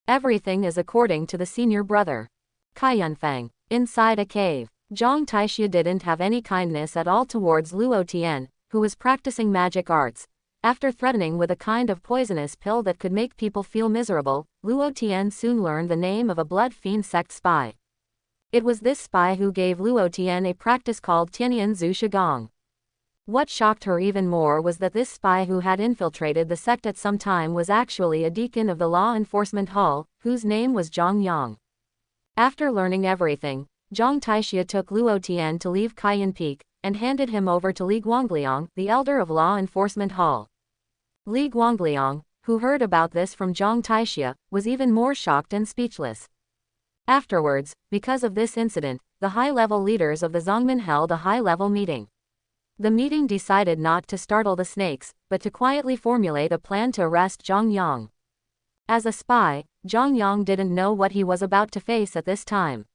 Everything is according to the senior brother. Kaiyunfeng. Inside a cave, Zhang Taixia didn't have any kindness at all towards Luo Tian, who was practicing magic arts. After threatening with a kind of poisonous pill that could make people feel miserable, Luo Tian soon learned the name of a blood fiend sect spy. It was this spy who gave Luo Tian a practice called Tianyan Zhu Shigong. What shocked her even more was that this spy who had infiltrated the sect at some time was actually a deacon of the Law Enforcement Hall, whose name was Zhang Yang. After learning everything, Zhang Taixia took Luo Tian to leave Cayenne Peak, and handed him over to Li Guangliang, the elder of Law Enforcement Hall. Li Guangliang, who heard about this from Zhang Taixia, was even more shocked and speechless. Afterwards, because of this incident, the high-level leaders of the Zongmen held a high-level meeting. The meeting decided not to startle the snakes, but to quietly formulate a plan to arrest Zhang Yang. As a spy, Zhang Yang didn't know what he was about to face at this time.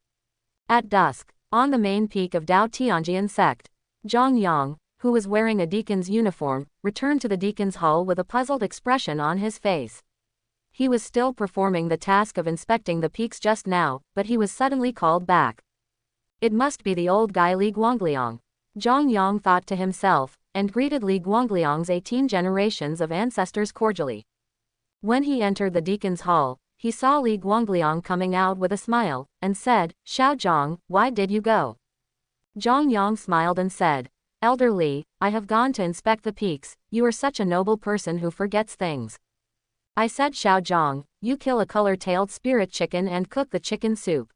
At dusk, on the main peak of Dao Tianjian sect, Zhang Yang, who was wearing a deacon's uniform, returned to the deacon's hall with a puzzled expression on his face. He was still performing the task of inspecting the peaks just now, but he was suddenly called back. It must be the old guy Li Guangliang. Zhang Yang thought to himself, and greeted Li Guangliang's 18 generations of ancestors cordially. When he entered the deacon's hall, he saw Li Guangliang coming out with a smile, and said, "Xiao Zhang, why did you go?" Zhang Yang smiled and said, "Elder Li, I have gone to inspect the peaks. You are such a noble person who forgets things." I said, "Xiao Zhang, you kill a color-tailed spirit chicken and cook the chicken soup.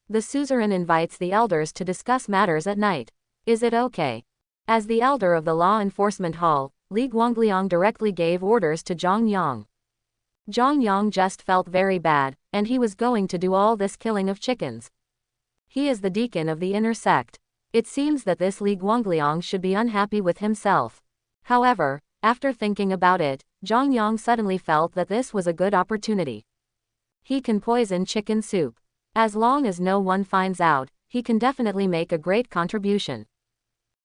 The suzerain invites the elders to discuss matters at night. Is it okay?" As the elder of the Law Enforcement Hall, Li Guangliang directly gave orders to Zhang Yang. Zhang Yang just felt very bad, and he was going to do all this killing of chickens. He is the deacon of the inner sect. It seems that this Li Guangliang should be unhappy with himself. However, after thinking about it, Zhang Yang suddenly felt that this was a good opportunity. He can poison chicken soup. As long as no one finds out, he can definitely make a great contribution.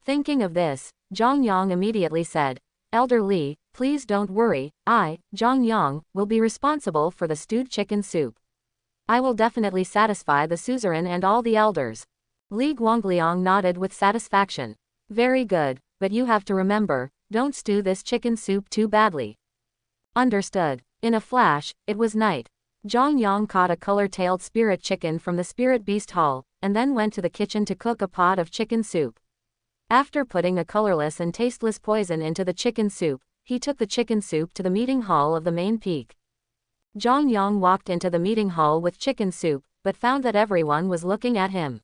Thinking of this, Zhang Yang immediately said, "Elder Li, please don't worry, I, Zhang Yang, will be responsible for the stewed chicken soup. I will definitely satisfy the suzerain and all the elders." Li Guangliang nodded with satisfaction. "Very good, but you have to remember, don't stew this chicken soup too badly." Understood. In a flash, it was night. Zhang Yang caught a color-tailed spirit chicken from the spirit beast hall, and then went to the kitchen to cook a pot of chicken soup. After putting a colorless and tasteless poison into the chicken soup, he took the chicken soup to the meeting hall of the main peak. Zhang Yang walked into the meeting hall with chicken soup, but found that everyone was looking at him.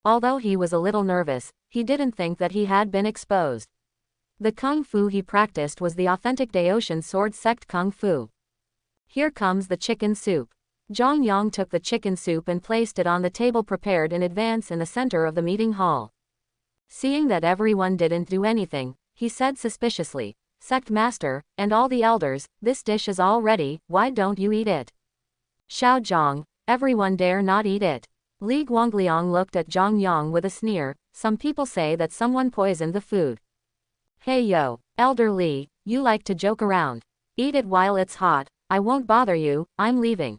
Although he was a little nervous, he didn't think that he had been exposed. The kung fu he practiced was the authentic Daoshan sword sect kung fu. "Here comes the chicken soup." Zhang Yang took the chicken soup and placed it on the table prepared in advance in the center of the meeting hall. Seeing that everyone didn't do anything, he said suspiciously, "Sect master, and all the elders, this dish is all ready, why don't you eat it?" "Xiao Zhang, everyone dare not eat it." Li Guangliang looked at Zhang Yang with a sneer. Some people say that someone poisoned the food. Hey yo, Elder Li, you like to joke around. Eat it while it's hot. I won't bother you, I'm leaving.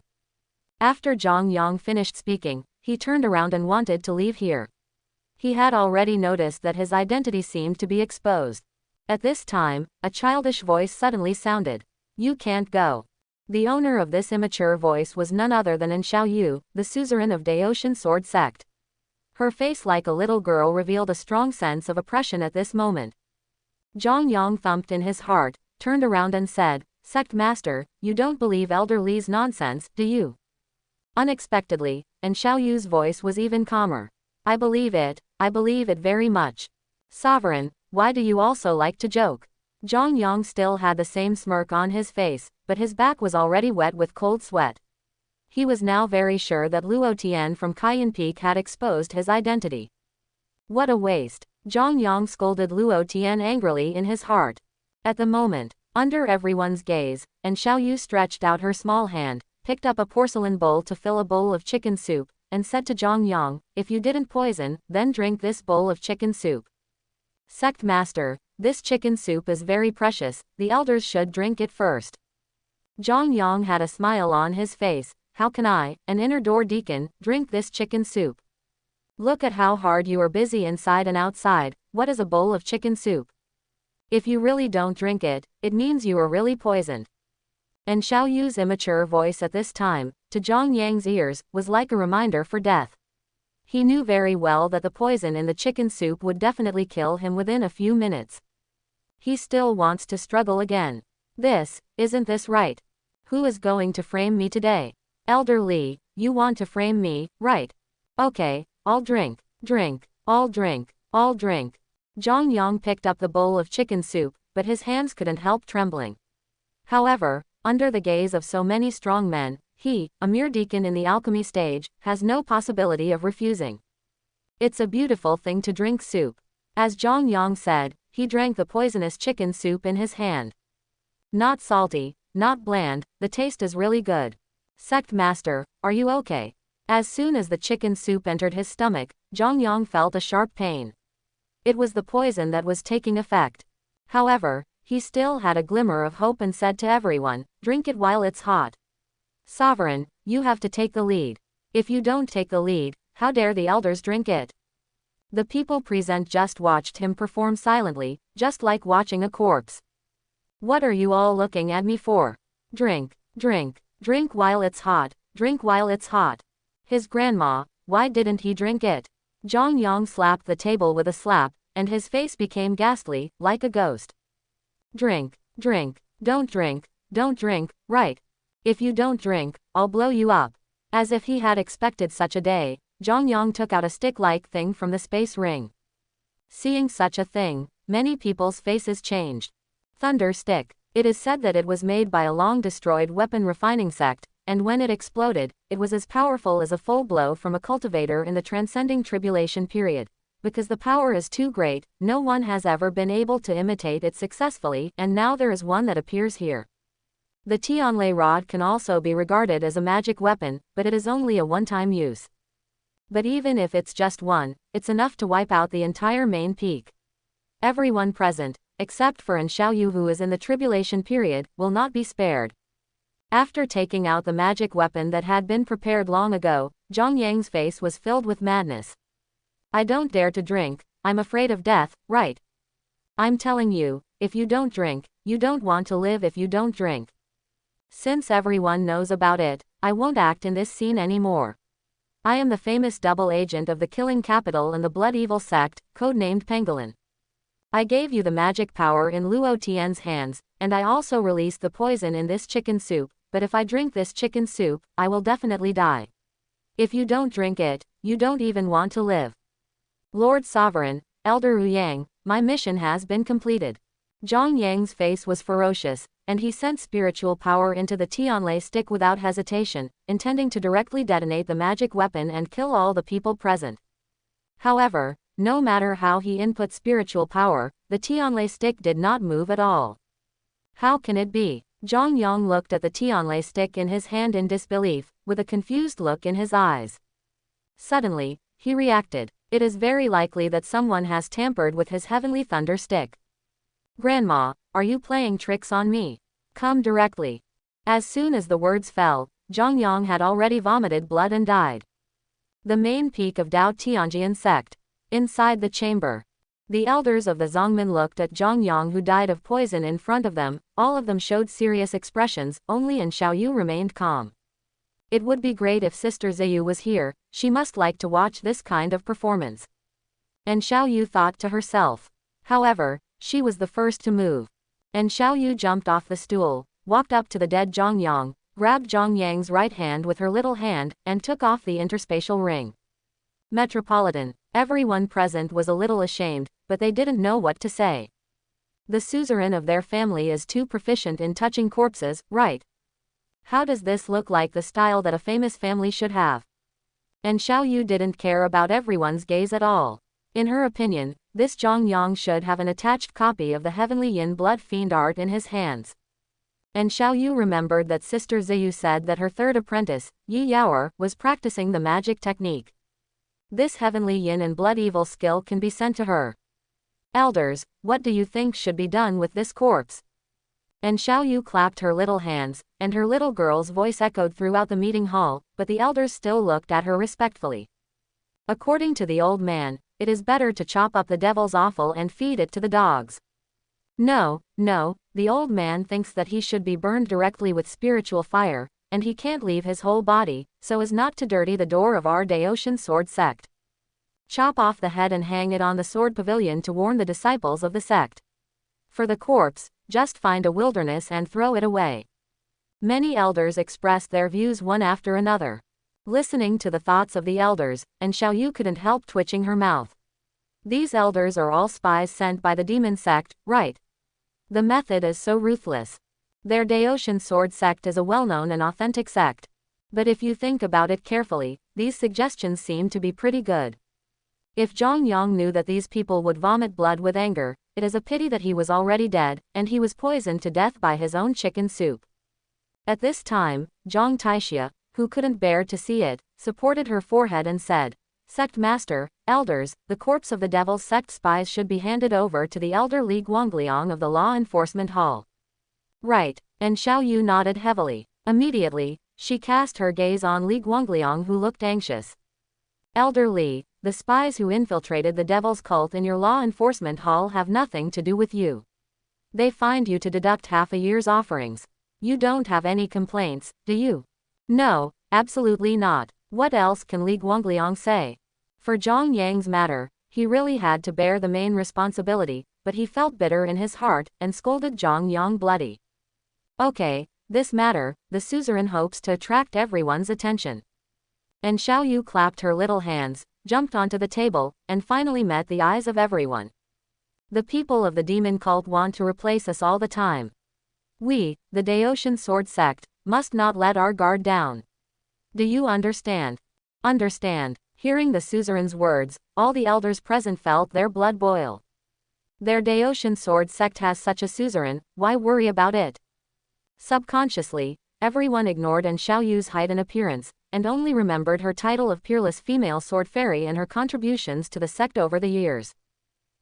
After Zhang Yang finished speaking, he turned around and wanted to leave here. He had already noticed that his identity seemed to be exposed. At this time, a childish voice suddenly sounded. You can't go. The owner of this immature voice was none other than In Xiaoyu, the suzerain of Daotian Sword Sect. Her face like a little girl revealed a strong sense of oppression at this moment. Zhang Yang thumped in his heart, turned around and said, Sect Master, you don't believe Elder Li's nonsense, do you? Unexpectedly, In Xiaoyu's voice was even calmer. I believe it very much. Sovereign, why do you also like to joke? Zhang Yang still had the same smirk on his face, but his back was already wet with cold sweat. He was now very sure that Luo Tian from Cayenne Peak had exposed his identity. What a waste! Zhang Yang scolded Luo Tian angrily in his heart. At the moment, under everyone's gaze, and Xiaoyu stretched out her small hand, picked up a porcelain bowl to fill a bowl of chicken soup, and said to Zhang Yang, if you didn't poison, then drink this bowl of chicken soup. Sect Master, this chicken soup is very precious, the elders should drink it first. Zhang Yang had a smile on his face. How can I, an inner door deacon, drink this chicken soup? Look at how hard you are busy inside and outside. What is a bowl of chicken soup? If you really don't drink it, it means you are really poisoned. And Xiaoyu's immature voice at this time, to Zhang Yang's ears, was like a reminder for death. He knew very well that the poison in the chicken soup would definitely kill him within a few minutes. He still wants to struggle again. Isn't this right? Who is going to frame me today? Elder Li, you want to frame me, right? Okay, I'll drink. I'll drink. Zhang Yang picked up the bowl of chicken soup, but his hands couldn't help trembling. However, under the gaze of so many strong men, he, a mere deacon in the alchemy stage, has no possibility of refusing. It's a beautiful thing to drink soup. As Zhang Yang said, he drank the poisonous chicken soup in his hand. Not salty, not bland, the taste is really good. Sect Master, are you okay? As soon as the chicken soup entered his stomach, Zhang Yang felt a sharp pain. It was the poison that was taking effect. However, he still had a glimmer of hope and said to everyone, drink it while it's hot. Sovereign, you have to take the lead. If you don't take the lead, how dare the elders drink it? The people present just watched him perform silently, just like watching a corpse. What are you all looking at me for? Drink while it's hot, drink while it's hot. His grandma, why didn't he drink it? Zhang Yang slapped the table with a slap, and his face became ghastly, like a ghost. Drink, don't drink, right? If you don't drink, I'll blow you up. As if he had expected such a day, Zhang Yang took out a stick-like thing from the space ring. Seeing such a thing, many people's faces changed. Thunder stick. It is said that it was made by a long-destroyed weapon refining sect, and when it exploded, it was as powerful as a full blow from a cultivator in the transcending tribulation period. Because the power is too great, no one has ever been able to imitate it successfully, and now there is one that appears here. The Tianlei rod can also be regarded as a magic weapon, but it is only a one-time use. But even if it's just one, it's enough to wipe out the entire main peak. Everyone present, except for In Xiaoyu who is in the tribulation period, will not be spared. After taking out the magic weapon that had been prepared long ago, Zhang Yang's face was filled with madness. I don't dare to drink, I'm afraid of death, right? I'm telling you, if you don't drink, you don't want to live if you don't drink. Since everyone knows about it, I won't act in this scene anymore. I am the famous double agent of the killing capital and the blood evil sect, codenamed Pangolin. I gave you the magic power in Luo Tian's hands, and I also released the poison in this chicken soup, but if I drink this chicken soup, I will definitely die. If you don't drink it, you don't even want to live. Lord Sovereign, Elder Wu Yang, my mission has been completed. Zhang Yang's face was ferocious, and he sent spiritual power into the Tianlei stick without hesitation, intending to directly detonate the magic weapon and kill all the people present. However, no matter how he input spiritual power, the Tianlei stick did not move at all. How can it be? Zhang Yang looked at the Tianlei stick in his hand in disbelief, with a confused look in his eyes. Suddenly, he reacted. It is very likely that someone has tampered with his heavenly thunder stick. Grandma, are you playing tricks on me? Come directly. As soon as the words fell, Zhongyang had already vomited blood and died. The main peak of Dao Tianjian sect. Inside the chamber. The elders of the Zongmin looked at Zhongyang, who died of poison, in front of them. All of them showed serious expressions, only Xiaoyu remained calm. It would be great if Sister Zhiyu was here, she must like to watch this kind of performance. And Xiaoyu thought to herself. However, she was the first to move. And Xiaoyu jumped off the stool, walked up to the dead Zhongyang, grabbed Zhongyang's right hand with her little hand, and took off the interspatial ring. Metropolitan. Everyone present was a little ashamed, but they didn't know what to say. The suzerain of their family is too proficient in touching corpses, right? How does this look like the style that a famous family should have? And Xiaoyu didn't care about everyone's gaze at all. In her opinion, this Zhongyang should have an attached copy of the heavenly yin blood fiend art in his hands. And Xiaoyu remembered that Sister Zhiyu said that her third apprentice, Yi Yaoer, was practicing the magic technique. This heavenly yin and blood evil skill can be sent to her. Elders, what do you think should be done with this corpse? And Xiaoyu clapped her little hands, and her little girl's voice echoed throughout the meeting hall, but the elders still looked at her respectfully. According to the old man, it is better to chop up the devil's offal and feed it to the dogs. No, the old man thinks that he should be burned directly with spiritual fire, and he can't leave his whole body, so as not to dirty the door of our Daoshan sword sect. Chop off the head and hang it on the sword pavilion to warn the disciples of the sect. For the corpse, just find a wilderness and throw it away. Many elders expressed their views one after another. Listening to the thoughts of the elders, and Xiaoyu couldn't help twitching her mouth. These elders are all spies sent by the demon sect, right? The method is so ruthless. Their Daoshan sword sect is a well-known and authentic sect. But if you think about it carefully, these suggestions seem to be pretty good. If Zhongyang knew that these people would vomit blood with anger, it is a pity that he was already dead, and he was poisoned to death by his own chicken soup. At this time, Zhang Taixia, who couldn't bear to see it, supported her forehead and said, Sect Master, Elders, the corpse of the devil's sect spies should be handed over to the elder Li Guangliang of the Law Enforcement Hall. Right, and Xiaoyu nodded heavily. Immediately, she cast her gaze on Li Guangliang, who looked anxious. Elder Li, the spies who infiltrated the devil's cult in your law enforcement hall have nothing to do with you. They fined you to deduct half a year's offerings. You don't have any complaints, do you? No, absolutely not. What else can Li Guangliang say? For Zhang Yang's matter, he really had to bear the main responsibility, but he felt bitter in his heart, and scolded Zhang Yang bloody. Okay, this matter, the suzerain hopes to attract everyone's attention. And Xiaoyu clapped her little hands, jumped onto the table, and finally met the eyes of everyone. The people of the demon cult want to replace us all the time. We, the Daoshan sword sect, must not let our guard down. Do you understand? Understand. Hearing the suzerain's words, all the elders present felt their blood boil. Their Daoshan sword sect has such a suzerain, why worry about it? Subconsciously, everyone ignored Xiaoyu's height and appearance, and only remembered her title of peerless female sword fairy and her contributions to the sect over the years.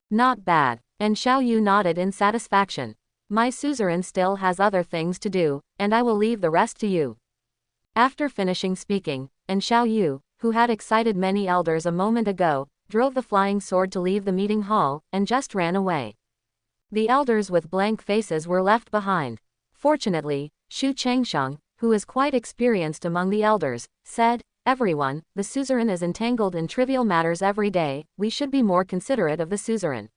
Not bad, and Xiaoyu nodded in satisfaction. My suzerain still has other things to do, and I will leave the rest to you. After finishing speaking, Xiaoyu, who had excited many elders a moment ago, drove the flying sword to leave the meeting hall, and just ran away. The elders with blank faces were left behind. Fortunately, Xu Changsheng, who is quite experienced among the elders, said, Everyone, the suzerain is entangled in trivial matters every day, we should be more considerate of the suzerain.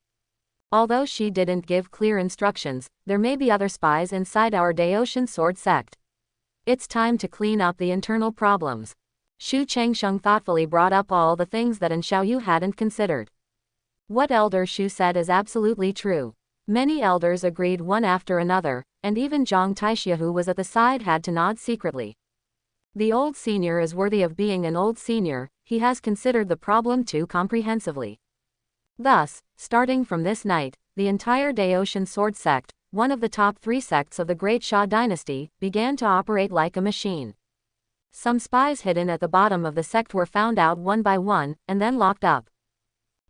Although she didn't give clear instructions, there may be other spies inside our Daoshan sword sect. It's time to clean up the internal problems. Xu Changsheng thoughtfully brought up all the things that Xiaoyu hadn't considered. What Elder Xu said is absolutely true. Many elders agreed one after another, and even Zhang Taixia, who was at the side, had to nod secretly. The old senior is worthy of being an old senior, he has considered the problem too comprehensively. Thus, starting from this night, the entire Daoshan sword sect, one of the top 3 sects of the Great Xia dynasty, began to operate like a machine. Some spies hidden at the bottom of the sect were found out one by one, and then locked up.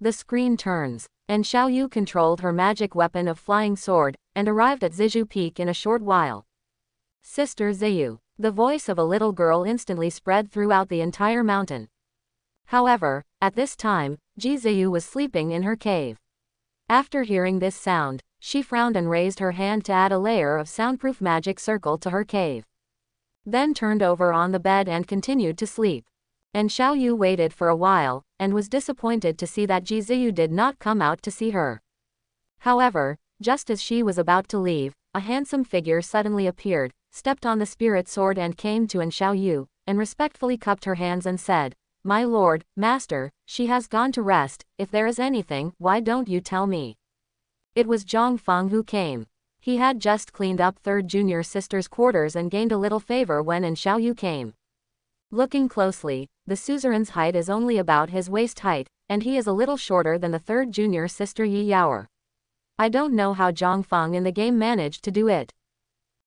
The screen turns, and Xiao Yu controlled her magic weapon of flying sword, and arrived at Zizhu Peak in a short while. Sister Ziyu. The voice of a little girl instantly spread throughout the entire mountain. However, at this time, Ji Ziyu was sleeping in her cave. After hearing this sound, she frowned and raised her hand to add a layer of soundproof magic circle to her cave. Then turned over on the bed and continued to sleep. And Xiao Yu waited for a while, and was disappointed to see that Ji Ziyu did not come out to see her. However, just as she was about to leave, a handsome figure suddenly appeared, stepped on the spirit sword and came to Xiao Yu, and respectfully cupped her hands and said, "My lord, master, she has gone to rest. If there is anything, why don't you tell me?" It was Zhang Feng who came. He had just cleaned up third junior sister's quarters and gained a little favor when Xiao Yu came. Looking closely, the suzerain's height is only about his waist height, and he is a little shorter than the third junior sister Yi Yaoer. I don't know how Zhang Feng in the game managed to do it.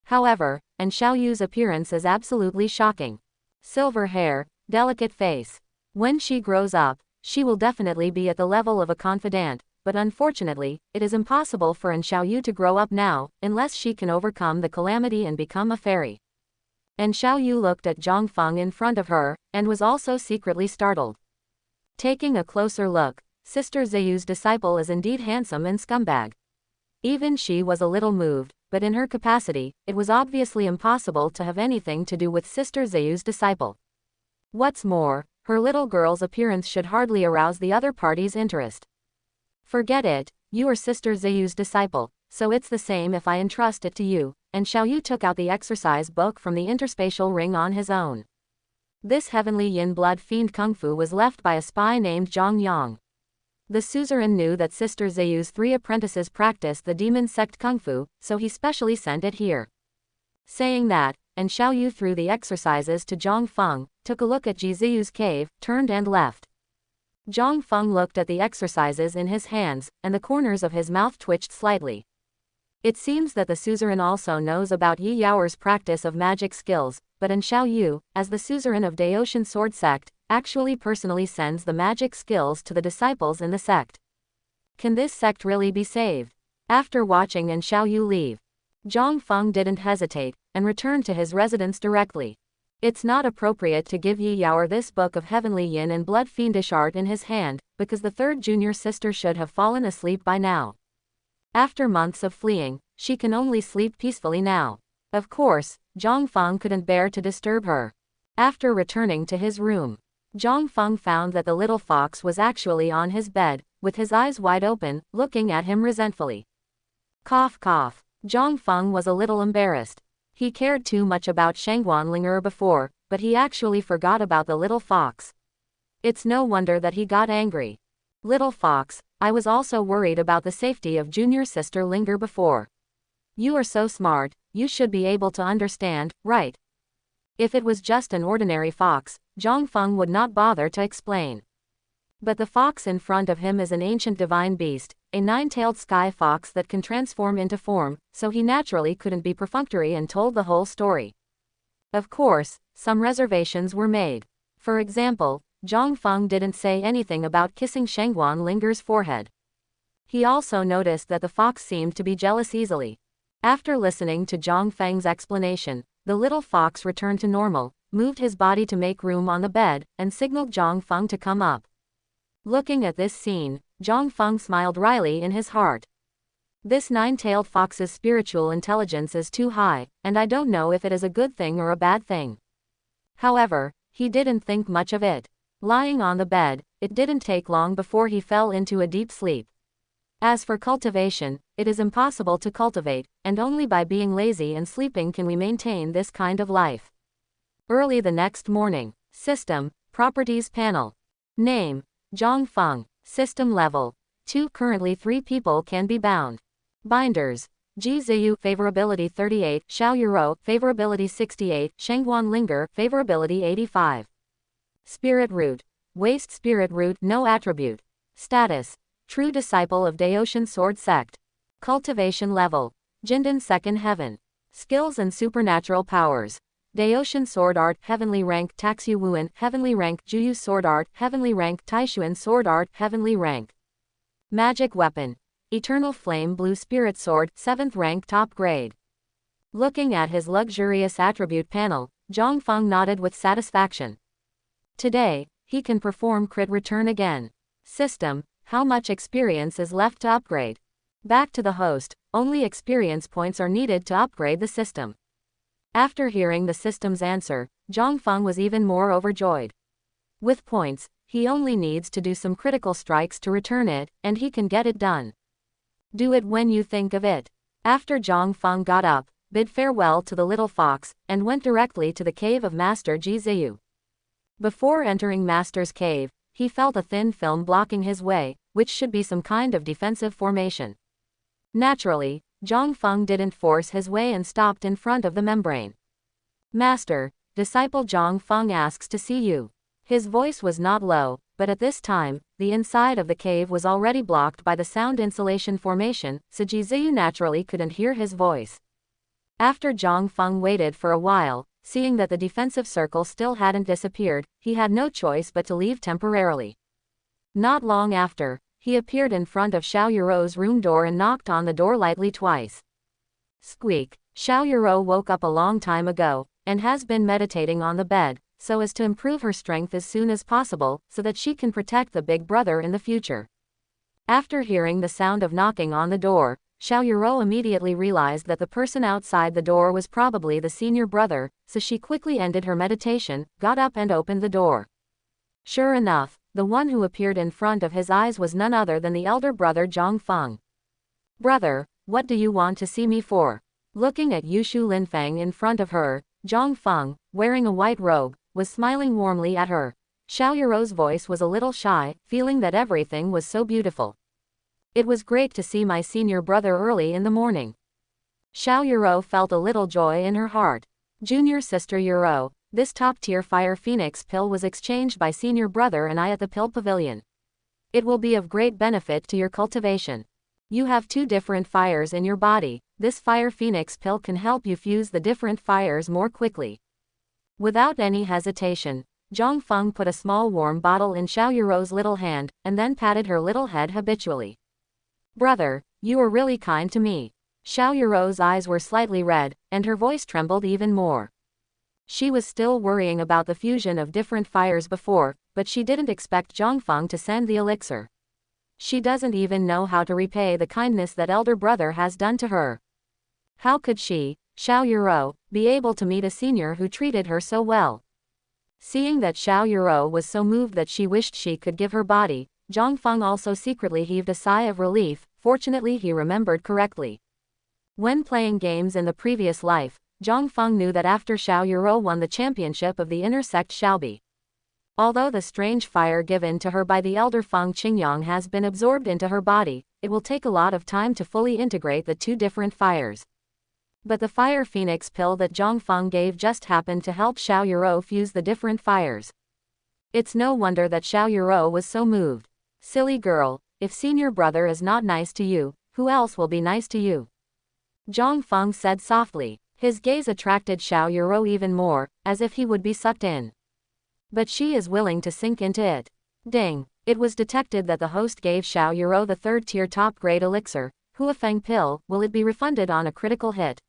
However, Xiao Yu's appearance is absolutely shocking. Silver hair, delicate face. When she grows up, she will definitely be at the level of a confidant, but unfortunately, it is impossible for Xiao Yu to grow up now, unless she can overcome the calamity and become a fairy. Xiao Yu looked at Zhang Feng in front of her, and was also secretly startled. Taking a closer look, Sister Ziyu's disciple is indeed handsome and scumbag. Even she was a little moved, but in her capacity, it was obviously impossible to have anything to do with Sister Ziyu's disciple. What's more, her little girl's appearance should hardly arouse the other party's interest. Forget it, you are Sister Ziyu's disciple, so it's the same if I entrust it to you. And Xiao Yu took out the exercise book from the interspatial ring on his own. This heavenly yin blood fiend kung fu was left by a spy named Zhang Yang. The suzerain knew that Sister Ziyu's 3 apprentices practiced the demon sect kung fu, so he specially sent it here. Saying that, Xiao Yu threw the exercises to Zhang Feng, took a look at Ji Ziyu's cave, turned and left. Zhang Feng looked at the exercises in his hands, and the corners of his mouth twitched slightly. It seems that the suzerain also knows about Yi Yaoer's practice of magic skills, but Xiao Yu, as the suzerain of Daotian Sword Sect, actually personally sends the magic skills to the disciples in the sect. Can this sect really be saved? After watching Xiao Yu leave, Zhang Feng didn't hesitate, and returned to his residence directly. It's not appropriate to give Yi Yaoer this book of heavenly yin and blood fiendish art in his hand, because the third junior sister should have fallen asleep by now. After months of fleeing, she can only sleep peacefully now. Of course, Zhang Feng couldn't bear to disturb her. After returning to his room, Zhang Feng found that the little fox was actually on his bed, with his eyes wide open, looking at him resentfully. Cough cough. Zhang Feng was a little embarrassed. He cared too much about Shangguanlinger before, but he actually forgot about the little fox. It's no wonder that he got angry. Little fox, I was also worried about the safety of junior sister Linger before. You are so smart, you should be able to understand, right? If it was just an ordinary fox, Zhang Feng would not bother to explain. But the fox in front of him is an ancient divine beast, a 9-tailed sky fox that can transform into form, so he naturally couldn't be perfunctory and told the whole story. Of course, some reservations were made. For example, Zhang Feng didn't say anything about kissing Shangguanlinger's forehead. He also noticed that the fox seemed to be jealous easily. After listening to Zhang Feng's explanation, the little fox returned to normal, moved his body to make room on the bed, and signaled Zhang Feng to come up. Looking at this scene, Zhang Feng smiled wryly in his heart. This 9-tailed fox's spiritual intelligence is too high, and I don't know if it is a good thing or a bad thing. However, he didn't think much of it. Lying on the bed, it didn't take long before he fell into a deep sleep. As for cultivation, it is impossible to cultivate, and only by being lazy and sleeping can we maintain this kind of life. Early the next morning. System, Properties panel. Name, Zhang Feng. System level, 2. Currently 3 people can be bound. Binders, Ji Ziyu, favorability 38, Xiao Yuro, favorability 68, Shangguanlinger, favorability 85. Spirit root, Waste spirit root, no attribute. Status, True disciple of Daotian Sword Sect. Cultivation level, Jindan second heaven. Skills and supernatural powers, Daoshan Sword Art Heavenly Rank Taxu Wuan Heavenly Rank Juyu Sword Art Heavenly Rank Taishuan Sword Art Heavenly Rank. Magic Weapon. Eternal Flame Blue Spirit Sword 7th rank top grade. Looking at his luxurious attribute panel, Zhang Feng nodded with satisfaction. Today, he can perform crit return again. System, how much experience is left to upgrade? Back to the host, only experience points are needed to upgrade the system. After hearing the system's answer, Zhang Feng was even more overjoyed. With points, he only needs to do some critical strikes to return it, and he can get it done. Do it when you think of it. After Zhang Feng got up, bid farewell to the little fox, and went directly to the cave of Master Ji Ziyu. Before entering Master's cave, he felt a thin film blocking his way, which should be some kind of defensive formation. Naturally, Zhang Feng didn't force his way and stopped in front of the membrane. Master, disciple Zhang Feng asks to see you. His voice was not low, but at this time, the inside of the cave was already blocked by the sound insulation formation, so Ji Ziyu naturally couldn't hear his voice. After Zhang Feng waited for a while, seeing that the defensive circle still hadn't disappeared, he had no choice but to leave temporarily. Not long after, he appeared in front of Xiao Yuro's room door and knocked on the door lightly twice. Squeak. Xiao Yuro woke up a long time ago, and has been meditating on the bed, so as to improve her strength as soon as possible, so that she can protect the big brother in the future. After hearing the sound of knocking on the door, Xiao Yuro immediately realized that the person outside the door was probably the senior brother, so she quickly ended her meditation, got up and opened the door. Sure enough, the one who appeared in front of his eyes was none other than the elder brother Zhang Feng. Brother, what do you want to see me for? Looking at Yushu Linfang in front of her, Zhang Feng, wearing a white robe, was smiling warmly at her. Xiao Yuro's voice was a little shy, feeling that everything was so beautiful. It was great to see my senior brother early in the morning. Xiao Yuro felt a little joy in her heart. Junior sister Yuro, this top-tier Fire Phoenix pill was exchanged by senior brother and I at the pill pavilion. It will be of great benefit to your cultivation. You have 2 different fires in your body. This Fire Phoenix pill can help you fuse the different fires more quickly. Without any hesitation, Zhang Feng put a small warm bottle in Xiao Yuro's little hand, and then patted her little head habitually. Brother, you are really kind to me. Xiao Yuro's eyes were slightly red, and her voice trembled even more. She was still worrying about the fusion of different fires before, but she didn't expect Zhang Feng to send the elixir. She doesn't even know how to repay the kindness that elder brother has done to her. How could she, Xiao Yuro, be able to meet a senior who treated her so well? Seeing that Xiao Yuro was so moved that she wished she could give her body, Zhang Feng also secretly heaved a sigh of relief. Fortunately he remembered correctly. When playing games in the previous life, Zhang Feng knew that after Xiao Yuro won the championship of the inner sect Xiaobi. Although the strange fire given to her by the elder Feng Qingyang has been absorbed into her body, it will take a lot of time to fully integrate the 2 different fires. But the Fire Phoenix pill that Zhang Feng gave just happened to help Xiao Yuro fuse the different fires. It's no wonder that Xiao Yuro was so moved. Silly girl, if senior brother is not nice to you, who else will be nice to you? Zhang Feng said softly. His gaze attracted Xiao Yuro even more, as if he would be sucked in. But she is willing to sink into it. Ding! It was detected that the host gave Xiao Yuro the 3rd-tier top-grade elixir, Huafeng pill. Will it be refunded on a critical hit?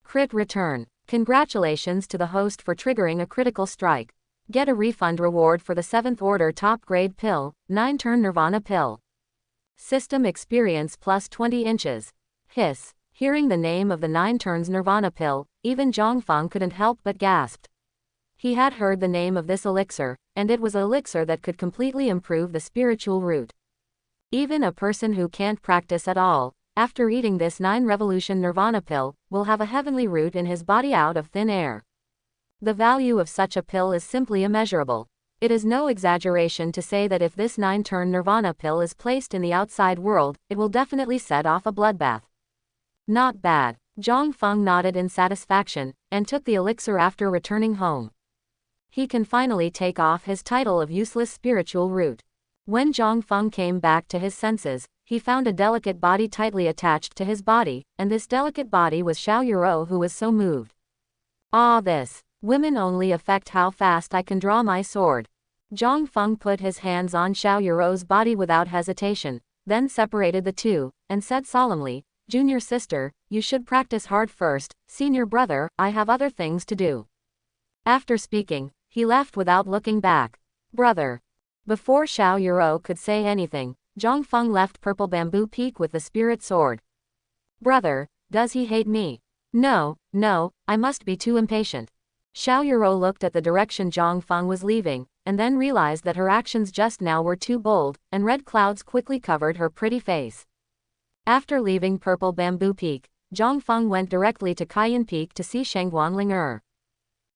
Crit return. Congratulations to the host for triggering a critical strike. Get a refund reward for the 7th order top-grade pill, 9-turn Nirvana pill. System experience plus 20 inches. Hiss. Hearing the name of the 9 turns Nirvana pill, even Zhang Feng couldn't help but gasped. He had heard the name of this elixir, and it was an elixir that could completely improve the spiritual root. Even a person who can't practice at all, after eating this 9 revolution Nirvana pill, will have a heavenly root in his body out of thin air. The value of such a pill is simply immeasurable. It is no exaggeration to say that if this 9-turn Nirvana pill is placed in the outside world, it will definitely set off a bloodbath. Not bad. Zhang Feng nodded in satisfaction, and took the elixir after returning home. He can finally take off his title of useless spiritual root. When Zhang Feng came back to his senses, he found a delicate body tightly attached to his body, and this delicate body was Xiao Yuro, who was so moved. Ah, this. Women only affect how fast I can draw my sword. Zhang Feng put his hands on Xiao Yuro's body without hesitation, then separated the two, and said solemnly, "Junior sister, you should practice hard first. Senior brother, I have other things to do." After speaking, he left without looking back. "Brother." Before Xiao Yuro could say anything, Zhang Feng left Purple Bamboo Peak with the spirit sword. "Brother, does he hate me?" No, I must be too impatient." Xiao Yuro looked at the direction Zhang Feng was leaving, and then realized that her actions just now were too bold, and red clouds quickly covered her pretty face. After leaving Purple Bamboo Peak, Zhang Feng went directly to Cayenne Peak to see Shangguan Ling'er.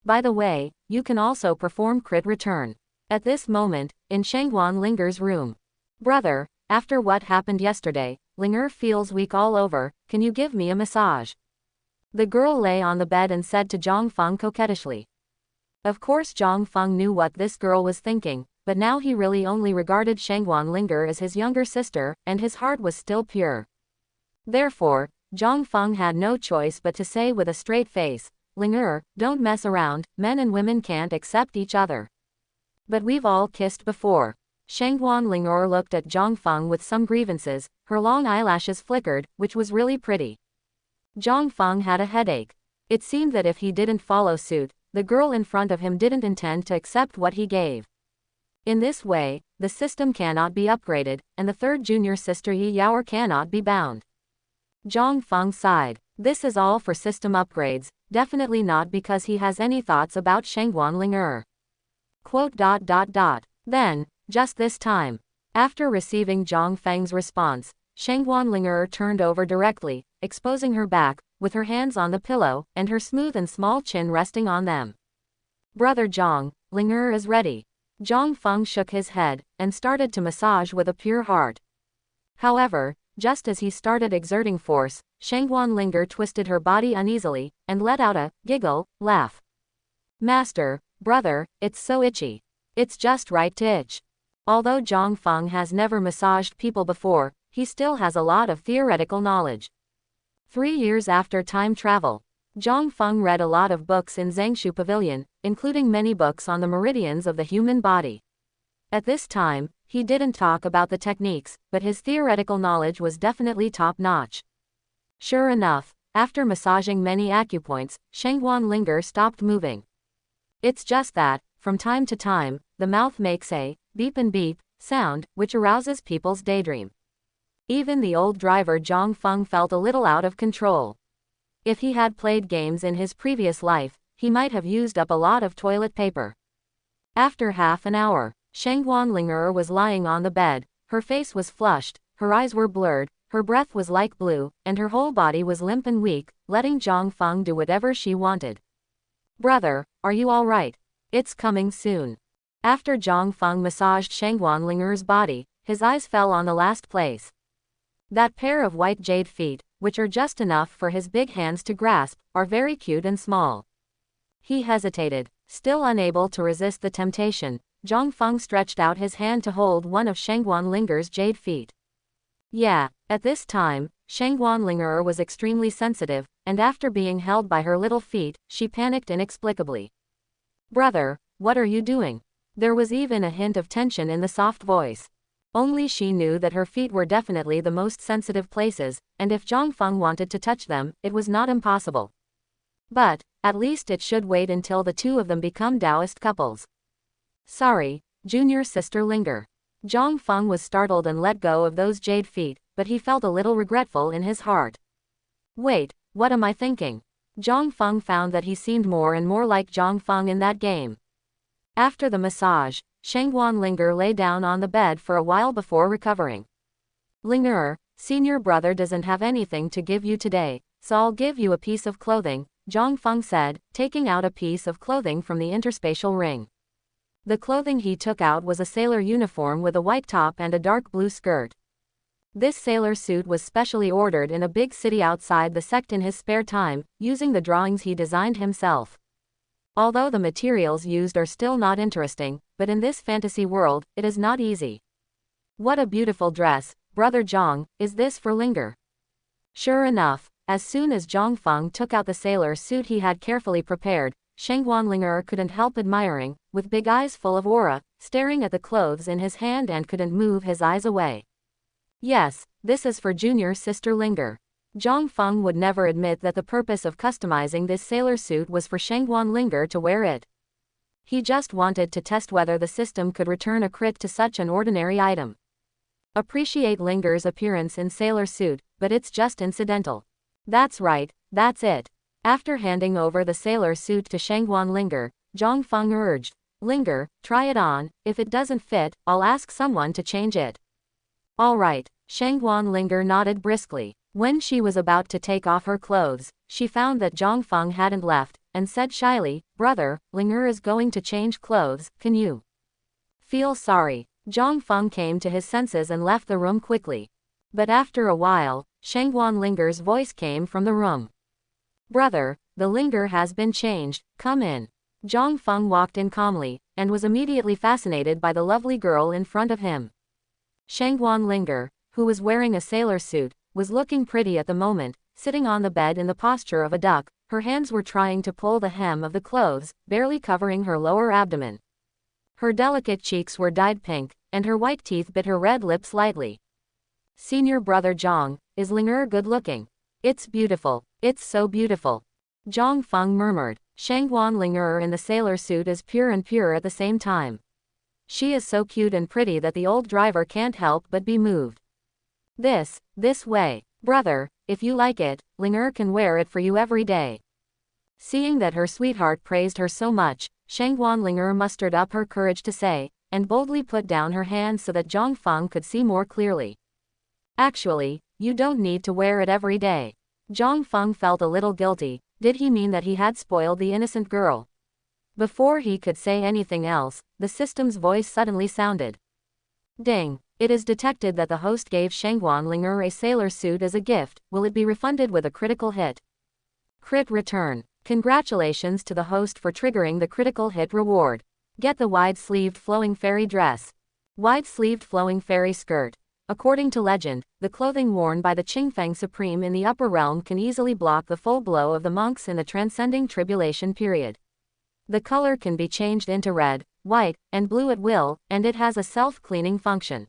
By the way, you can also perform crit return. At this moment, in Shangguan Ling'er's room. "Brother, after what happened yesterday, Ling'er feels weak all over, can you give me a massage?" The girl lay on the bed and said to Zhang Feng coquettishly. Of course Zhang Feng knew what this girl was thinking, but now he really only regarded Shangguan Ling'er as his younger sister, and his heart was still pure. Therefore, Zhang Feng had no choice but to say with a straight face, "Ling'er, don't mess around, men and women can't accept each other." "But we've all kissed before." Shangguan Ling'er looked at Zhang Feng with some grievances, her long eyelashes flickered, which was really pretty. Zhang Feng had a headache. It seemed that if he didn't follow suit, the girl in front of him didn't intend to accept what he gave. In this way, the system cannot be upgraded, and the third junior sister Yi Yaoer cannot be bound. Zhang Feng sighed. This is all for system upgrades, definitely not because he has any thoughts about Shangguan Ling'er. Then, just this time, after receiving Zhang Feng's response, Shangguan Ling'er turned over directly, exposing her back, with her hands on the pillow, and her smooth and small chin resting on them. "Brother Zhang, Ling'er is ready." Zhang Feng shook his head, and started to massage with a pure heart. However, just as he started exerting force, Shangguan Ling'er twisted her body uneasily, and let out a laugh. "Master, brother, it's so itchy. It's just right to itch." Although Zhang Feng has never massaged people before, he still has a lot of theoretical knowledge. 3 years after time travel, Zhang Feng read a lot of books in Zhengshu Pavilion, including many books on the meridians of the human body. At this time, he didn't talk about the techniques, but his theoretical knowledge was definitely top-notch. Sure enough, after massaging many acupoints, Shangguan Ling'er stopped moving. It's just that, from time to time, the mouth makes a beep and beep sound, which arouses people's daydream. Even the old driver Zhang Feng felt a little out of control. If he had played games in his previous life, he might have used up a lot of toilet paper. After half an hour, Shangguan Ling'er was lying on the bed, her face was flushed, her eyes were blurred, her breath was like blue, and her whole body was limp and weak, letting Zhang Feng do whatever she wanted. "Brother, are you all right? It's coming soon." After Zhang Feng massaged Shangguan Ling'er's body, his eyes fell on the last place. That pair of white jade feet, which are just enough for his big hands to grasp, are very cute and small. He hesitated, still unable to resist the temptation. Zhang Feng stretched out his hand to hold one of Shangguan Ling'er's jade feet. Yeah, at this time, Shangguan Ling'er was extremely sensitive, and after being held by her little feet, she panicked inexplicably. "Brother, what are you doing?" There was even a hint of tension in the soft voice. Only she knew that her feet were definitely the most sensitive places, and if Zhang Feng wanted to touch them, it was not impossible. But, at least it should wait until the two of them become Taoist couples. "Sorry, junior sister Ling'er." Zhang Feng was startled and let go of those jade feet, but he felt a little regretful in his heart. Wait, what am I thinking? Zhang Feng found that he seemed more and more like Zhang Feng in that game. After the massage, Shangguan Ling'er lay down on the bed for a while before recovering. "Ling'er, senior brother doesn't have anything to give you today, so I'll give you a piece of clothing," Zhang Feng said, taking out a piece of clothing from the interspatial ring. The clothing he took out was a sailor uniform with a white top and a dark blue skirt. This sailor suit was specially ordered in a big city outside the sect in his spare time, using the drawings he designed himself. Although the materials used are still not interesting, but in this fantasy world, it is not easy. "What a beautiful dress, brother Zhang, is this for Ling'er?" Sure enough, as soon as Zhang Feng took out the sailor suit he had carefully prepared, Shangguan Linger couldn't help admiring, with big eyes full of aura, staring at the clothes in his hand and couldn't move his eyes away. Yes, this is for junior sister Linger. Zhang Feng would never admit that the purpose of customizing this sailor suit was for Shangguan Linger to wear it. He just wanted to test whether the system could return a crit to such an ordinary item. Appreciate Linger's appearance in sailor suit, but it's just incidental. That's right, that's it. After handing over the sailor suit to Shangguan Linger, Zhang Feng urged, Linger, try it on, if it doesn't fit, I'll ask someone to change it. All right, Shangguan Linger nodded briskly. When she was about to take off her clothes, she found that Zhang Feng hadn't left, and said shyly, Brother, Linger is going to change clothes, can you feel sorry? Zhang Feng came to his senses and left the room quickly. But after a while, Shangguan Linger's voice came from the room. Brother, the Linger has been changed, come in. Zhang Feng walked in calmly, and was immediately fascinated by the lovely girl in front of him. Shangguan Linger, who was wearing a sailor suit, was looking pretty at the moment, sitting on the bed in the posture of a duck. Her hands were trying to pull the hem of the clothes, barely covering her lower abdomen. Her delicate cheeks were dyed pink, and her white teeth bit her red lips lightly. Senior brother Zhang, is Linger good looking? It's beautiful, it's so beautiful. Zhang Feng murmured. Shangguan Linger in the sailor suit is pure and pure at the same time. She is so cute and pretty that the old driver can't help but be moved. This way. Brother, if you like it, Linger can wear it for you every day. Seeing that her sweetheart praised her so much, Shangguan Linger mustered up her courage to say, and boldly put down her hand so that Zhang Feng could see more clearly. Actually, you don't need to wear it every day. Zhang Feng felt a little guilty. Did he mean that he had spoiled the innocent girl? Before he could say anything else, the system's voice suddenly sounded. Ding! It is detected that the host gave Shangguan Linger a sailor suit as a gift. Will it be refunded with a critical hit? Crit return. Congratulations to the host for triggering the critical hit reward. Get the wide-sleeved flowing fairy dress. Wide-sleeved flowing fairy skirt. According to legend, the clothing worn by the Qingfeng Supreme in the upper realm can easily block the full blow of the monks in the transcending tribulation period. The color can be changed into red, white, and blue at will, and it has a self-cleaning function.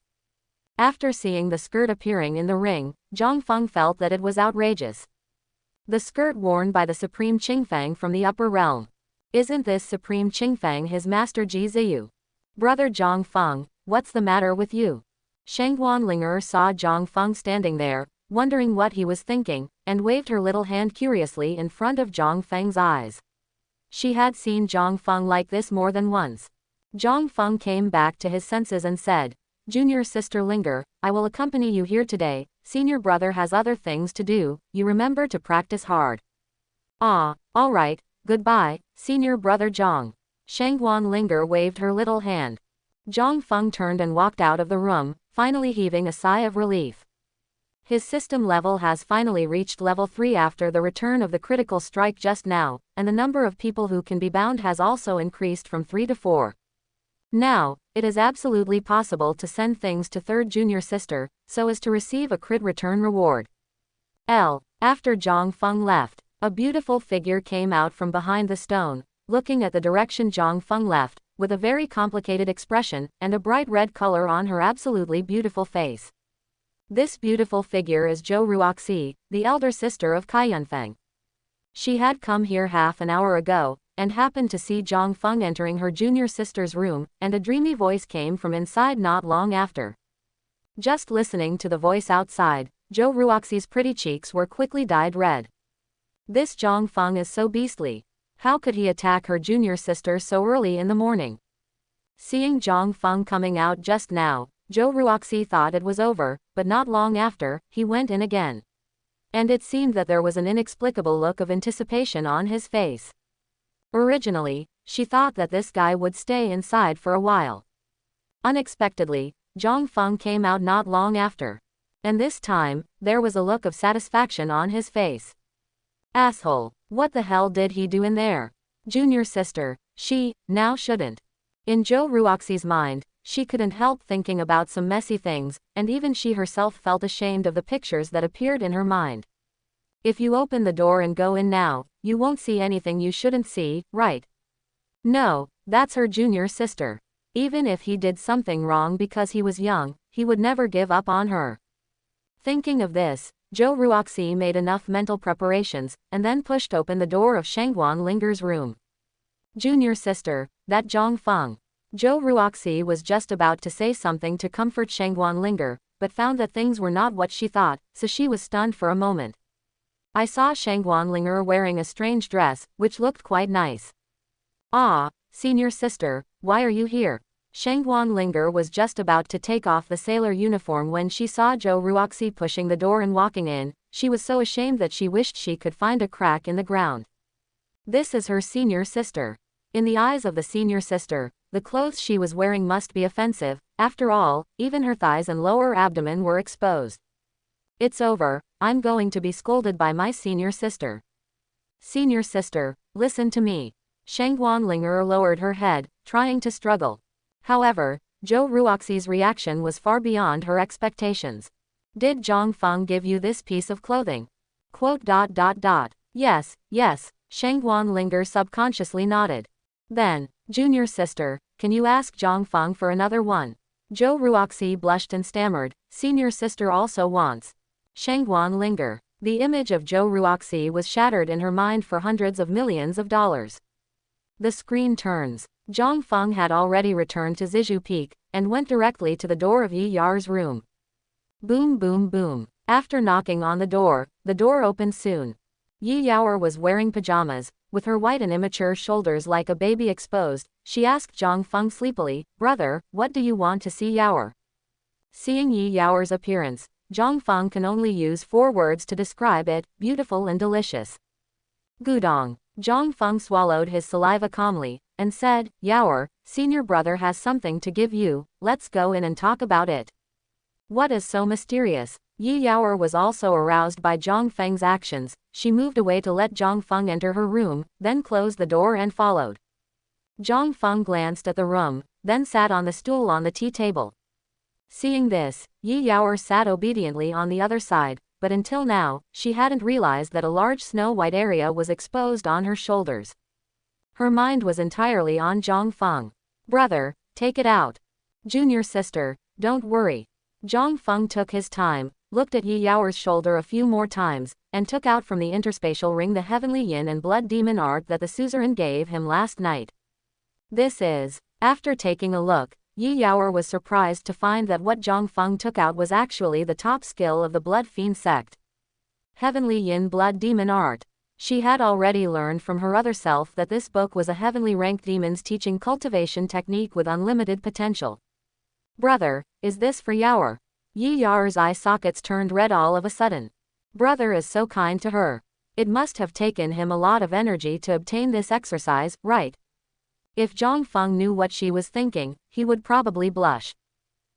After seeing the skirt appearing in the ring, Zhang Feng felt that it was outrageous. The skirt worn by the Supreme Qingfeng from the upper realm. Isn't this Supreme Qingfeng his master Ji Ziyu? Brother Zhang Feng, what's the matter with you? Shangguan Linger saw Zhang Feng standing there, wondering what he was thinking, and waved her little hand curiously in front of Zhang Feng's eyes. She had seen Zhang Feng like this more than once. Zhang Feng came back to his senses and said, Junior sister Linger, I will accompany you here today. Senior brother has other things to do, you remember to practice hard. Ah, all right, goodbye, senior brother Zhang. Shangguan Linger waved her little hand. Zhang Feng turned and walked out of the room, finally heaving a sigh of relief. His system level has finally reached level 3 after the return of the critical strike just now, and the number of people who can be bound has also increased from 3 to 4. Now, it is absolutely possible to send things to third junior sister, so as to receive a crit return reward. After Zhang Feng left, a beautiful figure came out from behind the stone, looking at the direction Zhang Feng left, with a very complicated expression, and a bright red color on her absolutely beautiful face. This beautiful figure is Zhou Ruoxi, the elder sister of Kai Yunfeng. She had come here half an hour ago, and happened to see Zhang Feng entering her junior sister's room, and a dreamy voice came from inside not long after. Just listening to the voice outside, Zhou Ruoxi's pretty cheeks were quickly dyed red. This Zhang Feng is so beastly. How could he attack her junior sister so early in the morning? Seeing Zhang Feng coming out just now, Zhou Ruoxi thought it was over, but not long after, he went in again. And it seemed that there was an inexplicable look of anticipation on his face. Originally, she thought that this guy would stay inside for a while. Unexpectedly, Zhang Feng came out not long after. And this time, there was a look of satisfaction on his face. Asshole, what the hell did he do in there? Junior sister, she, now shouldn't. In Zhou Ruoxi's mind, she couldn't help thinking about some messy things, and even she herself felt ashamed of the pictures that appeared in her mind. If you open the door and go in now, you won't see anything you shouldn't see, right? No, that's her junior sister. Even if he did something wrong because he was young, he would never give up on her. Thinking of this, Zhou Ruoxi made enough mental preparations, and then pushed open the door of Shangguan Linger's room. Junior sister, that Zhang Feng. Zhou Ruoxi was just about to say something to comfort Shangguan Linger, but found that things were not what she thought, so she was stunned for a moment. I saw Shangguan Linger wearing a strange dress, which looked quite nice. Ah, senior sister, why are you here? Shangguan Linger was just about to take off the sailor uniform when she saw Zhou Ruoxi pushing the door and walking in. She was so ashamed that she wished she could find a crack in the ground. This is her senior sister. In the eyes of the senior sister, the clothes she was wearing must be offensive. After all, even her thighs and lower abdomen were exposed. It's over, I'm going to be scolded by my senior sister. Senior sister, listen to me. Shangguan Linger lowered her head, trying to struggle. However, Zhou Ruoxi's reaction was far beyond her expectations. Did Zhang Feng give you this piece of clothing? Yes, yes, Shangguan Linger subconsciously nodded. Then, junior sister, can you ask Zhang Feng for another one? Zhou Ruoxi blushed and stammered, senior sister also wants. Shangguan Linger. The image of Zhou Ruoxi was shattered in her mind for hundreds of millions of dollars. The screen turns. Zhang Feng had already returned to Zizhu Peak, and went directly to the door of Yi Yar's room. Boom boom boom. After knocking on the door opened soon. Yi Yar was wearing pajamas, with her white and immature shoulders like a baby exposed. She asked Zhang Feng sleepily, brother, what do you want to see Yar? Seeing Yi Yar's appearance, Zhang Feng can only use 4 words to describe it, beautiful and delicious. Gudong. Zhang Feng swallowed his saliva calmly, and said, Yar, senior brother has something to give you, let's go in and talk about it. What is so mysterious? Yi Yar was also aroused by Zhang Feng's actions. She moved away to let Zhang Feng enter her room, then closed the door and followed. Zhang Feng glanced at the room, then sat on the stool on the tea table. Seeing this, Yi Yar sat obediently on the other side, but until now, she hadn't realized that a large snow-white area was exposed on her shoulders. Her mind was entirely on Zhang Feng. Brother, take it out. Junior sister, don't worry. Zhang Feng took his time, looked at Yi Yar's shoulder a few more times, and took out from the interspatial ring the heavenly yin and blood demon art that the suzerain gave him last night. This is. After taking a look, Yi Yar was surprised to find that what Zhang Feng took out was actually the top skill of the Blood Fiend sect. Heavenly Yin Blood Demon Art. She had already learned from her other self that this book was a heavenly ranked demon's teaching cultivation technique with unlimited potential. Brother, is this for Yar? Yi Yar's eye sockets turned red all of a sudden. Brother is so kind to her. It must have taken him a lot of energy to obtain this exercise, right? If Zhang Feng knew what she was thinking, he would probably blush.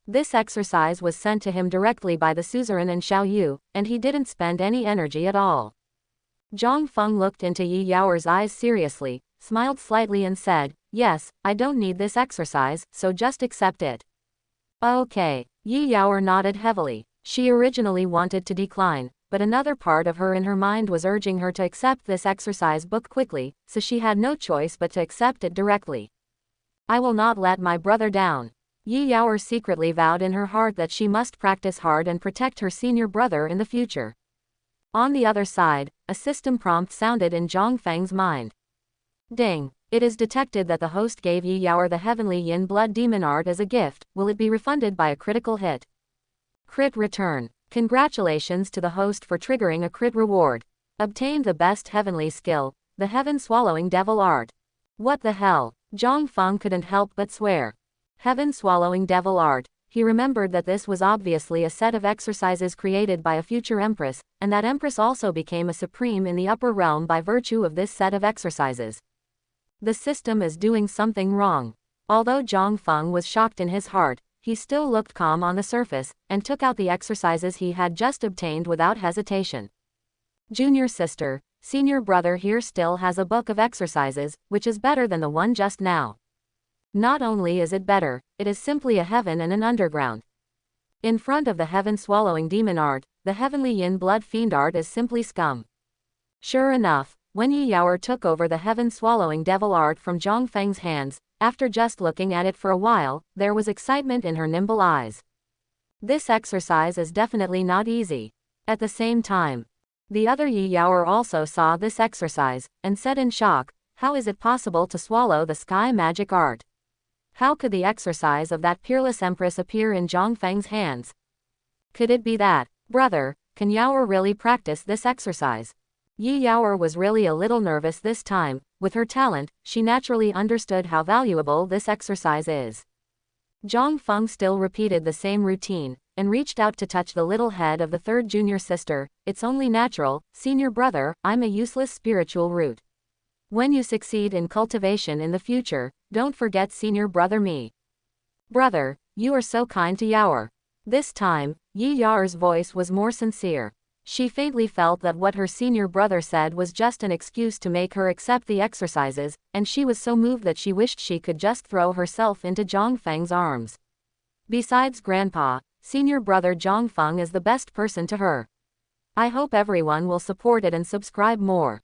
This exercise was sent to him directly by the suzerain and Xiao Yu, and he didn't spend any energy at all. Zhang Feng looked into Yi Yar's eyes seriously, smiled slightly and said, yes, I don't need this exercise, so just accept it. Okay. Yi Yar nodded heavily. She originally wanted to decline, but another part of her in her mind was urging her to accept this exercise book quickly, so she had no choice but to accept it directly. I will not let my brother down. Yi Yar secretly vowed in her heart that she must practice hard and protect her senior brother in the future. On the other side, a system prompt sounded in Zhang Feng's mind. Ding. It is detected that the host gave Yi Yar the Heavenly Yin Blood Demon Art as a gift. Will it be refunded by a critical hit? Crit return. Congratulations to the host for triggering a crit reward. Obtained the best heavenly skill, the Heaven Swallowing Devil Art. What the hell? Zhang Feng couldn't help but swear. Heaven Swallowing Devil Art. He remembered that this was obviously a set of exercises created by a future empress, and that empress also became a supreme in the upper realm by virtue of this set of exercises. The system is doing something wrong. Although Zhang Feng was shocked in his heart, he still looked calm on the surface, and took out the exercises he had just obtained without hesitation. Junior sister, senior brother here still has a book of exercises, which is better than the one just now. Not only is it better, it is simply a heaven and an underground. In front of the Heaven Swallowing Demon Art, the Heavenly Yin Blood Fiend Art is simply scum. Sure enough, When Yi Yaoer took over the heaven-swallowing devil art from Zhang Feng's hands, after just looking at it for a while, there was excitement in her nimble eyes. This exercise is definitely not easy. At the same time, the other Yi Yaoer also saw this exercise, and said in shock, how is it possible to swallow the sky magic art? How could the exercise of that peerless empress appear in Zhang Feng's hands? Could it be that, brother, can Yaoer really practice this exercise? Yi Yaoer was really a little nervous this time. With her talent, she naturally understood how valuable this exercise is. Zhang Feng still repeated the same routine, and reached out to touch the little head of the third junior sister. It's only natural, senior brother, I'm a useless spiritual root. When you succeed in cultivation in the future, don't forget senior brother me. Brother, you are so kind to Yaoer. This time, Yi Yaoer's voice was more sincere. She faintly felt that what her senior brother said was just an excuse to make her accept the exercises, and she was so moved that she wished she could just throw herself into Zhang Feng's arms. Besides Grandpa, senior brother Zhang Feng is the best person to her. I hope everyone will support it and subscribe more.